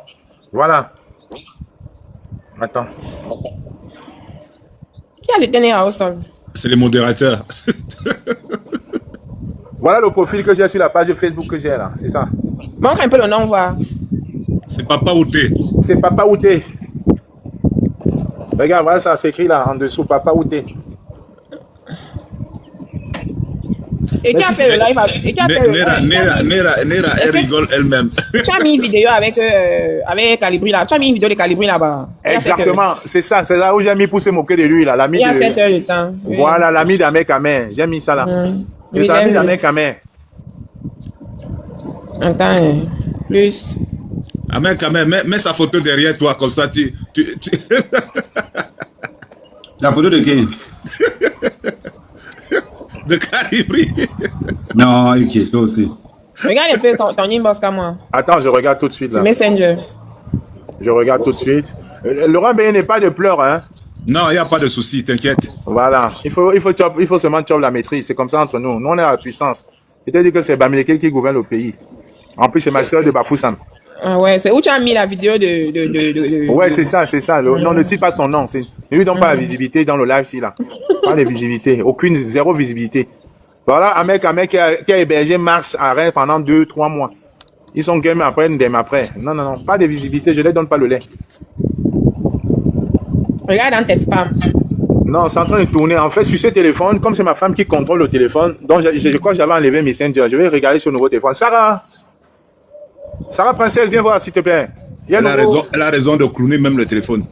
Voilà. Attends. Qui a jeté Nera au sol? C'est les modérateurs. Voilà le profil que j'ai sur la page Facebook que j'ai là, c'est ça. Montre un peu le nom, voir. C'est Papa Outé. C'est Papa Outé. Regarde, voilà ça, c'est écrit là en dessous, Papa Outé. Et qui a fait le live avec... Nera, elle rigole elle-même. Tu as mis une vidéo avec Calibri là. Tu as mis une vidéo de Calibri là-bas. Exactement, c'est ça, c'est là où j'ai mis pour se moquer de lui là. L'ami il y a 7 heures de temps. Oui. Voilà, l'ami d'Amek Amer. J'ai mis ça là. C'est Oui, l'ami d'Amek Amer. Attends, plus. Amen, mets sa photo derrière toi, comme ça tu... La photo de qui? De Calibri. Non, ok, toi aussi. Regarde un peu ton inbox comme moi. Attends, je regarde tout de suite là. Sur Messenger. Je regarde tout de suite. Laurent Béné n'est pas de pleurs, hein. Non, il n'y a pas de souci, t'inquiète. Voilà, il faut seulement chop la maîtrise. C'est comme ça entre nous. Nous, on est à la puissance. C'est-à-dire que c'est Bamileke qui gouverne le pays. En plus, c'est ma soeur de Bafoussam. Ah ouais, c'est où tu as mis la vidéo de... Ouais, c'est ça. Non, ne cite pas son nom. Ne lui donne pas la visibilité dans le live, là. Pas de visibilité. Zéro visibilité. Voilà, un mec qui a hébergé Mars à Rennes pendant 2-3 mois. Ils sont game après, après. Non, pas de visibilité. Je ne les donne pas le lait. Regarde dans tes spams. Non, c'est en train de tourner. En fait, sur ce téléphone, comme c'est ma femme qui contrôle le téléphone, donc je crois que j'avais enlevé Messenger. Je vais regarder sur le nouveau téléphone. Sarah Princesse, viens voir, s'il te plaît. Elle a raison de cloner même le téléphone.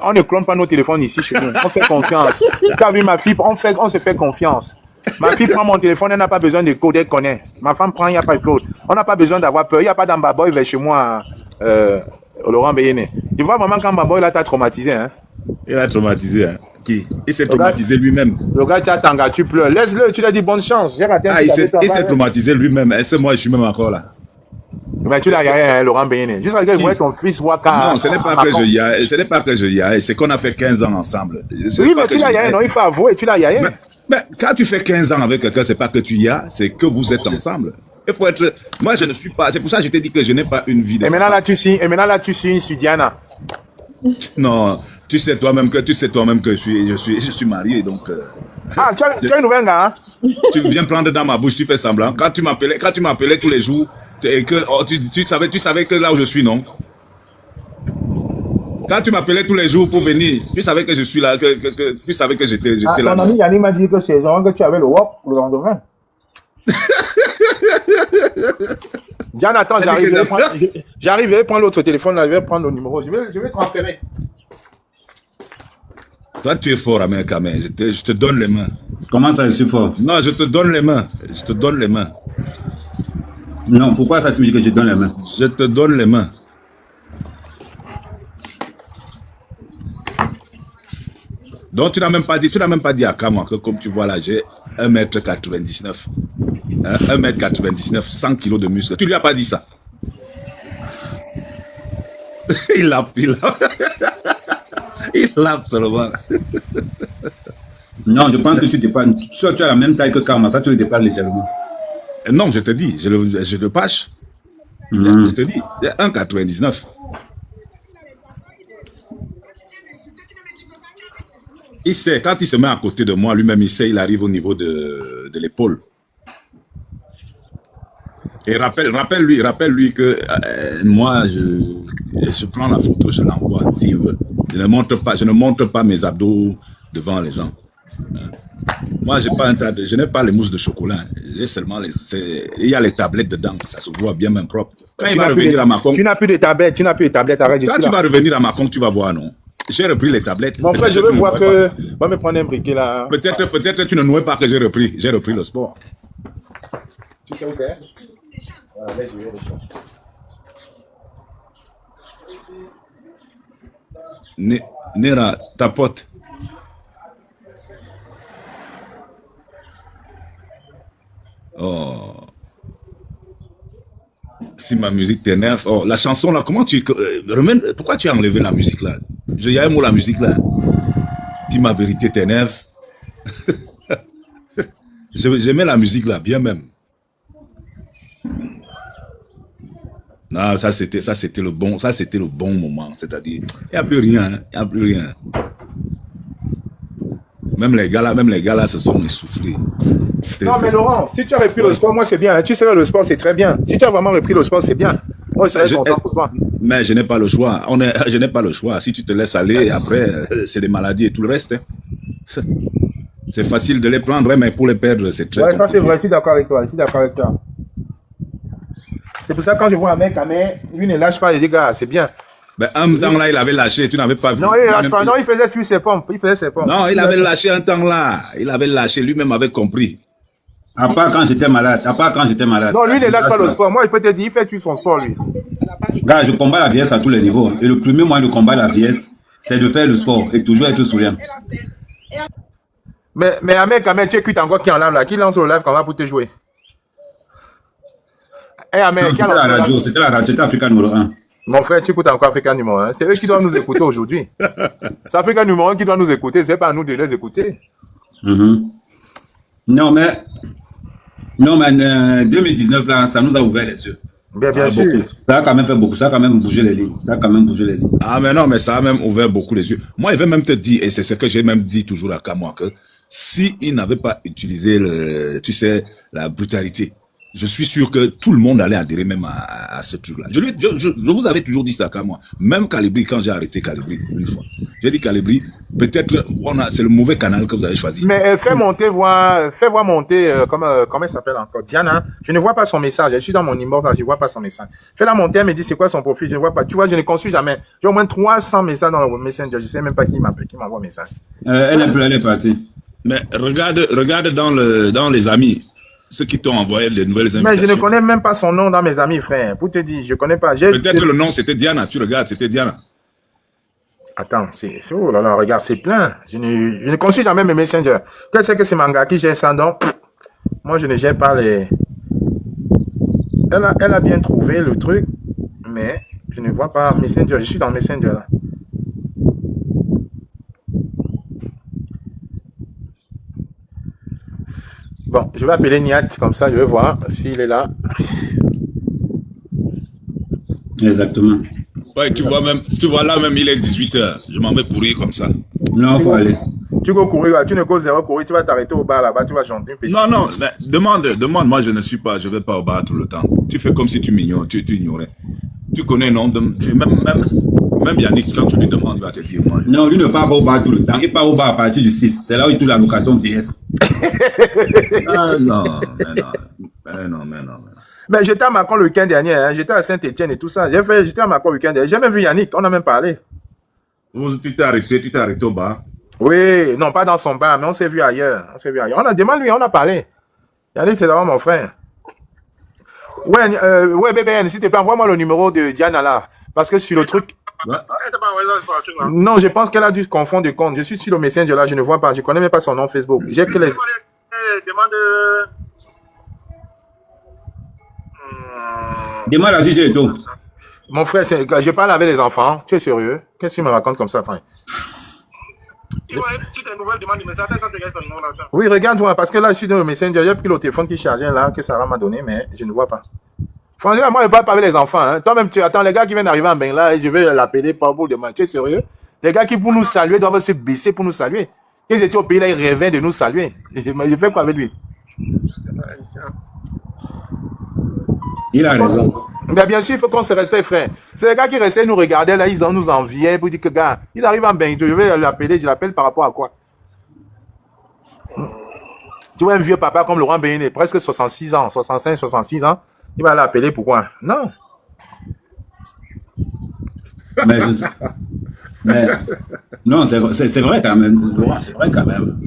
On ne clone pas nos téléphones ici chez nous. On fait confiance. Tu as vu ma fille, on se fait confiance. Ma fille prend mon téléphone, elle n'a pas besoin de code, elle connaît. Ma femme prend, il n'y a pas de code. On n'a pas besoin d'avoir peur. Il n'y a pas d'ambaboy vers chez moi, Laurent Béné. Tu vois vraiment quand Mbaboy là t'a traumatisé, hein? Il a traumatisé, hein? Qui? Il s'est traumatisé lui-même. Le gars, tu as tu pleures. Laisse-le, tu lui as dit bonne chance. Il s'est traumatisé lui-même. Et c'est moi, je suis même encore là. Mais tu l'as gagné, hein, Laurent Béné. Juste regarde, voyez ton fils Waka. Non, ce n'est pas que je yaille. C'est qu'on a fait 15 ans ensemble. Oui, mais tu l'as gagné, non, il faut avouer, tu l'as gagné. Mais quand tu fais 15 ans avec quelqu'un, c'est pas que tu y as, c'est que vous êtes ensemble. Il faut être... Moi, je ne suis pas... C'est pour ça que je t'ai dit que je n'ai pas une vie de... Et maintenant, là, tu signes sur Diana. Non, tu sais toi-même que je suis marié, donc... Ah, tu as une nouvelle, gars, hein? Tu viens prendre dans ma bouche, tu fais semblant. Quand tu m'appelais tous les jours, et que tu savais que là où je suis, non? Quand tu m'appelais tous les jours pour venir, tu savais que je suis là, tu savais que j'étais là. Mon ami Yannick m'a dit que c'est genre que tu avais le lendemain. Diane, attends, j'arrive. J'arrive, je vais prendre l'autre téléphone, là, je vais prendre le numéro. Je vais transférer. Toi, tu es fort, Amer Kamé. Je te donne les mains. Comment ça, je suis fort? Non, je te donne les mains. Je te donne les mains. Non, pourquoi ça tu me dis que je donne les mains? Je te donne les mains. Donc, tu n'as même pas dit à Kamwa que, comme tu vois là, j'ai 1m99. 1m99, 100 kg de muscle. Tu lui as pas dit ça. Il l'a seulement. Non, je pense que tu dépasses. Soit tu as la même taille que Karma, ça tu le dépasses légèrement. Non, je te dis, je le pâche. Je te dis, j'ai 1,99. Il sait, quand il se met à côté de moi, lui-même, il sait, il arrive au niveau de l'épaule. Et rappelle-lui que moi, je prends la photo, je l'envoie, s'il veut. Je ne montre pas mes abdos devant les gens. Moi, je n'ai pas les mousses de chocolat. J'ai seulement il y a les tablettes dedans, ça se voit bien même propre. Quand il va revenir à Macon, tu n'as plus de tablettes, arrête. Quand tu vas revenir à Macon, tu vas voir, non? J'ai repris les tablettes. Mon frère, je veux voir que... Va me prendre un briquet là. Peut-être tu ne nouais pas que j'ai repris le sport. Tu sais où c'est? Voilà, laisse, je vais le chercher. Nera, ta pote. Oh. Si ma musique t'énerve. Oh, la chanson là, comment tu... pourquoi tu as enlevé la musique là? Il y a un mot, la musique là. Si ma vérité t'énerve. J'aimais la musique là, bien même. Non, ça c'était le bon moment. C'est-à-dire, il n'y a plus rien. Même les gars là se sont essoufflés. Non, mais Laurent, si tu as repris le sport, moi c'est bien. Tu sais que le sport c'est très bien. Si tu as vraiment repris le sport, c'est bien. Moi, je serais content pour toi. Mais je n'ai pas le choix. Je n'ai pas le choix. Si tu te laisses aller, après, c'est des maladies et tout le reste. Hein. C'est facile de les prendre, mais pour les perdre, c'est très compliqué. Ça c'est vrai, je suis d'accord avec toi. C'est pour ça que quand je vois un mec, lui ne lâche pas les dégâts, c'est bien. Ben, un temps là, il avait lâché, tu n'avais pas vu. Non, il ne lâche pas. Non, il faisait ses pompes. Non, il avait lâché un temps là. Il avait lâché, lui-même avait compris. À part quand j'étais malade. Non, lui ne lâche pas le sport. Moi, il peut te dire, il fait tout son sport, lui. Gars, je combats la vieillesse à tous les niveaux. Et le premier moyen de combattre la vieillesse, c'est de faire le sport et toujours être souriant. Mais un mec, tu écoutes encore qui en live là, qui lance le live quand même pour te jouer. C'était la radio, c'était Africa numéro 1. Mon frère, tu écoutes encore Africa numéro 1. C'est eux qui doivent nous écouter aujourd'hui. C'est Africa numéro 1 qui doit nous écouter, c'est pas à nous de les écouter. Non, mais 2019 là, ça nous a ouvert les yeux. Bien sûr. Beaucoup. Ça a quand même fait beaucoup, ça a quand même bougé les lignes. Ah, mais non, mais ça a même ouvert beaucoup les yeux. Moi, il va même te dire, et c'est ce que j'ai même dit toujours à Kamwa, que si il n'avait pas utilisé la brutalité, je suis sûr que tout le monde allait adhérer même à ce truc-là. Je vous avais toujours dit ça qu'à moi. Même Calibri, quand j'ai arrêté Calibri une fois, j'ai dit Calibri, peut-être c'est le mauvais canal que vous avez choisi. Mais fais voir monter, comment elle s'appelle encore, Diana. Je ne vois pas son message. Je suis dans mon inbox, je ne vois pas son message. Fais-la monter, elle me dit c'est quoi son profil, je ne vois pas. Tu vois, je ne consulte jamais. J'ai au moins 300 messages dans le Messenger. Je ne sais même pas qui m'appelle, qui m'envoie un message. Elle est partie. Mais regarde dans les amis. Ceux qui t'ont envoyé des nouvelles invitations. Mais je ne connais même pas son nom dans mes amis, frère. Pour te dire, je ne connais pas. Peut-être le nom, c'était Diana. Tu regardes, c'était Diana. Attends, oh là là, regarde, c'est plein. Je ne consulte jamais mes messengers. Qu'est-ce que c'est Manga qui gère ça, donc moi, je ne gère pas les... Elle a bien trouvé le truc, mais je ne vois pas Messenger. Je suis dans Messenger, là. Bon, je vais appeler Niat, comme ça, je vais voir s'il est là. Exactement. Ouais, tu vois là même, il est 18h. Je m'en vais courir comme ça. Non, il faut aller. Tu vas courir, tu ne causes zéro courir, tu vas t'arrêter au bar là-bas, tu vas chanter un petit. Non, mais demande, moi je ne vais pas au bar tout le temps. Tu fais comme si tu m'ignores, tu ignorais. Tu connais, non, même Yannick, quand tu lui demandes, il va te dire moi. Non, lui ne part pas au bar tout le temps. Il part au bar à partir du 6. C'est là où il touche la location vieillesse. Ah non. Mais non. Mais j'étais à Macron le week-end dernier, hein. J'étais à Saint-Etienne et tout ça. J'étais à Macron le week-end dernier. J'ai même vu Yannick, on a même parlé. Tu t'es arrêté au bar. Oui, non, pas dans son bar, mais on s'est vu ailleurs. On a demandé lui, on a parlé. Yannick, c'est d'abord mon frère. Ouais, BBN, s'il te plaît, envoie-moi le numéro de Diana là. Parce que sur le truc. Ouais. Non, je pense qu'elle a dû se confondre de compte. Je suis sur le Messenger là, je ne vois pas. Je connais même pas son nom Facebook. J'ai que les. Demande à DJ et tout. Mon frère, je parle avec les enfants. Tu es sérieux? Qu'est-ce que tu me racontes comme ça, frère? Oui, regarde-moi, parce que là, je suis dans le Messenger. J'ai pris le téléphone qui chargeait là, que Sarah m'a donné, mais je ne vois pas. Franchement, moi, je ne parle pas avec les enfants. Hein. Toi-même, tu attends les gars qui viennent d'arriver en Bengla et je vais l'appeler par bout de main. Tu es sérieux? Les gars qui, pour nous saluer, doivent se baisser pour nous saluer. Ils étaient au pays là, ils rêvaient de nous saluer. Je fais quoi avec lui? Il a raison. Mais bien sûr, il faut qu'on se respecte, frère. C'est les gars qui restaient nous regarder là, ils nous enviaient pour dire que, gars, ils arrivent en Bengla, je vais l'appeler, je l'appelle par rapport à quoi? Tu vois un vieux papa comme Laurent Béné, presque 66 ans, 65, 66 ans, il va l'appeler pourquoi? Non. Mais je sais. Mais non, c'est vrai quand même. Laurent, c'est vrai quand même.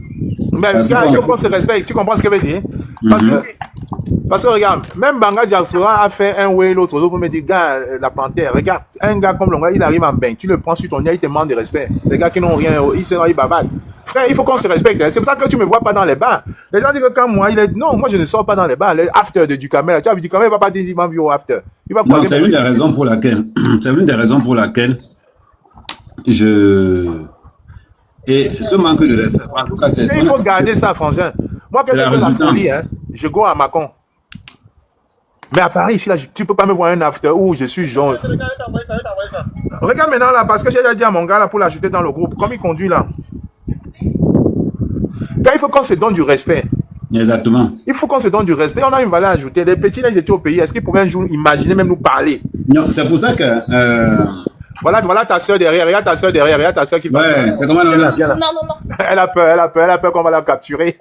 Mais gars, il faut qu'on se respecte. Tu comprends ce que je veux dire? Parce que regarde, même Banga Diaspora a fait un way l'autre jour pour me dire, gars, la panthère, regarde, un gars comme Longa, il arrive en bain, tu le prends sur ton nez, il te demande de respect. Les gars qui n'ont rien, ils bavardent. Frère, il faut qu'on se respecte. C'est pour ça que tu me vois pas dans les bars. Les gens disent que quand moi, non, moi je ne sors pas dans les bars. Les after de Ducamel, tu vois, Ducamel, il va pas dire, il m'a vu au after. Il va non, c'est l'une des raisons pour laquelle, et ce manque de respect, en tout cas, c'est... Il faut garder ça, frangin. Moi, quand je fais la folie, hein, je go à Macon. Mais à Paris, ici, là, tu peux pas me voir un after où je suis jaune. Regarde maintenant, là, parce que j'ai déjà dit à mon gars, là, pour l'ajouter dans le groupe, comme il conduit, là. Quand il faut qu'on se donne du respect. Exactement. Il faut qu'on se donne du respect. On a une valeur ajoutée. Les petits, là, ils étaient au pays. Est-ce qu'ils pouvaient un jour imaginer même nous parler? Non, c'est pour ça que... Voilà ta soeur derrière, regarde ta soeur qui va. Ouais, c'est comment on a. Non. Elle a peur qu'on va la capturer.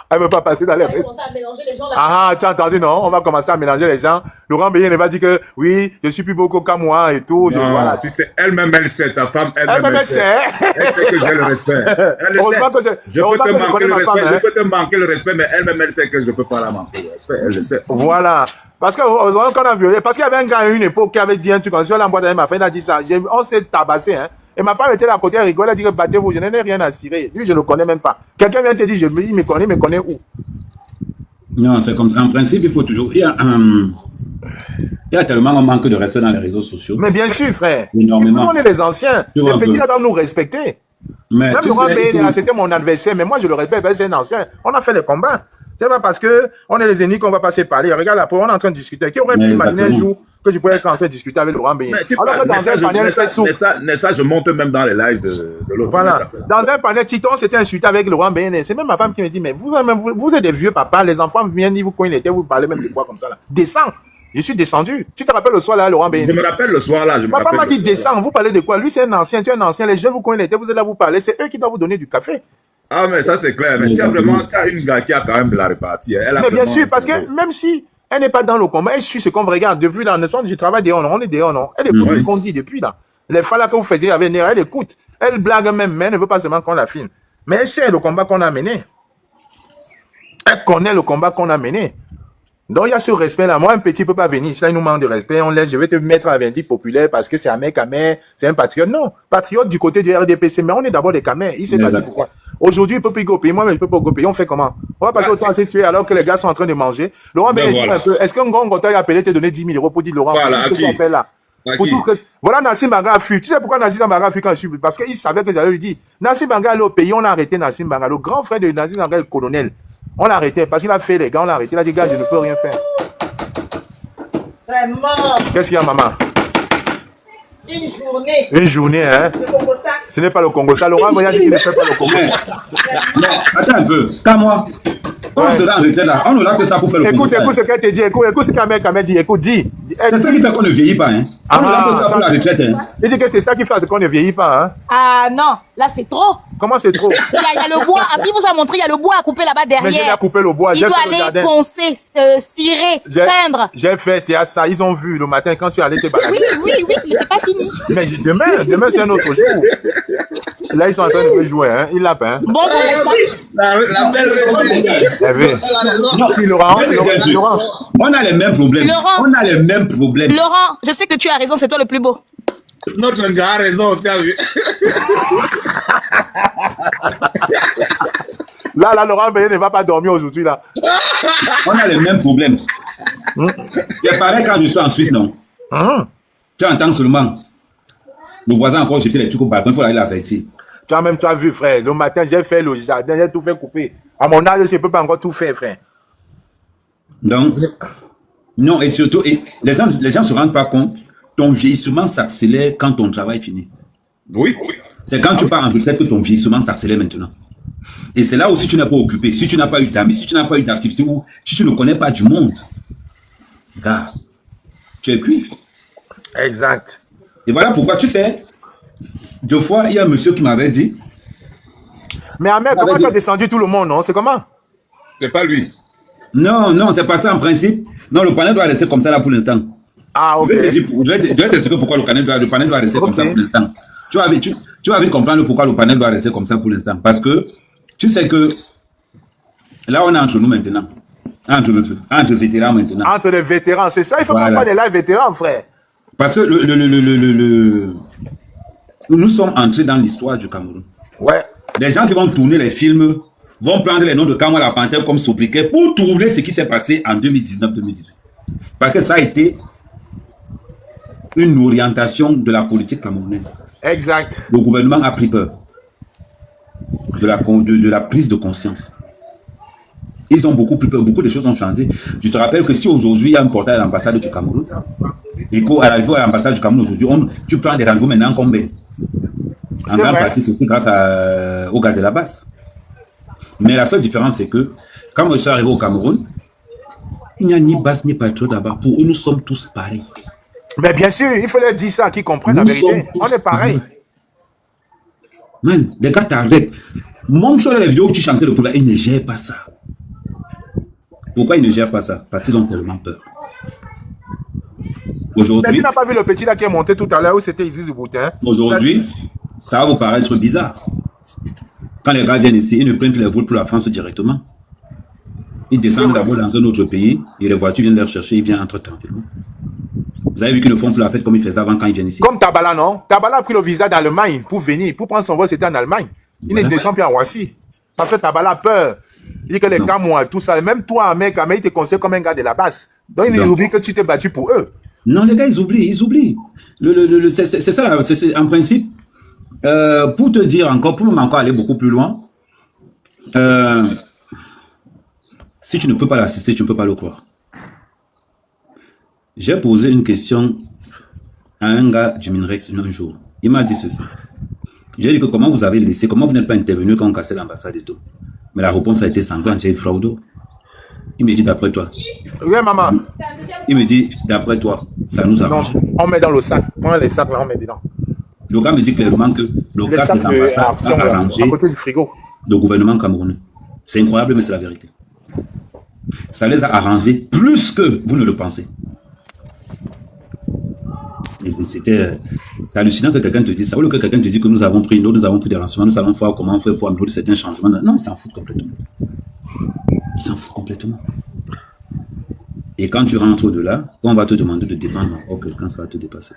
Elle veut pas passer dans les rues. Ah, tu as entendu, non? On va commencer à mélanger les gens. Laurent Bélier ne va dire que, oui, je suis plus beaucoup qu'à moi et tout. Non, voilà. Tu sais, elle-même, elle sait, ta femme, elle-même, elle sait. Elle sait que j'ai le respect. Elle le sait. Je peux te manquer le respect, mais elle-même, elle sait que je peux pas la manquer le respect. Elle le sait. Voilà. Parce que, heureusement qu'on a violé. Parce qu'il y avait un gars à une époque qui avait dit un truc. Quand je suis allé en boîte avec ma femme, il a dit ça. On s'est tabassé, hein. Et ma femme était là à côté, elle rigole, elle dit que battez-vous, je n'ai rien à cirer. Lui, je ne le connais même pas. Quelqu'un vient te dire, il me connaît où? Non, c'est comme ça. En principe, il faut toujours. Il y a tellement un manque de respect dans les réseaux sociaux. Mais bien sûr, frère. Énormément. On est les anciens. Les petits, doivent nous respecter. Mais même Laurent Béné, c'était mon adversaire, mais moi, je le respecte, c'est un ancien. On a fait le combat. C'est pas parce que on est les ennemis qu'on va passer parler. Regarde là, on est en train de discuter. Qui aurait pu imaginer un jour que je pourrais être en train de discuter avec Laurent Béné? Alors que dans un panel, c'est souple. Ça, je monte même dans les lives de l'autre. Voilà. Dans un panel, Titon s'était insulté avec Laurent Béné. C'est même ma femme qui me dit, mais vous êtes des vieux papas, les enfants viennent dire quand il était, vous parlez même de quoi comme ça là. Descends. Je suis descendu. Tu te rappelles le soir là, Laurent Béné? Je me rappelle le soir là. Ma femme m'a dit, descends. Vous parlez de quoi? Lui, c'est un ancien, tu es un ancien. Les jeunes, vous connaissez, vous êtes là, vous parlez. C'est eux qui doivent vous donner du café. Ah, mais ça, c'est clair. Mais tu as vraiment une gars qui a quand même la répartie. Mais bien sûr, parce que même si elle n'est pas dans le combat, elle suit ce qu'on regarde depuis là. Je travaille dehors, on est dehors, non? Elle écoute ce qu'on dit depuis là. Les fois là que vous faisiez avec Néa, elle écoute. Elle blague même, mais elle ne veut pas seulement qu'on la filme. Mais elle sait le combat qu'on a mené. Elle connaît le combat qu'on a mené. Donc il y a ce respect-là. Moi, un petit peut pas venir. Là, il nous manque de respect. On laisse, je vais te mettre à Vindicte populaire parce que c'est un mec Amer, c'est un patriote. Non, patriote du côté du RDPC. Mais on est d'abord des Camers. Il sait pas pourquoi. Aujourd'hui, il peut plus go payer. Moi, mais je peux pas go payer. On fait comment? On va passer autant à se tuer alors que les gars sont en train de manger. Laurent, un peu. Est-ce qu'un grand compteur a appelé te donner 10 000 euros pour dire Laurent, qu'est-ce qu'on fait là? Voilà, Nassim Banga a fui. Tu sais pourquoi Nassim Banga a fui quand je suis? Parce qu'il savait que j'allais lui dire. Nassim Banga est au pays, on a arrêté Nassim Banga. Le grand frère de Nassim Banga est le colonel. On l'a arrêté parce qu'il a fait les gars, on l'a arrêté. Il a dit, gars, je ne peux rien faire. Vraiment. Qu'est-ce qu'il y a, maman? Une journée. Une journée, hein? Le Congo-Ça. Ce n'est pas le Congo. Ça, Laurent, il a dit qu'il ne fait pas le Congo. Mais, attends un peu. Quand moi, Quand on sera en retraite là, on n'aura que ça pour faire le Écoute commerce. ce qu'elle te dit, écoute ce qu'Amel dit, écoute, dis. C'est ça qui fait qu'on ne vieillit pas. Hein. On n'aura que ça pour la retraite. Hein. Il dit que c'est ça qui fait qu'on ne vieillit pas. Hein. Ah non, là c'est trop. Comment c'est trop? Il y a le bois, il vous a montré, il y a le bois à couper là-bas Mais j'ai derrière. coupé le bois, Il j'ai doit fait le aller jardin. poncer, cirer, peindre. J'ai fait, c'est à ça. Ils ont vu le matin quand tu allais te balader. Oui, mais c'est pas fini. Mais demain c'est un autre jour. Là, ils sont en train de jouer, hein. Ils lapent, hein. Bon, comme ça. La belle, c'est Non, puis Laurent. on a les mêmes problèmes. Laurent. On a les mêmes problèmes. Laurent, je sais que tu as raison, c'est toi le plus beau. Notre gars a raison, tu as vu. Là, Laurent Bélier ne va pas dormir aujourd'hui, là. On a les mêmes problèmes. C'est pareil quand je suis en Suisse, non? Tu entends seulement. Le voisin encore jeter les trucs au balcon, il faut aller l'avertir. Tu as vu, frère. Le matin, j'ai fait le jardin, j'ai tout fait couper. À mon âge, je ne peux pas encore tout faire, frère. Donc, non, et surtout, les gens ne se rendent pas compte, ton vieillissement s'accélère quand ton travail finit. Oui. C'est quand tu pars en retraite que ton vieillissement s'accélère maintenant. Et c'est là aussi tu n'es pas occupé. Si tu n'as pas eu d'amis, si tu n'as pas eu d'activité, ou si tu ne connais pas du monde, gars, tu es cuit. Exact. Et voilà pourquoi, tu sais, deux fois, il y a un monsieur qui m'avait dit... Mais Ahmed, comment tu as descendu tout le monde, non? C'est comment? C'est pas lui. Non, c'est pas ça en principe. Non, le panel doit rester comme ça là pour l'instant. Ah, ok. Je vais t'expliquer pourquoi le panel doit rester comme ça pour l'instant. Tu vas vite comprendre pourquoi le panel doit rester comme ça pour l'instant. Parce que tu sais que là, on est entre nous maintenant. Entre vétérans maintenant. Entre les vétérans, c'est ça, il faut pas Voilà. faire des lives vétérans, frère. Parce que nous sommes entrés dans l'histoire du Cameroun. Ouais. Les gens qui vont tourner les films vont prendre les noms de Kamwa la Panthère comme sobriquet pour tourner ce qui s'est passé en 2019-2018. Parce que ça a été une orientation de la politique camerounaise. Exact. Le gouvernement a pris peur de la prise de conscience. Ils ont beaucoup pris peur, beaucoup de choses ont changé. Je te rappelle que si aujourd'hui il y a un portail à l'ambassade du Cameroun, et qu'à l'ambassade du Cameroun aujourd'hui, tu prends des rendez-vous maintenant combien? En grande partie, c'est grâce au gars de la base. Mais la seule différence, c'est que quand je suis arrivé au Cameroun, il n'y a ni basse ni patriote là-bas. Pour eux, nous sommes tous pareils. Mais bien sûr, il faut leur dire ça, qu'ils comprennent la vérité. On est pareil. Man, les gars t'arrêtent. Montre-leur les vidéos où tu chantais le poulet. Ils ne gèrent pas ça. Pourquoi ils ne gèrent pas ça? Parce qu'ils ont tellement peur. Mais Aujourd'hui, tu n'as pas vu le petit là qui est monté tout à l'heure où c'était Isis du Boutin? aujourd'hui, ça va vous paraître bizarre. Quand les gars viennent ici, ils ne prennent plus les vols pour la France directement. Ils descendent d'abord dans un autre pays et les voitures viennent les chercher, ils viennent entrer tranquillement. Vous avez vu qu'ils ne font plus la fête comme ils faisaient avant quand ils viennent ici. Comme Tabala, non? Tabala a pris le visa d'Allemagne pour venir, pour prendre son vol, c'était en Allemagne. Il ne descend plus à Roissy. Parce que Tabala a peur. Il dit que les Camois, tout ça, même toi, mec, il te conseille comme un gars de la base. Donc il oublie que tu t'es battu pour eux. Non, les gars, ils oublient. C'est ça, là, en principe, pour te dire encore, pour même encore aller beaucoup plus loin, si tu ne peux pas l'assister, tu ne peux pas le croire. J'ai posé une question à un gars du Minrex un jour. Il m'a dit ceci. J'ai dit que comment vous avez laissé, comment vous n'êtes pas intervenu quand on cassait l'ambassade et tout. Mais la réponse a été sanglante, j'ai dit fraude. Il me dit d'après toi. Oui, maman. Il me dit d'après toi, ça nous arrange. Non, on met dans le sac. Prends les sacs, là, on met dedans. Le gars me dit clairement que le casse des ambassades a arrangé à côté du frigo. le gouvernement camerounais. C'est incroyable, mais c'est la vérité. Ça les a arrangés plus que vous ne le pensez. C'est hallucinant que quelqu'un te dise ça. Ou que quelqu'un te dise que nous avons pris des renseignements, nous allons voir comment on fait pour améliorer certains changements. Non, ils s'en foutent complètement. Ils s'en foutent complètement. Et quand tu rentres de là, quand on va te demander de défendre encore quelqu'un, ça va te dépasser.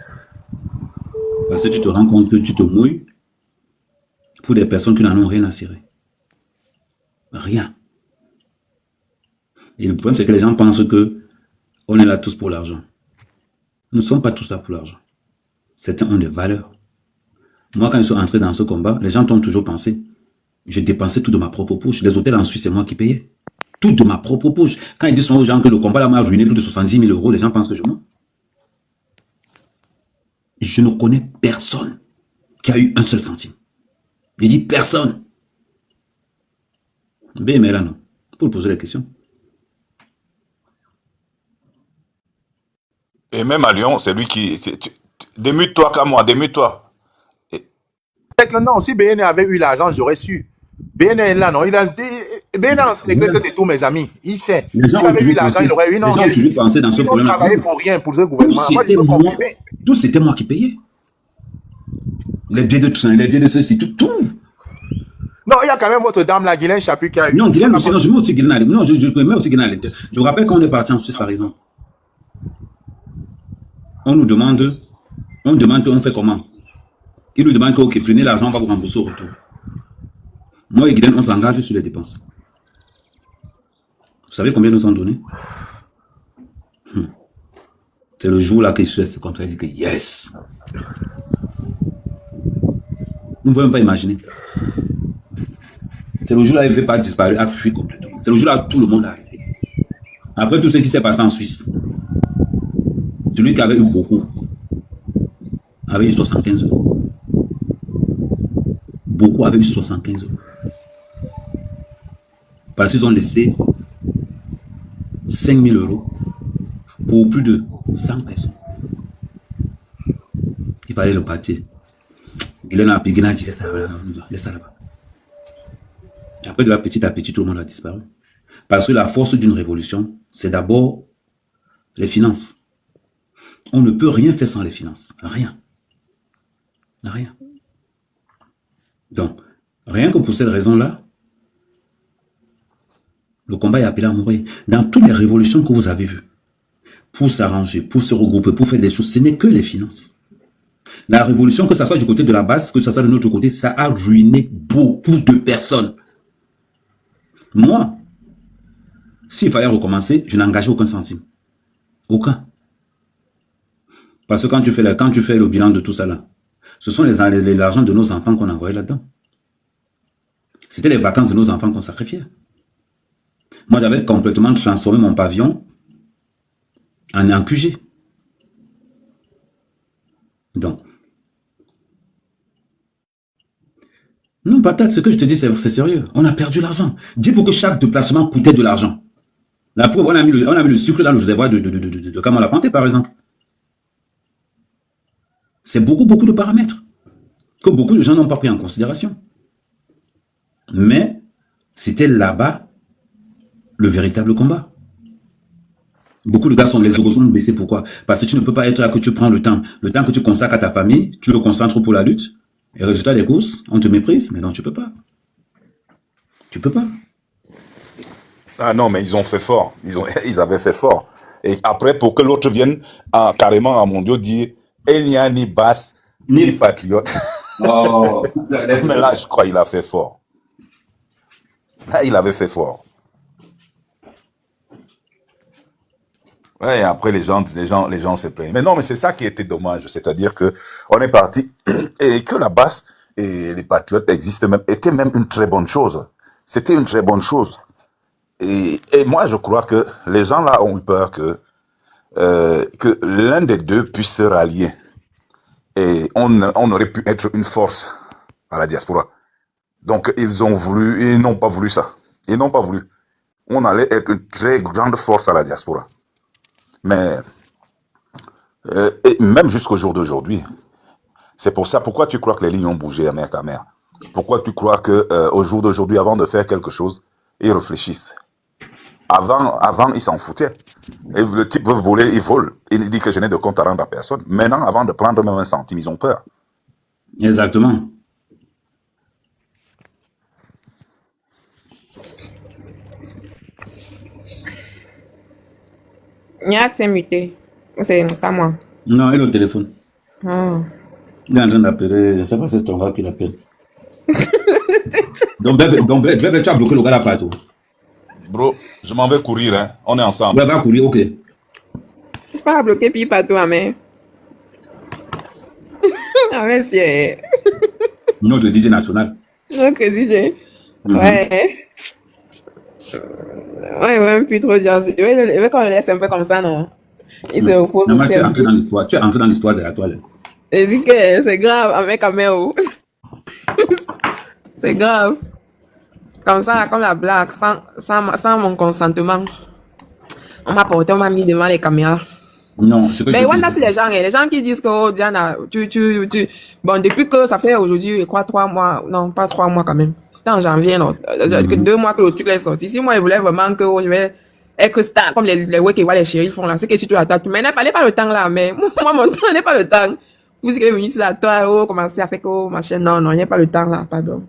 Parce que tu te rends compte que tu te mouilles pour des personnes qui n'en ont rien à cirer. Rien. Et le problème, c'est que les gens pensent que on est là tous pour l'argent. Nous ne sommes pas tous là pour l'argent. Certains ont des valeurs. Moi, quand je suis entré dans ce combat, les gens ont toujours pensé. Je dépensais tout de ma propre poche. Les hôtels en Suisse, c'est moi qui payais. Tout de ma propre poche. Quand ils disent aux gens que le combat là m'a ruiné plus de 70 000 euros, les gens pensent que je mens. Je ne connais personne qui a eu un seul centime. Je dis personne. Mais là, non. Faut lui poser des questions. Et même à Lyon, c'est lui qui... Démute-toi, Kamwa, démute-toi. Non, si BN avait eu l'argent, j'aurais su. BN est là, non. BN c'est quelqu'un de tous mes amis. Il sait. S'il avait eu l'argent, il aurait eu. Les gens ont toujours pensé dans ce problème. Ils ont travaillé pour rien, pour ce gouvernement. Tout, c'était moi qui payais. Les billets de train, les billets de ceci, tout. Non, il y a quand même votre dame là, Guylaine Chapuis, qui a... Non, Guylaine aussi, non, je mets aussi Guylaine. Non, je mets aussi Guylaine à l'intérieur. Je vous rappelle quand on est parti en Suisse, par exemple. On nous demande, on fait comment? Il nous demande que, prenez l'argent, on va vous rembourser au retour. Moi et Guylaine, on s'engage sur les dépenses. Vous savez combien nous ont donné? C'est le jour là qu'il se reste comme ça, il dit que yes! Vous ne pouvez même pas imaginer. C'est le jour là il ne fait pas disparaître, il a fui complètement. C'est le jour là tout le monde a arrêté. Après tout ce qui s'est passé en Suisse, celui qui avait eu beaucoup avait eu 75 €. Beaucoup avaient eu 75 €. Parce qu'ils ont laissé 5 000 € pour plus de 100 personnes. Il fallait repartir. Il a dit, laisse ça là-bas. Après, de là, petit à petit, tout le monde a disparu. Parce que la force d'une révolution, c'est d'abord les finances. On ne peut rien faire sans les finances. Rien. Rien. Donc, rien que pour cette raison-là, le combat est appelé à mourir. Dans toutes les révolutions que vous avez vues, pour s'arranger, pour se regrouper, pour faire des choses, ce n'est que les finances. La révolution, que ce soit du côté de la base, que ce soit de notre côté, ça a ruiné beaucoup de personnes. Moi, s'il fallait recommencer, je n'engageais aucun centime. Aucun. Parce que quand tu fais le bilan de tout ça là, ce sont l'argent de nos enfants qu'on a envoyé là-dedans. C'était les vacances de nos enfants qu'on sacrifiait. Moi, j'avais complètement transformé mon pavillon en QG. Donc, non, patate, ce que je te dis, c'est sérieux. On a perdu l'argent. Dites-vous que chaque déplacement coûtait de l'argent. La preuve, on a mis le sucre dans le réservoir de Kamwa La Planté, par exemple. C'est beaucoup de paramètres que beaucoup de gens n'ont pas pris en considération. Mais c'était là-bas le véritable combat. Beaucoup de gars sont les égos sont baissés. Pourquoi? Parce que tu ne peux pas être là que tu prends le temps que tu consacres à ta famille, tu le concentres pour la lutte, et résultat des courses, on te méprise, mais non, tu peux pas. Tu peux pas. Ah non, mais ils ont fait fort. Ils avaient fait fort. Et après, pour que l'autre vienne carrément à mon Dieu dire, il n'y a ni basse, ni patriote. Oh, mais là, je crois qu'il a fait fort. Là, il avait fait fort. Ouais, et après, les gens se plaignent. Mais non, mais c'est ça qui était dommage. C'est-à-dire que on est parti et que la basse et les patriotes existent même, était même une très bonne chose. C'était une très bonne chose. Et moi, je crois que les gens là ont eu peur que l'un des deux puisse se rallier. Et on aurait pu être une force à la diaspora. Donc, ils n'ont pas voulu ça. Ils n'ont pas voulu. On allait être une très grande force à la diaspora. Mais, et même jusqu'au jour d'aujourd'hui, c'est pour ça, pourquoi tu crois que les lignes ont bougé à mer qu'à mer? Pourquoi tu crois qu'au jour d'aujourd'hui, avant de faire quelque chose, ils réfléchissent? Avant, ils s'en foutaient. Et le type veut voler, il vole. Il dit que je n'ai de compte à rendre à personne. Maintenant, avant de prendre même un centime, ils ont peur. Exactement. Niak, c'est muté. C'est pas moi. Non, il est au téléphone. Oh. Il est en train d'appeler, je ne sais pas si c'est ton gars qui l'appelle. donc, tu as bloqué le gars là partout. Bro, je m'en vais courir, hein. On est ensemble. Ouais, va courir, ok. Pas bloquer puis pas toi, mais. Ah, mais c'est. Notre DJ national. Notre DJ. Ouais. Ouais, même plus trop dire. Ouais, quand on le laisse un peu comme ça, non. Il se repose non, aussi. Tu es entré dans l'histoire. Tu es entré dans l'histoire de la toile. Et dit que c'est grave avec Améo. C'est grave. Comme ça, comme la blague, sans mon consentement. On m'a porté, on m'a mis devant les caméras. Non, c'est que Mais je Wanda, dis. c'est les gens qui disent que, oh, Diana, bon, depuis que ça fait aujourd'hui, quoi, 3 mois, non, pas 3 mois quand même. C'était en janvier, non, que 2 mois que le truc est sorti. Si moi, je voulais vraiment que, oh, je vais être star, comme les ouais qui voient les chéris font là, c'est que si tu l'attaques, mais n'est pas le temps là, mais moi, mon temps n'est pas le temps. Vous qui êtes venu sur la toile, oh, commencer à faire que, oh, machin, non, il n'y a pas le temps là, pardon.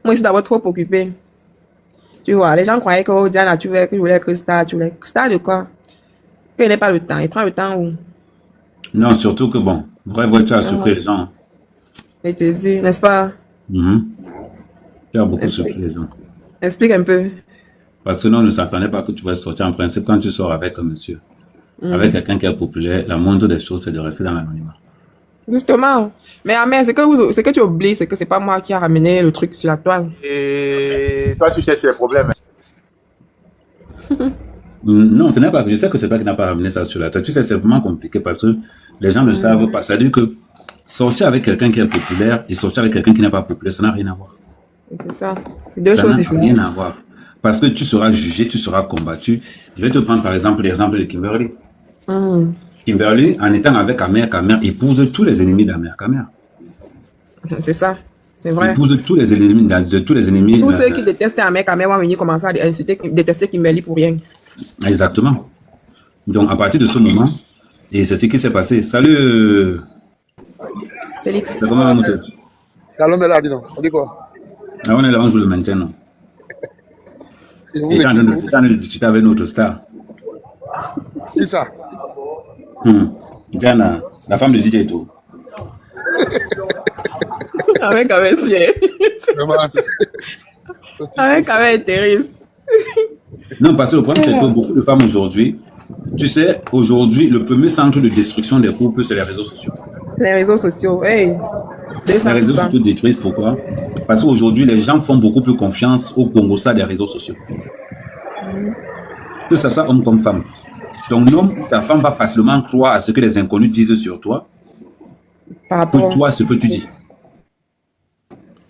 Moi, je suis d'abord trop occupée. Tu vois, les gens croyaient que, oh, Diana, tu voulais être star, tu voulais, star de quoi? Il n'est pas le temps. Il prend le temps où? Non, surtout que bon, vrai, tu as surpris les gens. Je te dis, n'est-ce pas? Mhm. Tu as beaucoup surpris les gens. Explique un peu. Parce que non, on ne s'attendait pas que tu vas sortir. En principe, quand tu sors avec un monsieur, avec quelqu'un qui est populaire, la moindre des choses, c'est de rester dans l'anonymat. Justement. Mais Amé, ce que tu oublies, c'est que c'est pas moi qui a ramené le truc sur la toile. Et toi, tu sais, c'est le problème. Non, tu n'as pas. Je sais que c'est toi qui n'as pas ramené ça sur la toile. Tu sais, c'est vraiment compliqué parce que les gens ne savent pas. Ça veut dire que sortir avec quelqu'un qui est populaire et sortir avec quelqu'un qui n'est pas populaire, ça n'a rien à voir. C'est ça. Deux Ça choses n'a différentes. rien à voir. Parce que tu seras jugé, tu seras combattu. Je vais te prendre par exemple l'exemple de Kimberly. Kimberly, en étant avec Amer, épouse tous les ennemis d'Amer. C'est ça. C'est vrai. Épouse tous les ennemis de tous les ennemis. Tous ceux qui détestaient un mec, vont venir commencer à insulter, détester Kimberly pour rien. Exactement. Donc, à partir de ce moment, et c'est ce qui s'est passé. Salut. Félix. C'est comment monter? L'homme est là, dis donc. On dit quoi? Ah, on est là, on joue le maintien, non? Et vous, Et quand on de discuter avec notre star. qui ça? Diana, la femme de DJ et tout. Avec c'est. Vraiment, Avec est terrible. Non, parce que le problème, c'est que beaucoup de femmes aujourd'hui, tu sais, aujourd'hui, le premier centre de destruction des couples, c'est les réseaux sociaux. C'est les réseaux sociaux. Hey. Les réseaux sociaux détruisent. Pourquoi? Parce qu'aujourd'hui, les gens font beaucoup plus confiance au Congo-Ça des réseaux sociaux. Que ce soit homme comme femme. Ton homme ou ta femme va facilement croire à ce que les inconnus disent sur toi, que toi, ce que tu dis.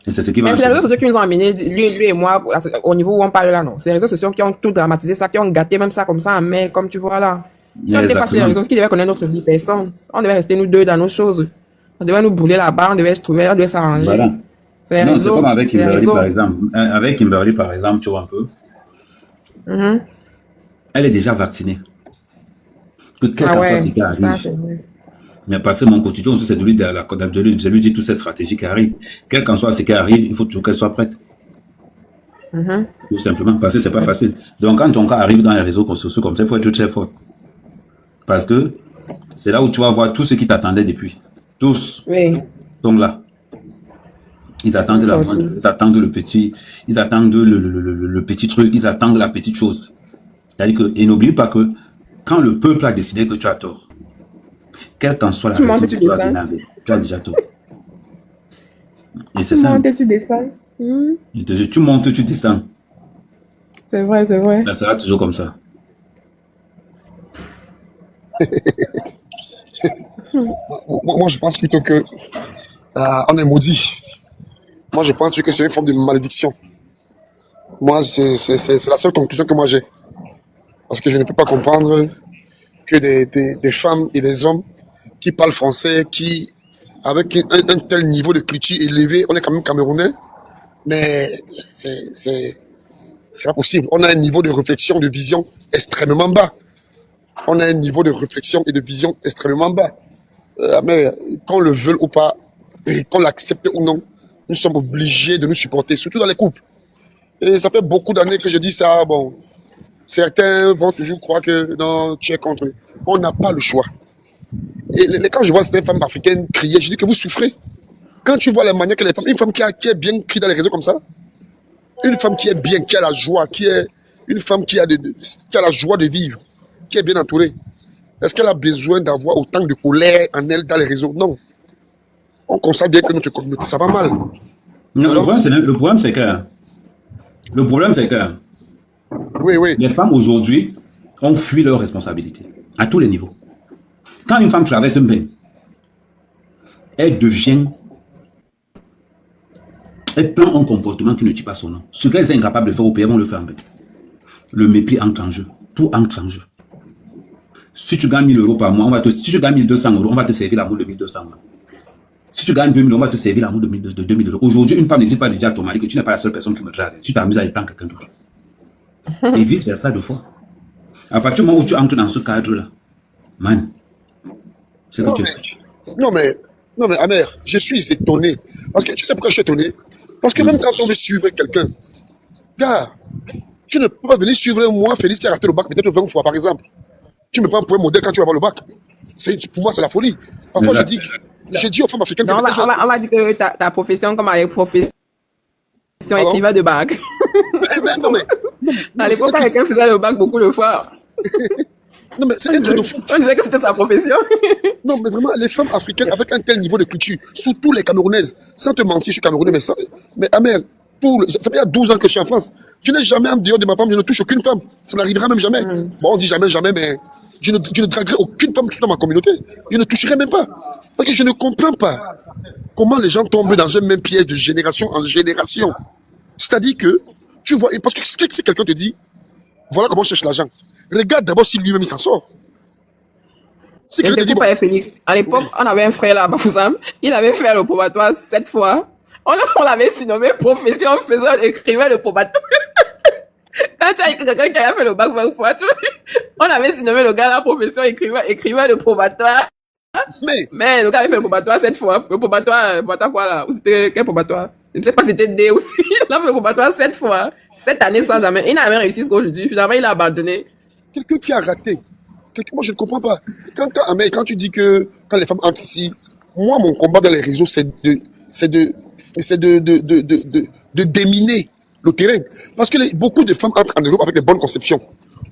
Et c'est ce qui va. Mais c'est les réseaux sociaux qui nous ont amené, lui et moi, au niveau où on parle là, non. C'est les réseaux sociaux qui ont tout dramatisé ça, qui ont gâté même ça comme ça, mais comme tu vois là. Si on n'était pas sur les réseaux, qui devait connaître notre vie, personne. On devait rester nous deux dans nos choses. On devait nous bouler là-bas, on devait s'arranger. Voilà. Non, c'est comme avec Kimberly, réseaux. par exemple. Avec Kimberly, par exemple, tu vois un peu. Elle est déjà vaccinée. Que quel qu'en soit ce qui arrive. Ça, c'est vrai. Mais parce que mon quotidien aussi, c'est de lui dire toutes ces stratégies qui arrivent. Quel qu'en soit ce qui arrive, il faut toujours qu'elle soit prête. Tout simplement, parce que c'est pas facile. Donc, quand ton cas arrive dans les réseaux sociaux comme ça, il faut être très fort. Parce que c'est là où tu vas voir tous ceux qui t'attendaient depuis. Tous sont là. Ils attendent ils attendent le petit, ils attendent le petit truc, ils attendent la petite chose. C'est-à-dire que, et n'oublie pas que quand le peuple a décidé que tu as tort, quelle qu'en soit la raison que tu as énervé, tu as déjà tort. Et c'est ça. Tu descends. Tu montes, tu descends. C'est vrai, c'est vrai. Ça sera toujours comme ça. Moi, je pense plutôt que on est maudit. Moi, je pense que c'est une forme de malédiction. Moi, c'est la seule conclusion que moi j'ai. Parce que je ne peux pas comprendre que des femmes et des hommes qui parlent français, qui, avec un tel niveau de culture élevé, on est quand même camerounais, mais c'est pas possible. On a un niveau de réflexion, de vision extrêmement bas. On a un niveau de réflexion et de vision extrêmement bas. Mais qu'on le veuille ou pas, et qu'on l'accepte ou non, nous sommes obligés de nous supporter, surtout dans les couples. Et ça fait beaucoup d'années que je dis ça. Bon, certains vont toujours croire que non, tu es contre eux. On n'a pas le choix. Et quand je vois certaines femmes africaines crier, je dis que vous souffrez. Quand tu vois la manière que les femmes, une femme qui est bien crie dans les réseaux comme ça, une femme qui est bien, qui a la joie, une femme qui a la joie de vivre, qui est bien entourée, est-ce qu'elle a besoin d'avoir autant de colère en elle dans les réseaux? Non. On constate bien que notre communauté, ça va mal. Non, le problème, c'est que oui. Les femmes aujourd'hui ont fui leurs responsabilités à tous les niveaux. Quand une femme traverse un bain, elle devient Elle prend un comportement qui ne tue pas son nom. Ce qu'elle est incapable de faire au pays, elles vont le faire en fait. Le mépris entre en jeu. Tout entre en jeu. Si tu gagnes 1000 € par mois, si tu gagnes 1200 €, on va te servir l'amour de 1200 €. Si tu gagnes 2000 €, on va te servir l'amour de 2000 €. Aujourd'hui, une femme n'hésite pas à dire à ton mari que tu n'es pas la seule personne qui me drague. Tu t'amuses à y prendre quelqu'un d'autre. Et vice versa deux fois. À partir du moment où tu entres dans ce cadre-là, man, c'est que tu... Non mais, Amer, je suis étonné. Parce que tu sais pourquoi je suis étonné? Parce que même quand on veut suivre quelqu'un, gars, tu ne peux pas venir suivre moi, Félix, qui a raté le bac peut-être 20 fois, par exemple. Tu me prends pour un modèle quand tu vas avoir le bac. Pour moi, c'est la folie. Parfois, je dis aux femmes africaines... Non, on va dire que ta profession, comme avec profession écrivain de bac. Non, mais à l'époque, quelqu'un faisait le bac beaucoup de fois. Non, mais c'est un truc de fou. On disait que c'était sa profession. Non, mais vraiment, les femmes africaines avec un tel niveau de culture, surtout les Camerounaises, sans te mentir, je suis Camerounais, mais Amer, ça fait il y a 12 ans que je suis en France. Je n'ai jamais, en dehors de ma femme, je ne touche aucune femme. Ça n'arrivera même jamais. Bon, on dit jamais, mais je ne draguerai aucune femme dans ma communauté. Je ne toucherai même pas. Parce que je ne comprends pas comment les gens tombent dans un même piège de génération en génération. C'est-à-dire que, tu vois, parce que si quelqu'un te dit, voilà comment je cherche l'argent, regarde d'abord si lui-même il s'en sort. Si quelqu'un te dit, Félix, à l'époque, on avait un frère là, Bafoussam, il avait fait le probatoire 7 fois. On l'avait surnommé profession faiseur écrivain de probatoire. Quand tu as quelqu'un qui a fait le bac 20 fois, on avait surnommé le gars la profession écrivain de probatoire. Mais le gars avait fait le probatoire 7 fois. Le probatoire quoi là? Ou c'était quel probatoire? Je ne sais pas si c'était D aussi. Il a fait le probatoire 7 fois. 7 années sans jamais. Il n'a jamais réussi jusqu'aujourd'hui. Finalement, il a abandonné. Quelqu'un qui a raté. Moi, je ne comprends pas. Quand tu dis que quand les femmes entrent ici, moi, mon combat dans les réseaux, c'est de déminer le terrain. Parce que beaucoup de femmes entrent en Europe avec des bonnes conceptions.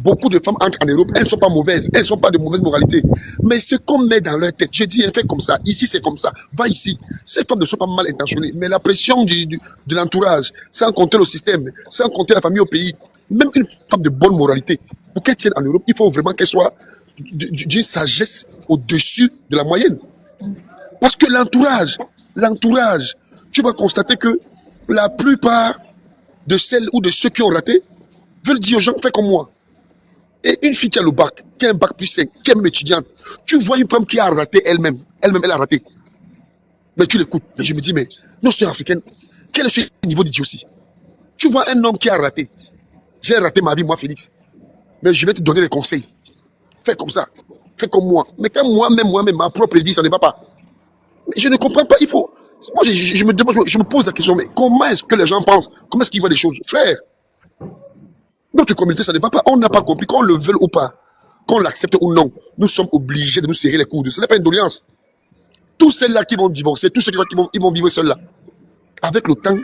Beaucoup de femmes entrent en Europe, elles ne sont pas mauvaises, elles ne sont pas de mauvaise moralité. Mais ce qu'on met dans leur tête, j'ai dit, fais comme ça, ici c'est comme ça, va ici. Ces femmes ne sont pas mal intentionnées, mais la pression de l'entourage, sans compter le système, sans compter la famille au pays, même une femme de bonne moralité, pour qu'elle tienne en Europe, il faut vraiment qu'elle soit d'une sagesse au-dessus de la moyenne. Parce que l'entourage, tu vas constater que la plupart de celles ou de ceux qui ont raté veulent dire aux gens, fais comme moi. Et une fille qui a le bac, qui a un bac plus 5, qui est même étudiante, tu vois une femme qui a raté elle-même elle a raté. Mais tu l'écoutes. Mais je me dis, mais nos sœurs africaines, quel est ce niveau d'idiotie? Tu vois un homme qui a raté. J'ai raté ma vie, moi, Félix. Mais je vais te donner des conseils. Fais comme ça. Fais comme moi. Mais quand moi-même, ma propre vie, ça ne va pas. Mais je ne comprends pas. Il faut. Moi, je me demande, je me pose la question, mais comment est-ce que les gens pensent? Comment est-ce qu'ils voient les choses? Frère, notre communauté, ça ne va pas. On n'a pas compris, qu'on le veuille ou pas, qu'on l'accepte ou non, nous sommes obligés de nous serrer les coudes. Ce n'est pas une doléance. Tous ceux-là qui vont divorcer, tous ceux qui vont vivre seuls là, avec le temps,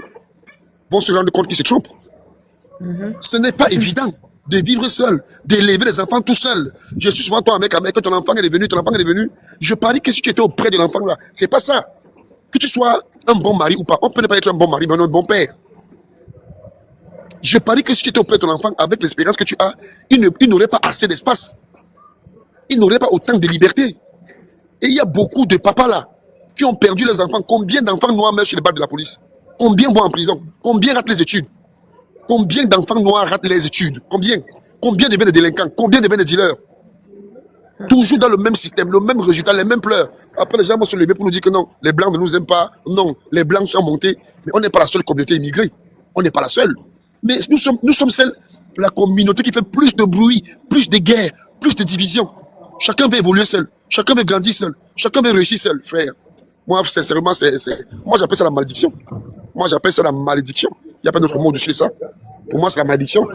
vont se rendre compte qu'ils se trompent. Ce n'est pas évident de vivre seul, d'élever les enfants tout seul. Je suis souvent toi, mec, quand ton enfant est venu, je parie que si tu étais auprès de l'enfant là, c'est pas ça. Que tu sois un bon mari ou pas, on peut ne pas être un bon mari, mais un bon père. Je parie que si tu étais auprès de ton enfant, avec l'expérience que tu as, il n'aurait pas assez d'espace. Il n'aurait pas autant de liberté. Et il y a beaucoup de papas là, qui ont perdu les enfants. Combien d'enfants noirs meurent sur les balles de la police? Combien vont en prison? Combien ratent les études? Combien d'enfants noirs ratent les études? Combien deviennent des délinquants? Combien deviennent des dealers? Toujours dans le même système, le même résultat, les mêmes pleurs. Après, les gens vont se lever pour nous dire que non, les Blancs ne nous aiment pas. Non, les Blancs sont montés. Mais on n'est pas la seule communauté immigrée. On n'est pas la seule. Mais nous sommes celle, la communauté qui fait plus de bruit, plus de guerres, plus de divisions. Chacun veut évoluer seul. Chacun veut grandir seul. Chacun veut réussir seul, frère. Moi, sincèrement, moi, j'appelle ça la malédiction. Il n'y a pas d'autre mot dessus ça. Pour moi, c'est la malédiction.